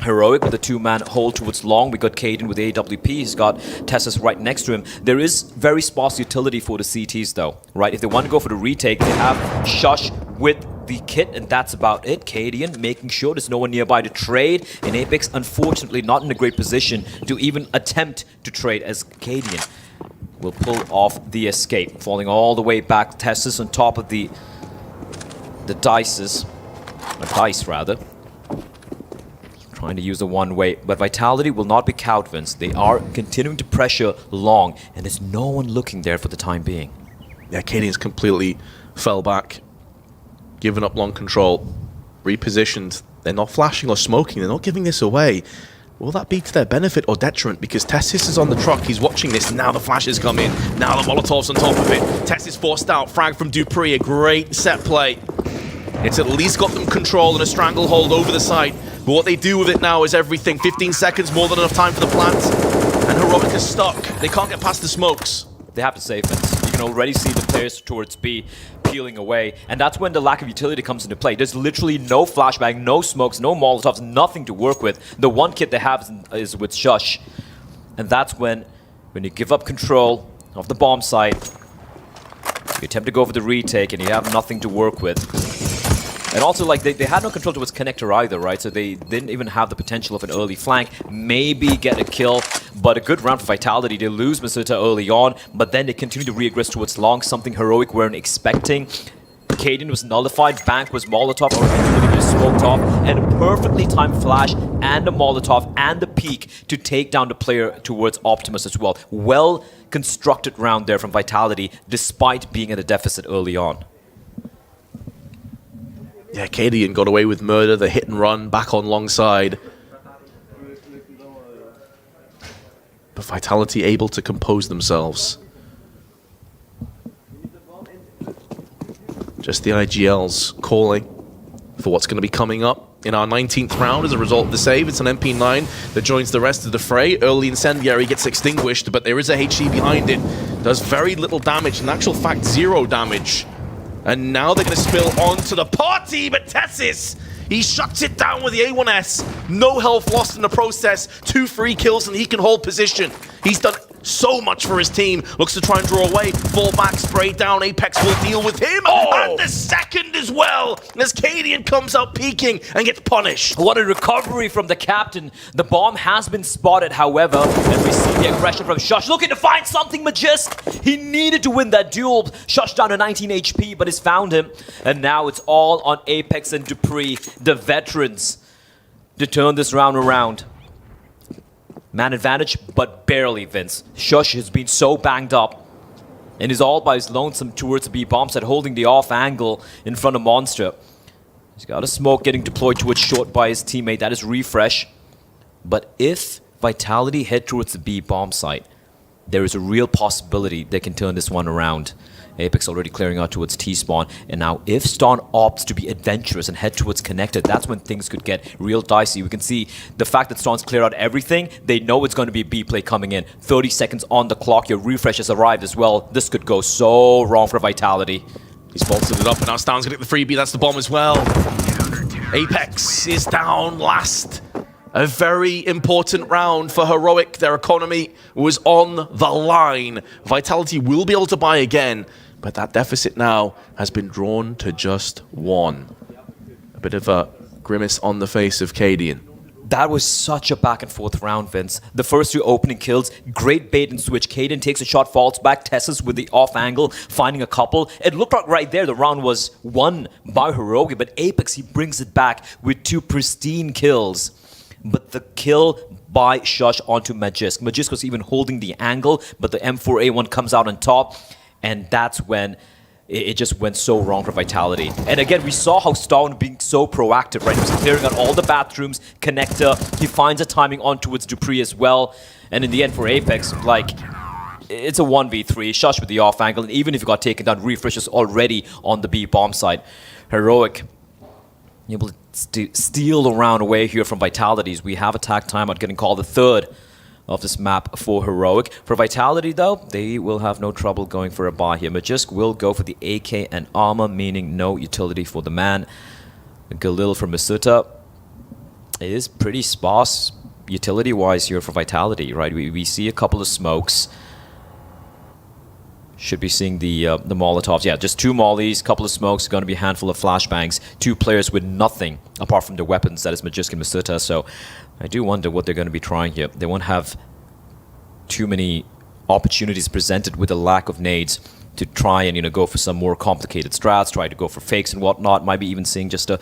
Speaker 5: Heroic with a 2-man hold towards long. We got Caden with AWP. He's got Tessus right next to him. There is very sparse utility for the CTs, though, right? If they want to go for the retake, they have Shush with the kit, and that's about it. Cadian making sure there's no one nearby to trade, and Apex, unfortunately, not in a great position to even attempt to trade, as Cadian will pull off the escape, falling all the way back. Tessus on top of the dice, rather. Trying to use the one-way, but Vitality will not be cowed, Vince. They are continuing to pressure long, and there's no one looking there for the time being.
Speaker 4: Yeah, Cadian's completely fell back, given up long control, repositioned. They're not flashing or smoking. They're not giving this away. Will that be to their benefit or detriment? Because Tessis is on the truck. He's watching this. Now the flashes come in. Now the Molotov's on top of it. Tessis forced out. Frag from Dupree. A great set play. It's at least got them control and a stranglehold over the site. But what they do with it now is everything. 15 seconds, more than enough time for the plant. And Heroic is stuck. They can't get past the smokes.
Speaker 5: They have to save it. You can already see the players towards B. peeling away, and that's when the lack of utility comes into play. There's literally no flashbang, no smokes, no molotovs, nothing to work with. The one kit they have is with Shush, and that's when you give up control of the bomb site, you attempt to go for the retake, and you have nothing to work with. And also, like, they had no control towards connector either, right? So they didn't even have the potential of an early flank, maybe get a kill, but a good round for Vitality. They lose Masuta early on, but then they continue to re-aggress towards long, something heroic weren't expecting. Cadian was nullified, Bank was Molotov, or literally just smoked off, and a perfectly timed flash and a Molotov and the peek to take down the player towards Optimus as well. Well constructed round there from Vitality, despite being at a deficit early on.
Speaker 4: Yeah, Cadian got away with murder, the hit and run back on long side. But Vitality able to compose themselves. Just the IGLs calling for what's going to be coming up in our 19th round as a result of the save. It's an MP9 that joins the rest of the fray. Early Incendiary gets extinguished, but there is a HE behind it. Does very little damage, in actual fact 0 damage. And now they're going to spill onto the party, but Tessis, he shuts it down with the A1S. No health lost in the process. 2 free kills and he can hold position. He's done so much for his team. Looks to try and draw away. Fall back, spray down. Apex will deal with him. And the second as well. As Cadian comes out peeking and gets punished.
Speaker 5: What a recovery from the captain. The bomb has been spotted, however, and we see the aggression from Shush. Looking to find something, Magisk. He needed to win that duel. Shush down to 19 HP, but he's found him. And now it's all on Apex and Dupree, the veterans, to turn this round around. Man advantage, but barely, Vince. Shush has been so banged up and is all by his lonesome towards the B bomb set, holding the off angle in front of Monster. He's got a smoke getting deployed towards short by his teammate. That is Refresh. But if Vitality head towards the B bomb site, there is a real possibility they can turn this one around. Apex already clearing out towards T-spawn, and now if Ston opts to be adventurous and head towards connected, that's when things could get real dicey. We can see the fact that Ston's cleared out everything, they know it's going to be a B play coming in. 30 seconds on the clock, your refresh has arrived as well. This could go so wrong for Vitality.
Speaker 4: He's bolted it up, and now Stan's going to get the freebie. That's the bomb as well. Apex is down last. A very important round for Heroic. Their economy was on the line. Vitality will be able to buy again, but that deficit now has been drawn to just 1. A bit of a grimace on the face of Cadian.
Speaker 5: That was such a back and forth round, Vince. The first 2 opening kills, great bait and switch. Cadian takes a shot, falls back, Tessus with the off angle, finding a couple. It looked like right there the round was won by Heroic, but Apex, he brings it back with 2 pristine kills. But the kill by Shush onto Magisk. Magisk was even holding the angle, but the M4A1 comes out on top, and that's when it just went so wrong for Vitality. And again, we saw how Stone being so proactive, right? He was clearing out all the bathrooms, connector, he finds a timing on towards Dupree as well, and in the end for Apex, like, it's a 1v3, Shush with the off angle, and even if you got taken down, Refresh is already on the B bomb side. Heroic able to steal the round away here from Vitalities. We have attack timeout getting called the 3rd of this map for Heroic. For Vitality, though, they will have no trouble going for a buy here. Magisk will go for the AK and armor, meaning no utility for the man. Galil for Masuta is pretty sparse utility-wise here for Vitality, right? We see a couple of smokes. Should be seeing the Molotovs. Yeah, just 2 mollies, couple of smokes, going to be a handful of flashbangs. 2 players with nothing apart from their weapons, that is Magisk and Masuta. So I do wonder what they're going to be trying here. They won't have too many opportunities presented with a lack of nades to try and, you know, go for some more complicated strats, try to go for fakes and whatnot. Might be even seeing just a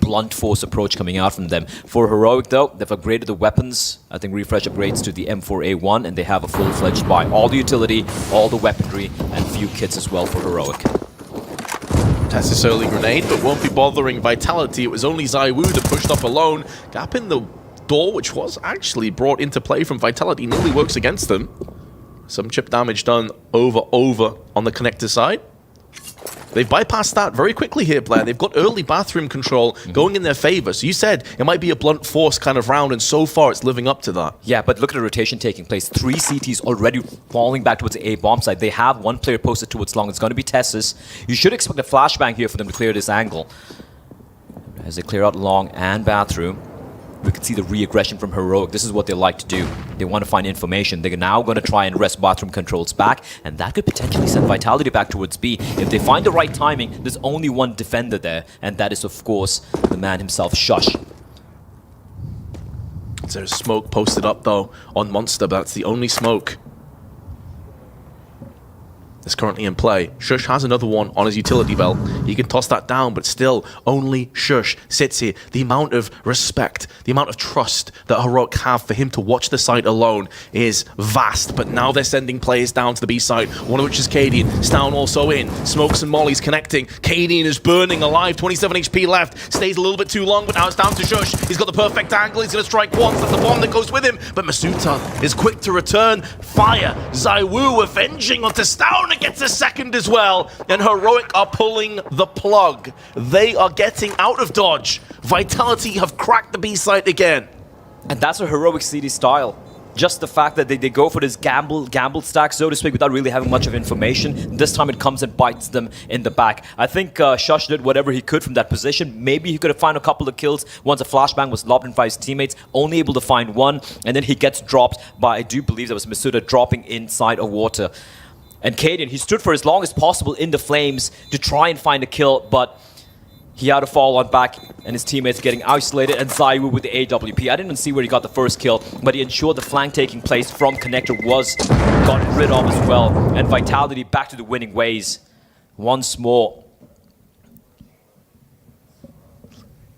Speaker 5: blunt force approach coming out from them. For Heroic, though, they've upgraded the weapons. I think Refresh upgrades to the M4A1, and they have a full-fledged buy. All the utility, all the weaponry, and few kits as well for Heroic.
Speaker 4: Tessis early grenade, but won't be bothering Vitality. It was only ZywOo that pushed up alone. Gap in the door, which was actually brought into play from Vitality, nearly works against them. Some chip damage done over on the connector side. they've bypassed that very quickly here, Blair. They've got early bathroom control going in their favor. So you said it might be a blunt force kind of round, and so far it's living up to that.
Speaker 5: Yeah, but look at the rotation taking place. 3 CTs already falling back towards the A bomb side. They have 1 player posted towards long. It's going to be Tessus. You should expect a flashbang here for them to clear this angle. As they clear out long and bathroom, we can see the re-aggression from Heroic. This is what they like to do. They want to find information. They're now going to try and wrest bathroom controls back, and that could potentially send Vitality back towards B. If they find the right timing, there's only one defender there, and that is, of course, the man himself, Shush.
Speaker 4: There's smoke posted up, though, on Monster, but that's the only smoke that's currently in play. Shush has another one on his utility belt. He can toss that down, but still, only Shush sits here. The amount of respect, the amount of trust that Heroic have for him to watch the site alone is vast. But now they're sending players down to the B side, one of which is Cadian. Stown also in. Smokes and Molly's connecting. Cadian is burning alive. 27 HP left. Stays a little bit too long, but now it's down to Shush. He's got the perfect angle. He's going to strike once. That's the bomb that goes with him. But Masuta is quick to return. Fire. Zaiwu avenging onto Stown. Gets a second as well, and Heroic are pulling the plug. They are getting out of dodge. Vitality have cracked the B site again.
Speaker 5: And that's a Heroic CD style. Just the fact that they go for this gamble stack, so to speak, without really having much of information. This time it comes and bites them in the back. I think Shush did whatever he could from that position. Maybe he could have found a couple of kills once a flashbang was lobbed in by his teammates, only able to find one, and then he gets dropped by, I do believe that was Masuda dropping inside of water. And Cadian, he stood for as long as possible in the flames to try and find a kill, but he had to fall on back, and his teammates getting isolated, and Zaiwu with the AWP. I didn't see where he got the first kill, but he ensured the flank taking place from Connector was gotten rid of as well, and Vitality back to the winning ways once more.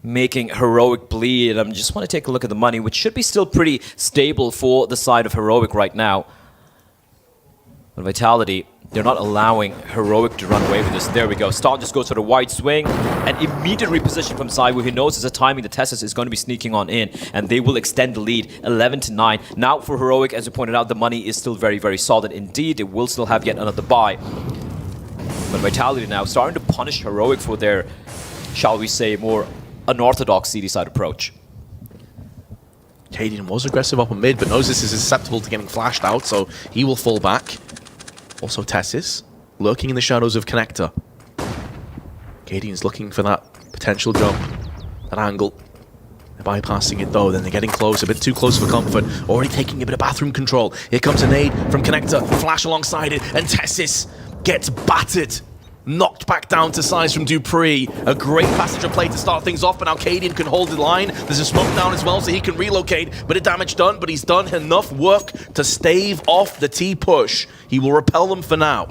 Speaker 5: Making Heroic bleed. I just want to take a look at the money, which should be still pretty stable for the side of Heroic right now. But Vitality, they're not allowing Heroic to run away with this. There we go. Star just goes for the wide swing and immediate reposition from Zaiwu. He knows there's a timing. The Tessus is going to be sneaking on in, and they will extend the lead 11-9. Now for Heroic, as you pointed out, the money is still very, very solid indeed. They will still have yet another buy. But Vitality now starting to punish Heroic for their, shall we say, more unorthodox CD side approach.
Speaker 4: Cadian was aggressive up on mid, but knows this is susceptible to getting flashed out, so he will fall back. Also Tessus, lurking in the shadows of Connector. Cadian's looking for that potential jump, that angle. They're bypassing it though, then they're getting close, a bit too close for comfort. Already taking a bit of bathroom control. Here comes a nade from Connector, flash alongside it, and Tessus gets battered. Knocked back down to size from Dupree. A great passenger play to start things off, but now Cadian can hold the line. There's a smoke down as well, so he can relocate. Bit of damage done, but he's done enough work to stave off the T-push. He will repel them for now.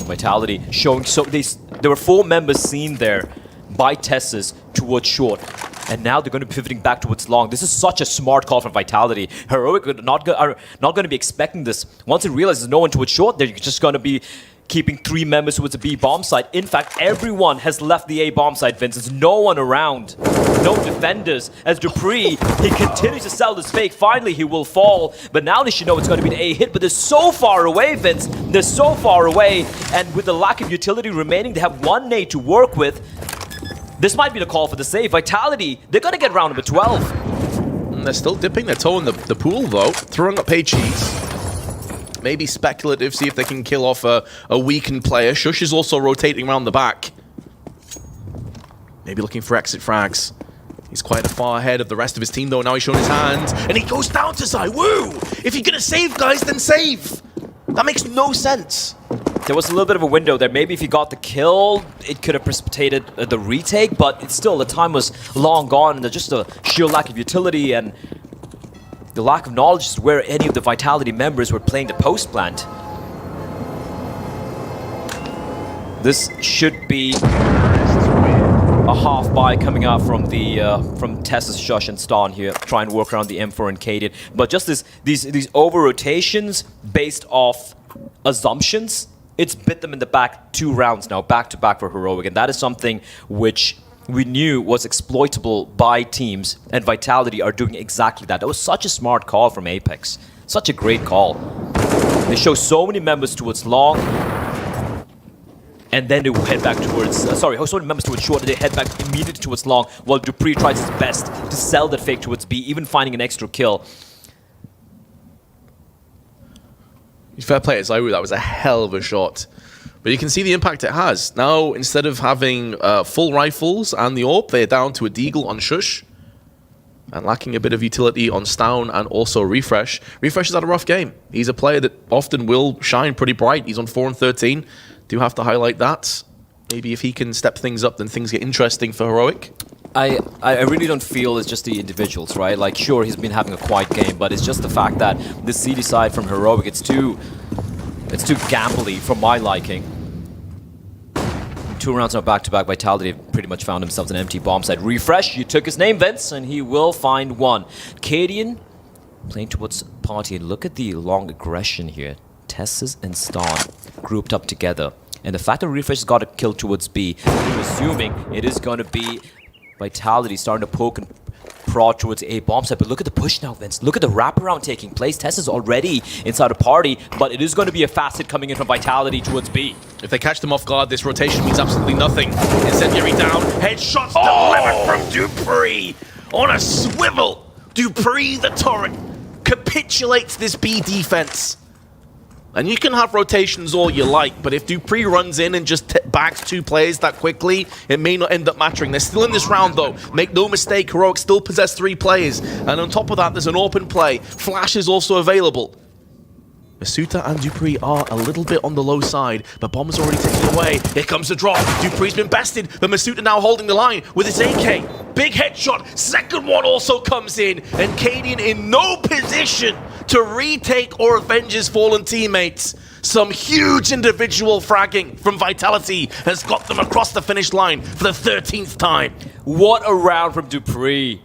Speaker 5: Vitality showing, so there were 4 members seen there by Tessus towards short. And now they're going to be pivoting back towards long. This is such a smart call from Vitality. Heroic are not going to be expecting this. Once it realizes no one towards short, they're just going to be keeping 3 members towards the B bomb site. In fact, everyone has left the A bomb site, Vince. There's no one around. No defenders. As Dupree, he continues to sell this fake. Finally, he will fall. But now they should know it's going to be an A hit. But they're so far away, Vince. They're so far away. And with the lack of utility remaining, they have 1 nade to work with. This might be the call for the save. Vitality, they're going to get round number 12.
Speaker 4: And they're still dipping their toe in the pool, though. Throwing up HEs. Maybe speculative, see if they can kill off a weakened player. Shush is also rotating around the back. Maybe looking for exit frags. He's quite far ahead of the rest of his team, though. Now he's showing his hands, and he goes down to Zaiwu. If you're going to save, guys, then save. That makes no sense.
Speaker 5: There was a little bit of a window there. Maybe if he got the kill, it could have precipitated the retake, but it's still, the time was long gone, and there's just a sheer lack of utility and the lack of knowledge is where any of the Vitality members were playing the post plant. This should be a half buy coming out from the from Tessus, Shush, and Stan here, trying to work around the M4 and Cadian. But just these over rotations based off assumptions, it's bit them in the back 2 rounds now, back to back for Heroic, and that is something which we knew was exploitable by teams, and Vitality are doing exactly that. That was such a smart call from Apex. Such a great call. They show so many members towards long. and then they head back towards, sorry, members towards short, and they head back immediately towards long, while dupreeh tries his best to sell that fake towards B, even finding an extra kill.
Speaker 4: Fair play, Zaiwu, that was a hell of a shot. But you can see the impact it has. Now, instead of having full rifles and the AWP, they're down to a deagle on Shush. And lacking a bit of utility on Stown and also Refresh. Refresh has had a rough game. He's a player that often will shine pretty bright. He's on 4 and 13. Do have to highlight that. Maybe if he can step things up, then things get interesting for Heroic.
Speaker 5: I really don't feel it's just the individuals, right? Like, sure, he's been having a quiet game, but it's just the fact that the CD side from Heroic, it's too gambly for my liking. 2 rounds on back-to-back, Vitality pretty much found themselves an empty bomb site. Refresh, you took his name, Vince, and he will find one. Cadian playing towards Party. Look at the long aggression here. Tessus and Ston grouped up together. And the fact that Refresh has got a kill towards B, I'm assuming it is going to be Vitality starting to poke and prod towards A bomb site. But look at the push now, Vince. Look at the wraparound taking place. Tess is already inside a Party, but it is going to be a facet coming in from Vitality towards B.
Speaker 4: If they catch them off guard, this rotation means absolutely nothing. Incendiary down, headshots delivered from dupreeh on a swivel. dupreeh, the turret, capitulates this B defense. And you can have rotations all you like, but if dupreeh runs in and just backs 2 players that quickly, it may not end up mattering. They're still in this round, though. Make no mistake, Heroic still possess 3 players. And on top of that, there's an open play. Flash is also available. Masuta and dupreeh are a little bit on the low side, but Bomb is already taken away. Here comes the drop. dupreeh's been bested, but Masuta now holding the line with his AK. Big headshot. Second one also comes in, and Cadian in no position to retake or avenge his fallen teammates. Some huge individual fragging from Vitality has got them across the finish line for the 13th time.
Speaker 5: What a round from dupreeh.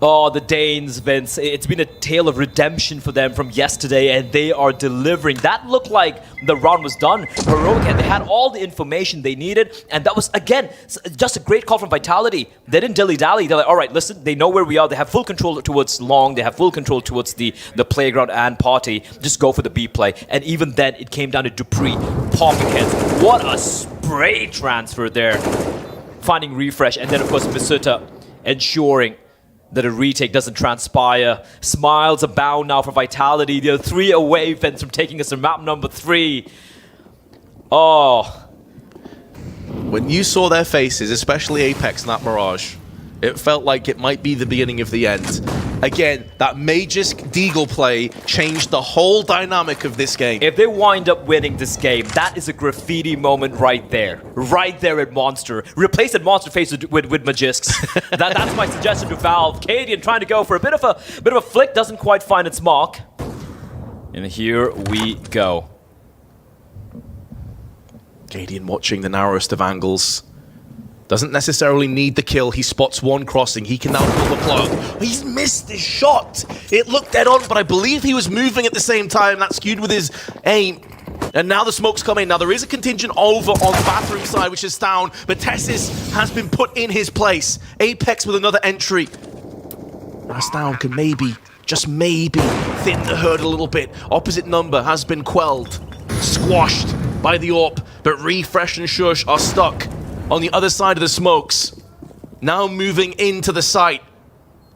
Speaker 5: Oh, the Danes, Vince. It's been a tale of redemption for them from yesterday, and they are delivering. That looked like the round was done. Heroic, and they had all the information they needed, and that was, again, just a great call from Vitality. They didn't dilly-dally. They're like, all right, listen, they know where we are. They have full control towards long. They have full control towards the playground and Party. Just go for the B play. And even then, it came down to dupreeh popping heads. What a spray transfer there. Finding Refresh, and then, of course, Masuta ensuring that a retake doesn't transpire. Smiles abound now for Vitality. They're 3 away, Vince, from taking us to map number 3. Oh.
Speaker 4: When you saw their faces, especially Apex and that Mirage, it felt like it might be the beginning of the end. Again, that Magisk Deagle play changed the whole dynamic of this game.
Speaker 5: If they wind up winning this game, that is a graffiti moment right there. Right there at Monster. Replace that Monster face with Magisks. That's my suggestion to Valve. Cadian trying to go for a bit of a flick, doesn't quite find its mark. And here we go.
Speaker 4: Cadian watching the narrowest of angles. Doesn't necessarily need the kill. He spots one crossing. He can now pull the plug. He's missed his shot. It looked dead on, but I believe he was moving at the same time. That skewed with his aim. And now the smoke's coming. Now there is a contingent over on the bathroom side, which is down, but Tessus has been put in his place. Apex with another entry. Now Stown can maybe, just maybe, thin the herd a little bit. Opposite number has been quelled. Squashed by the AWP, but Refresh and Shush are stuck on the other side of the smokes. Now moving into the site.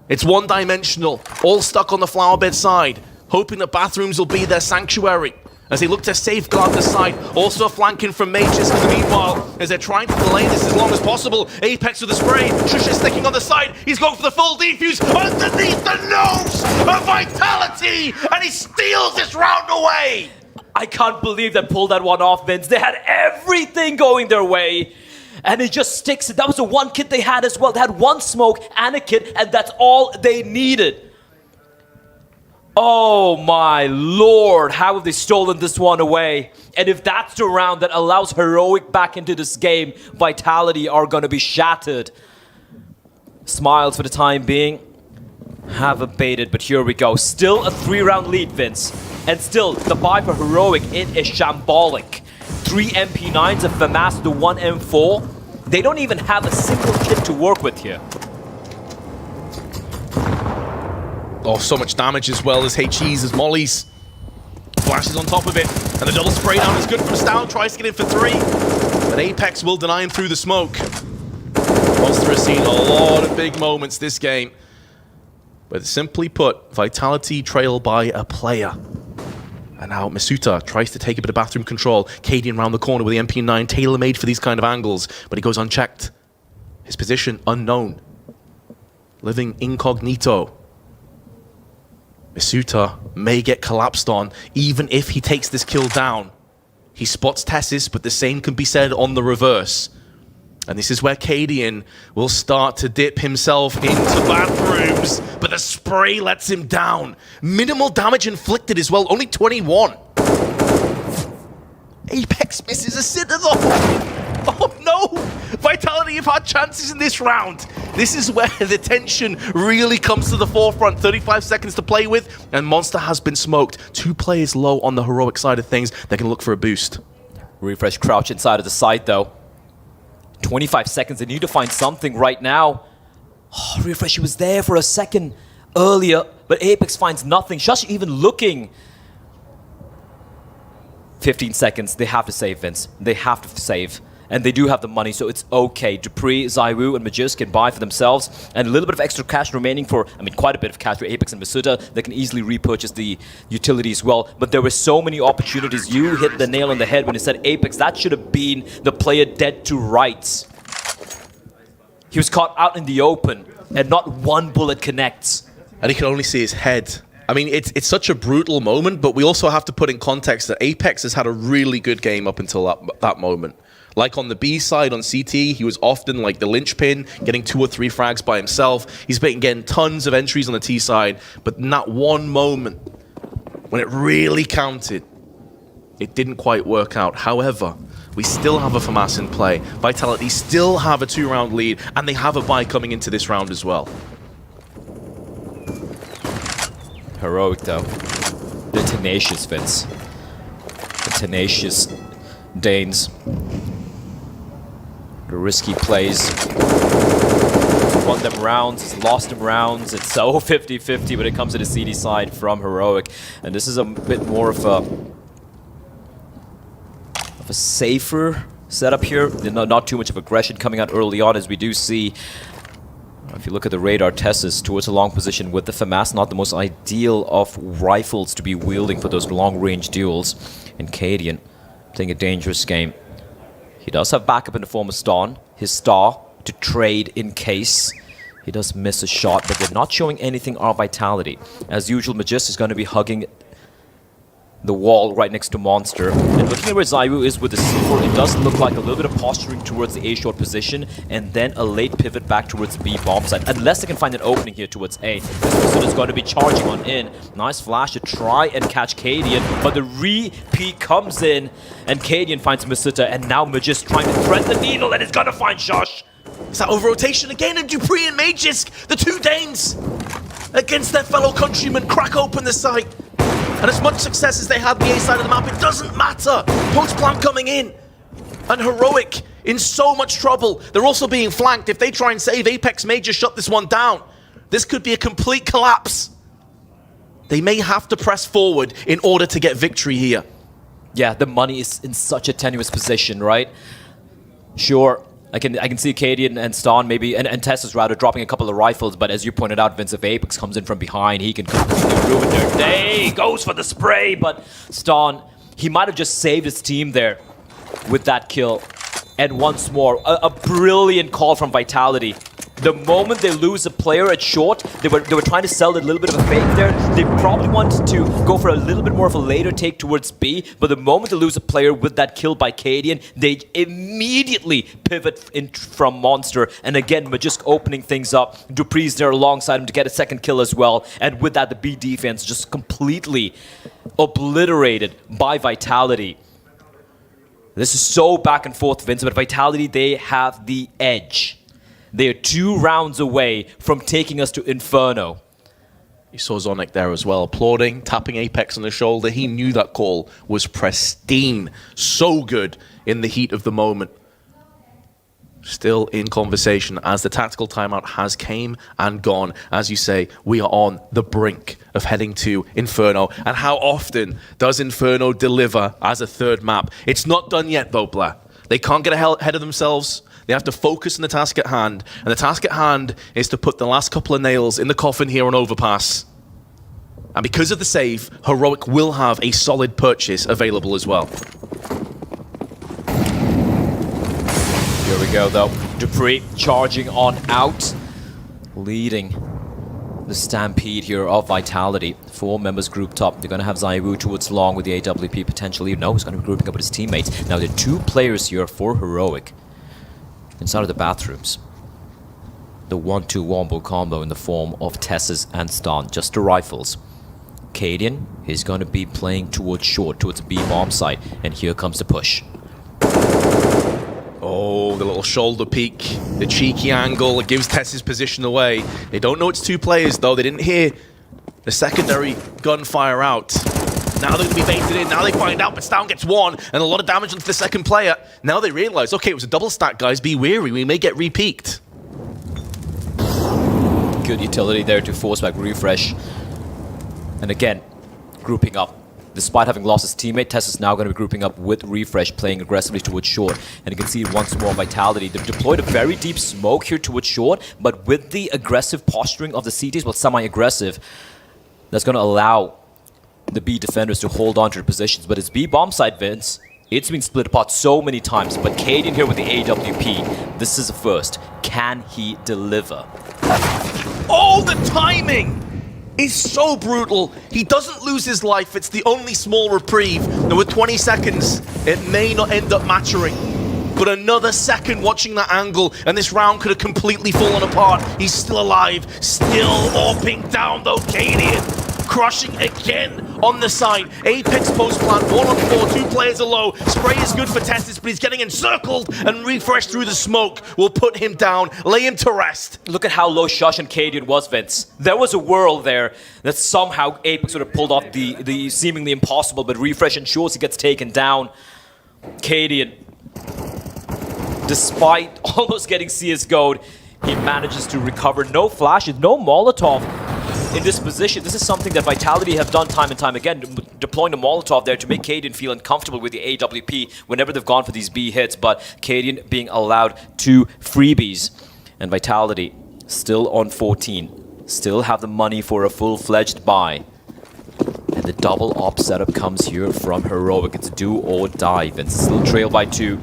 Speaker 4: It's one-dimensional, all stuck on the flowerbed side, hoping that bathrooms will be their sanctuary as they look to safeguard the site. Also flanking from Mages in the meanwhile, as they're trying to delay this as long as possible. Apex with a spray. Shush is sticking on the side. He's going for the full defuse underneath the nose of Vitality, and he steals this round away.
Speaker 5: I can't believe they pulled that one off, Vince. They had everything going their way. And it just sticks. That was the one kit they had as well. They had one smoke and a kit, and that's all they needed. Oh my lord, how have they stolen this one away? And if that's the round that allows Heroic back into this game, Vitality are going to be shattered. Smiles for the time being. Have abated, but here we go. Still a 3-round lead, Vince. And still, the buy for Heroic, it is shambolic. 3 MP9s, a FAMAS to 1 M4. They don't even have a single kit to work with here.
Speaker 4: Oh, so much damage as well as HEs, as Mollies. Flashes on top of it. And the double spray down is good from Stown, tries to get in for 3. But Apex will deny him through the smoke. Monster has seen a lot of big moments this game. But simply put, Vitality trail by a player. And now Masuta tries to take a bit of bathroom control. Cadian round the corner with the MP9, tailor-made for these kind of angles. But he goes unchecked. His position unknown. Living incognito. Masuta may get collapsed on, even if he takes this kill down. He spots Tessis, but the same can be said on the reverse. And this is where Cadian will start to dip himself into bathrooms, but the spray lets him down. Minimal damage inflicted as well, only 21. Apex misses a sitter though. Oh no! Vitality have had chances in this round. This is where the tension really comes to the forefront. 35 seconds to play with, and Monster has been smoked. 2 players low on the heroic side of things. They're going to look for a boost.
Speaker 5: Refresh crouch inside of the site though. 25 seconds, they need to find something right now. Oh, Refresh, he was there for a second earlier, but Apex finds nothing. Shush even looking. 15 seconds, they have to save, Vince. They have to save. And they do have the money, so it's okay. Dupree, Zaiwu, and Majus can buy for themselves. And a little bit of extra cash remaining for, I mean, quite a bit of cash for Apex and Masuta. They can easily repurchase the utility as well. But there were so many opportunities. You hit the nail on the head when you said Apex. That should have been the player dead to rights. He was caught out in the open, and not one bullet connects.
Speaker 4: And he can only see his head. I mean, it's such a brutal moment, but we also have to put in context that Apex has had a really good game up until that moment. Like on the B side, on CT, he was often like the linchpin, getting 2 or 3 frags by himself. He's been getting tons of entries on the T side, but in that one moment, when it really counted, it didn't quite work out. However, we still have a FAMAS in play. Vitality still have a 2-round lead, and they have a bye coming into this round as well.
Speaker 5: Heroic though. They're tenacious, Vince. The tenacious Danes. The risky plays. Won them rounds, lost them rounds. It's so 50-50 when it comes to the CD side from Heroic. And this is a bit more of a safer setup here. Not too much of aggression coming out early on, as we do see. If you look at the radar, Tessis towards a long position with the FAMAS, not the most ideal of rifles to be wielding for those long-range duels. And Cadian playing a dangerous game. He does have backup in the form of Ston, his star, to trade in case he does miss a shot, but they're not showing anything on Vitality. As usual, Magist is going to be hugging the wall right next to Monster. And looking at where Zaiwu is with the C4, it does look like a little bit of posturing towards the A-short position, and then a late pivot back towards the B bomb side, unless they can find an opening here towards A. So it's going to be charging on in. Nice flash to try and catch Cadian, but the repeat comes in, and Cadian finds Masuta, and now Magist trying to thread the needle, and it's going to find Shush.
Speaker 4: Is that over-rotation again? And Dupree and Magisk, the 2 Danes, against their fellow countrymen, crack open the site. And as much success as they had the A side of the map, it doesn't matter. Post-plant coming in. And Heroic in so much trouble. They're also being flanked. If they try and save, Apex may just shut this one down. This could be a complete collapse. They may have to press forward in order to get victory here.
Speaker 5: Yeah, the money is in such a tenuous position, right? Sure. I can see Cadian and Ston maybe, and Tessis rather, dropping a couple of rifles, but as you pointed out, Vince, if Apex comes in from behind, he can completely ruin their day. Goes for the spray, but Ston, he might have just saved his team there with that kill. And once more, a brilliant call from Vitality. The moment they lose a player at short, they were trying to sell a little bit of a fake there. They probably wanted to go for a little bit more of a later take towards B, but the moment they lose a player with that kill by Cadian, they immediately pivot in from Monster. And again, Magisk opening things up. Dupree's there alongside him to get a second kill as well. And with that, the B defense just completely obliterated by Vitality. This is so back and forth, Vince, but Vitality, they have the edge. They are 2 rounds away from taking us to Inferno.
Speaker 4: You saw Zonic there as well, applauding, tapping Apex on the shoulder. He knew that call was pristine. So good in the heat of the moment. still in conversation as the tactical timeout has came and gone. As you say, we are on the brink of heading to Inferno. And how often does Inferno deliver as a third map? It's not done yet though, Blair. They can't get ahead of themselves. They have to focus on the task at hand. And the task at hand is to put the last couple of nails in the coffin here on Overpass. And because of the save, Heroic will have a solid purchase available as well.
Speaker 5: Here we go, though. Dupree charging on out, leading the stampede here of Vitality. 4 members grouped up. They're going to have ZywOo towards long with the AWP potentially. No, he's going to be grouping up with his teammates. Now, there are 2 players here for Heroic inside of the bathrooms. The 1-2 wombo combo in the form of Tessus and Stan, just the rifles. Cadian is going to be playing towards short, towards the B-bomb site, and here comes the push.
Speaker 4: Oh, the little shoulder peek, the cheeky angle, it gives Tess's position away. They don't know it's 2 players though, they didn't hear the secondary gunfire out. Now they're going to be baited in, now they find out, but Stown gets 1, and a lot of damage onto the second player. Now they realize, okay, it was a double stack, guys, be wary, we may get re-peeked.
Speaker 5: Good utility there to force back refresh. And again, grouping up. Despite having lost his teammate, Tess is now going to be grouping up with Refresh, playing aggressively towards short. And you can see once more Vitality. They've deployed a very deep smoke here towards short, but with the aggressive posturing of the CTs, well, semi-aggressive, that's going to allow the B defenders to hold on to their positions. But his B bomb side, Vince, it's been split apart so many times. But Cadian here with the AWP, this is a first. Can he deliver?
Speaker 4: Oh, the timing is so brutal. He doesn't lose his life. It's the only small reprieve. Now with 20 seconds, it may not end up mattering. But another second watching that angle, and this round could have completely fallen apart. He's still alive, still AWPing down though, Cadian. Crushing again on the side. Apex post plant, 1 on 4, 2 players are low. Spray is good for Testis, but he's getting encircled, and Refresh through the smoke will put him down, lay him to rest.
Speaker 5: Look at how low Shush and Cadian was, Vince. There was a world there that somehow Apex would have pulled off the seemingly impossible, but Refresh ensures he gets taken down. Cadian, despite almost getting CSGO'd, he manages to recover. No flashes, no Molotov in this position. This is something that Vitality have done time and time again, deploying the Molotov there to make Cadian feel uncomfortable with the AWP whenever they've gone for these B hits, but Cadian being allowed 2 freebies. And Vitality still on 14, still have the money for a full-fledged buy. And the double op setup comes here from Heroic. It's do or die. Vince still trailed by 2.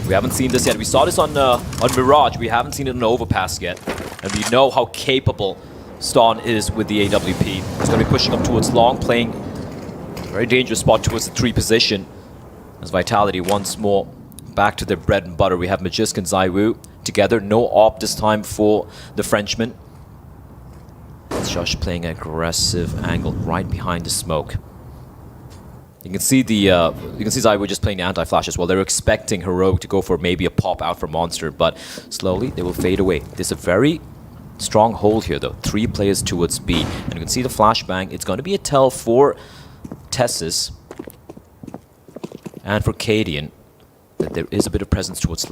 Speaker 5: We haven't seen this yet. We saw this on Mirage. We haven't seen it on Overpass yet. And we know how capable Stan is with the AWP. He's going to be pushing up towards long, playing a very dangerous spot towards the 3 position. As Vitality once more back to their bread and butter. We have Magisk and ZywOo together. No op this time for the Frenchman. Josh playing an aggressive angle right behind the smoke. You can see ZywOo just playing the anti-flash as well. They're expecting Heroic to go for maybe a pop out for Monster, but slowly they will fade away. There's a very strong hold here though. 3 players towards B. And you can see the flashbang. It's going to be a tell for Tessus and for Cadian that there is a bit of presence towards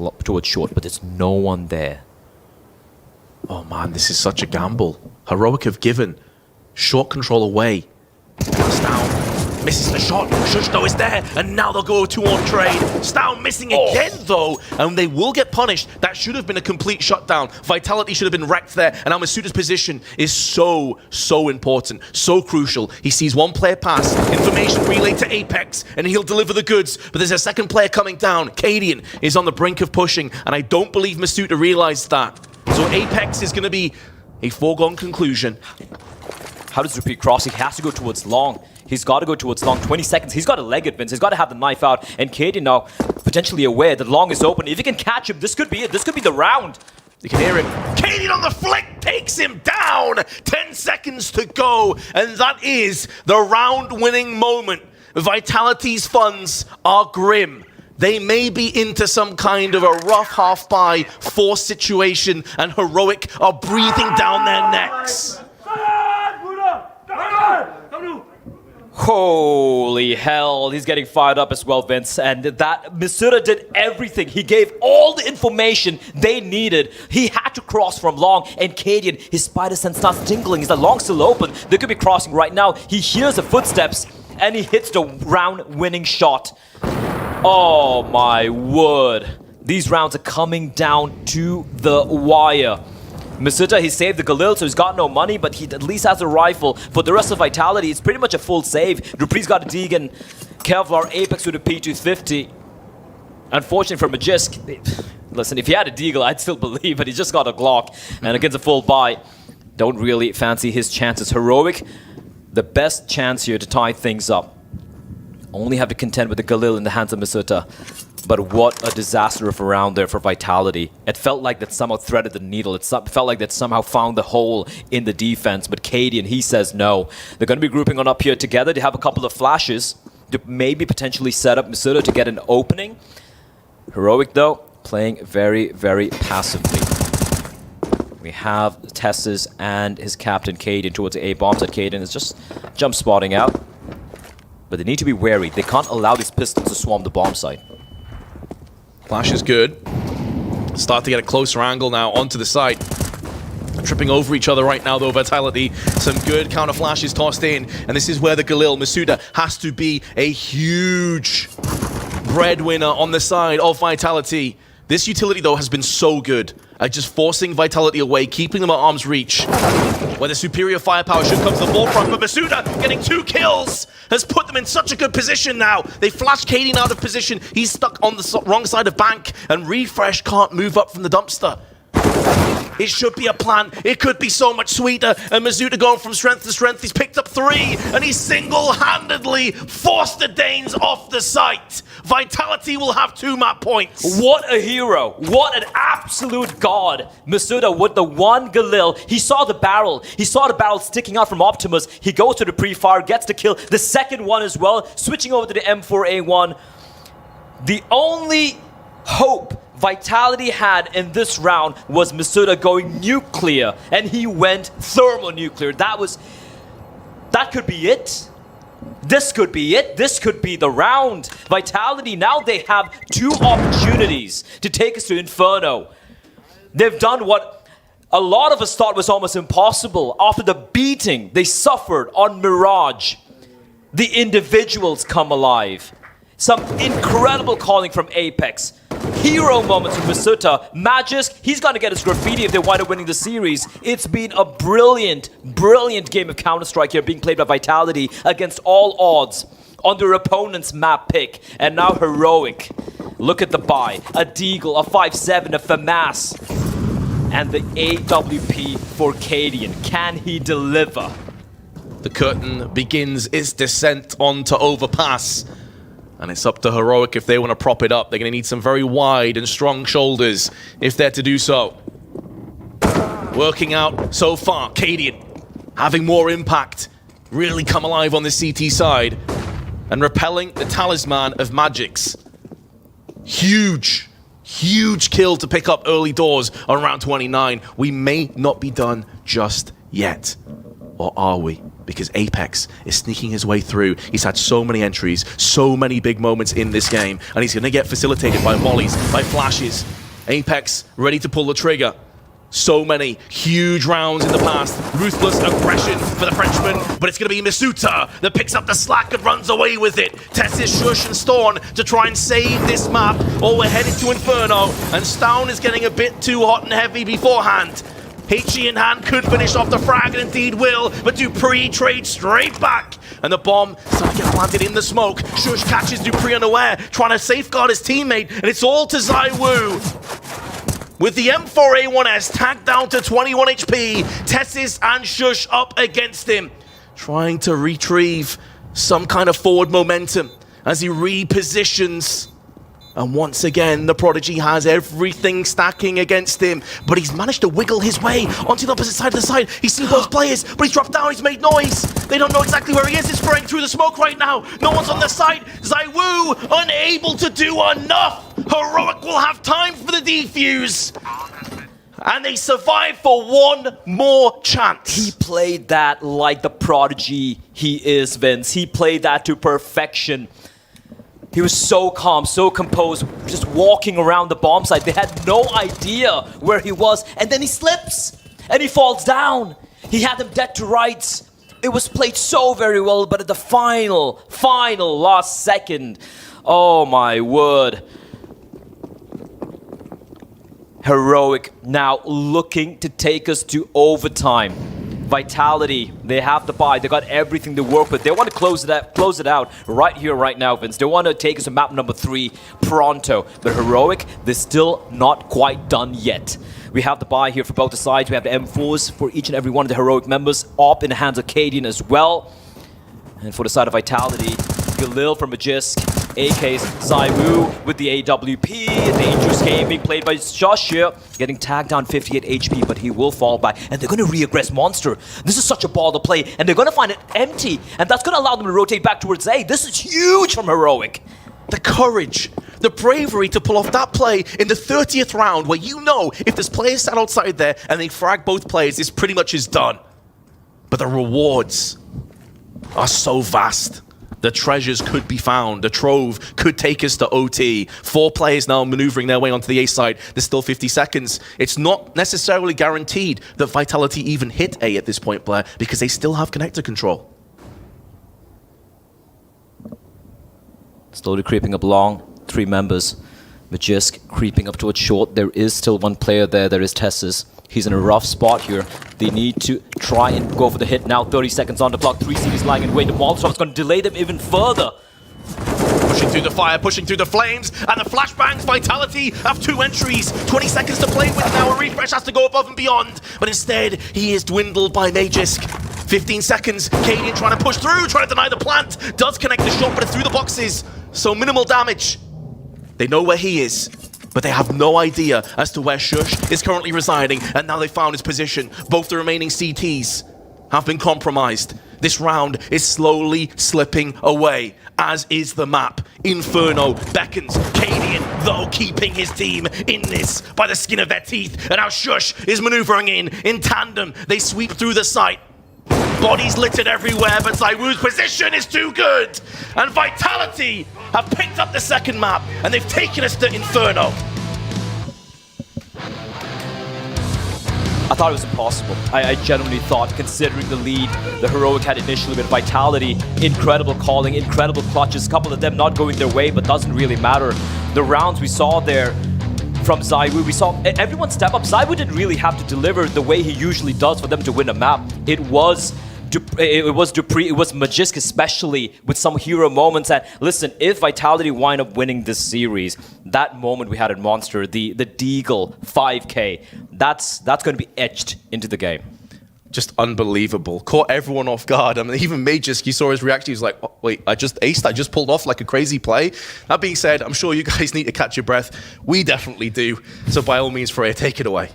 Speaker 5: short, but there's no one there.
Speaker 4: Oh man, this is such a gamble. Heroic have given short control away. Down. Misses the shot. Shush though is there, and now they'll go 2-on trade. Stown missing again though, and they will get punished. That should have been a complete shutdown. Vitality should have been wrecked there, and now Masuda's position is so important, so crucial. He sees 1 player pass, information relayed to Apex, and he'll deliver the goods, but there's a second player coming down. Cadian is on the brink of pushing, and I don't believe Masuda realized that. So Apex is going to be a foregone conclusion.
Speaker 5: How does Dupree cross? He has to go towards long. He's got to go towards long. 20 seconds. He's got to leg it, Vince. He's got to have the knife out. And Cadian now potentially aware that long is open. If he can catch him, this could be it. This could be the round.
Speaker 4: You can hear him. Cadian on the flick takes him down. 10 seconds to go. And that is the round-winning moment. Vitality's funds are grim. They may be into some kind of a rough half-buy force situation, and Heroic are breathing down their necks.
Speaker 5: Holy hell, he's getting fired up as well, Vince. And that Missouri did everything. He gave all the information they needed. He had to cross from long, and Cadian, his spider sense starts tingling. He's like, long still open. They could be crossing right now. He hears the footsteps, and he hits the round-winning shot. Oh my word. These rounds are coming down to the wire. Masuta, he saved the Galil, so he's got no money, but he at least has a rifle. For the rest of Vitality, it's pretty much a full save. Dupree's got a Deegan, Kevlar, Apex with a P250. Unfortunately for Magisk, listen, if he had a Deagle, I'd still believe, but he just got a Glock. And against a full buy, don't really fancy his chances. Heroic, the best chance here to tie things up. Only have to contend with the Galil in the hands of Masuta. But what a disaster of a round there for Vitality. It felt like that somehow threaded the needle. It felt like that somehow found the hole in the defense. But Cadian, he says no. They're going to be grouping on up here together. They have a couple of flashes to maybe potentially set up Masuda to get an opening. Heroic, though, playing very, very passively. We have Tessus and his captain, Cadian, towards the A-bombs. That Cadian is just jump spotting out. But they need to be wary. They can't allow these pistols to swarm the bomb site.
Speaker 4: Flash is good. Start to get a closer angle now onto the site. Tripping over each other right now, though, Vitality. Some good counter flashes tossed in. And this is where the Galil, Masuda, has to be a huge breadwinner on the side of Vitality. This utility, though, has been so good at just forcing Vitality away, keeping them at arm's reach. Where the superior firepower should come to the forefront, but Masuda getting 2 kills has put them in such a good position now. They flash Cadian out of position. He's stuck on the wrong side of bank, and Refresh can't move up from the dumpster. It should be a plan. It could be so much sweeter. And Masuda going from strength to strength. He's picked up 3, and he single-handedly forced the Danes off the site. Vitality will have 2 map points.
Speaker 5: What a hero. What an absolute god. Masuda with the 1 Galil. He saw the barrel. He saw the barrel sticking out from Optimus. He goes to the pre-fire, gets the kill. The second one as well. Switching over to the M4A1. The only hope Vitality had in this round was Masuda going nuclear, and he went thermonuclear. That could be it. This could be it. This could be the round. Vitality, now they have 2 opportunities to take us to Inferno. They've done what a lot of us thought was almost impossible. After the beating they suffered on Mirage, the individuals come alive. Some incredible calling from Apex. Hero moments from Masuta. Magisk, he's going to get his graffiti if they wind up winning the series. It's been a brilliant, brilliant game of Counter-Strike here being played by Vitality against all odds on their opponent's map pick. And now Heroic. Look at the buy. A Deagle, a 5-7, a FAMAS. And the AWP for Cadian. Can he deliver?
Speaker 4: The curtain begins its descent onto Overpass. And it's up to Heroic if they want to prop it up. They're going to need some very wide and strong shoulders if they're to do so. Working out so far, Cadian having more impact, really come alive on the CT side, and repelling the talisman of Magic's. Huge, huge kill to pick up early doors on round 29. We may not be done just yet. Or are we? Because Apex is sneaking his way through. He's had so many entries, so many big moments in this game, and he's going to get facilitated by mollies, by flashes. Apex ready to pull the trigger. So many huge rounds in the past. Ruthless aggression for the Frenchman, but it's going to be Masuta that picks up the slack and runs away with it. Tessus, Shush, and Storn to try and save this map. Oh, we're headed to Inferno, and Stown is getting a bit too hot and heavy beforehand. HE in hand could finish off the frag, and indeed will, but Dupree trades straight back. And the bomb starting to get planted in the smoke. Shush catches Dupree unaware, trying to safeguard his teammate, and it's all to ZywOo. With the M4A1S tagged down to 21 HP, Tessus and Shush up against him, trying to retrieve some kind of forward momentum as he repositions. And once again, the Prodigy has everything stacking against him, but he's managed to wiggle his way onto the opposite side of the side. He's seen both players, but he's dropped down, he's made noise. They don't know exactly where he is. He's spraying through the smoke right now. No one's on the site. ZywOo unable to do enough. Heroic will have time for the defuse. And they survive for 1 more chance.
Speaker 5: He played that like the Prodigy he is, Vince. He played that to perfection. He was so calm, so composed, just walking around the bomb site. They had no idea where he was. And then he slips and he falls down. He had them dead to rights. It was played so very well, but at the final last second, oh my word. Heroic now looking to take us to overtime. Vitality, they have the buy. They got everything to work with. They want to close it out right here, right now, Vince. They want to take us to map number 3 pronto. But Heroic, they're still not quite done yet. We have the buy here for both the sides. We have the M4s for each and every one of the Heroic members. Op in the hands of Cadian as well. And for the side of Vitality, Galil from Magisk, AK's Zaiwu with the AWP, dangerous game being played by Josh here, getting tagged down 58 HP, but he will fall back, and they're going to re-aggress Monster. This is such a ball to play, and they're going to find it empty, and that's going to allow them to rotate back towards A. This is huge from Heroic.
Speaker 4: The courage, the bravery to pull off that play in the 30th round, where you know if there's players sat outside there and they frag both players, this pretty much is done. But the rewards are so vast. The treasures could be found. The trove could take us to OT. 4 players now maneuvering their way onto the A side. There's still 50 seconds. It's not necessarily guaranteed that Vitality even hit A at this point, Blair, because they still have connector control.
Speaker 5: Slowly creeping up along. 3 members. Magisk creeping up towards short. There is still 1 player there. There is Tessus. He's in a rough spot here. They need to try and go for the hit now. 30 seconds on the clock. 3 CDs lying in wait. The Molotov is going to delay them even further.
Speaker 4: Pushing through the fire, pushing through the flames, and the flashbangs. Vitality have 2 entries. 20 seconds to play with now. A refresh has to go above and beyond. But instead, he is dwindled by Magisk. 15 seconds. Cadian trying to push through, trying to deny the plant. Does connect the shot, but it's through the boxes. So minimal damage. They know where he is, but they have no idea as to where Shush is currently residing, and now they found his position. Both the remaining CTs have been compromised. This round is slowly slipping away, as is the map. Inferno beckons. Cadian, though, keeping his team in this by the skin of their teeth, and now Shush is maneuvering in tandem. They sweep through the site. Bodies littered everywhere, but Zaiwu's position is too good. And Vitality have picked up the second map, and they've taken us to Inferno.
Speaker 5: I thought it was impossible. I genuinely thought, considering the lead the Heroic had initially with Vitality, incredible calling, incredible clutches, a couple of them not going their way, but doesn't really matter. The rounds we saw there from Zaiwu, we saw everyone step up. Zaiwu didn't really have to deliver the way he usually does for them to win a map. It was Dupree, it was Magisk especially with some hero moments. And listen, if Vitality wind up winning this series, that moment we had in Monster, the Deagle 5K, that's going to be etched into the game.
Speaker 4: Just unbelievable. Caught everyone off guard. I mean, even Magisk, you saw his reaction. He was like, oh, wait, I just aced. I just pulled off like a crazy play. That being said, I'm sure you guys need to catch your breath. We definitely do. So by all means, Freya, take it away.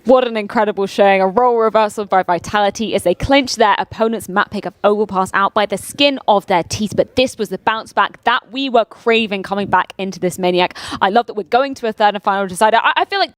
Speaker 1: What an incredible showing. A role reversal by Vitality as they clinch their opponent's map pick of Overpass out by the skin of their teeth. But this was the bounce back that we were craving coming back into this Maniac. I love that we're going to a third and final decider. I feel like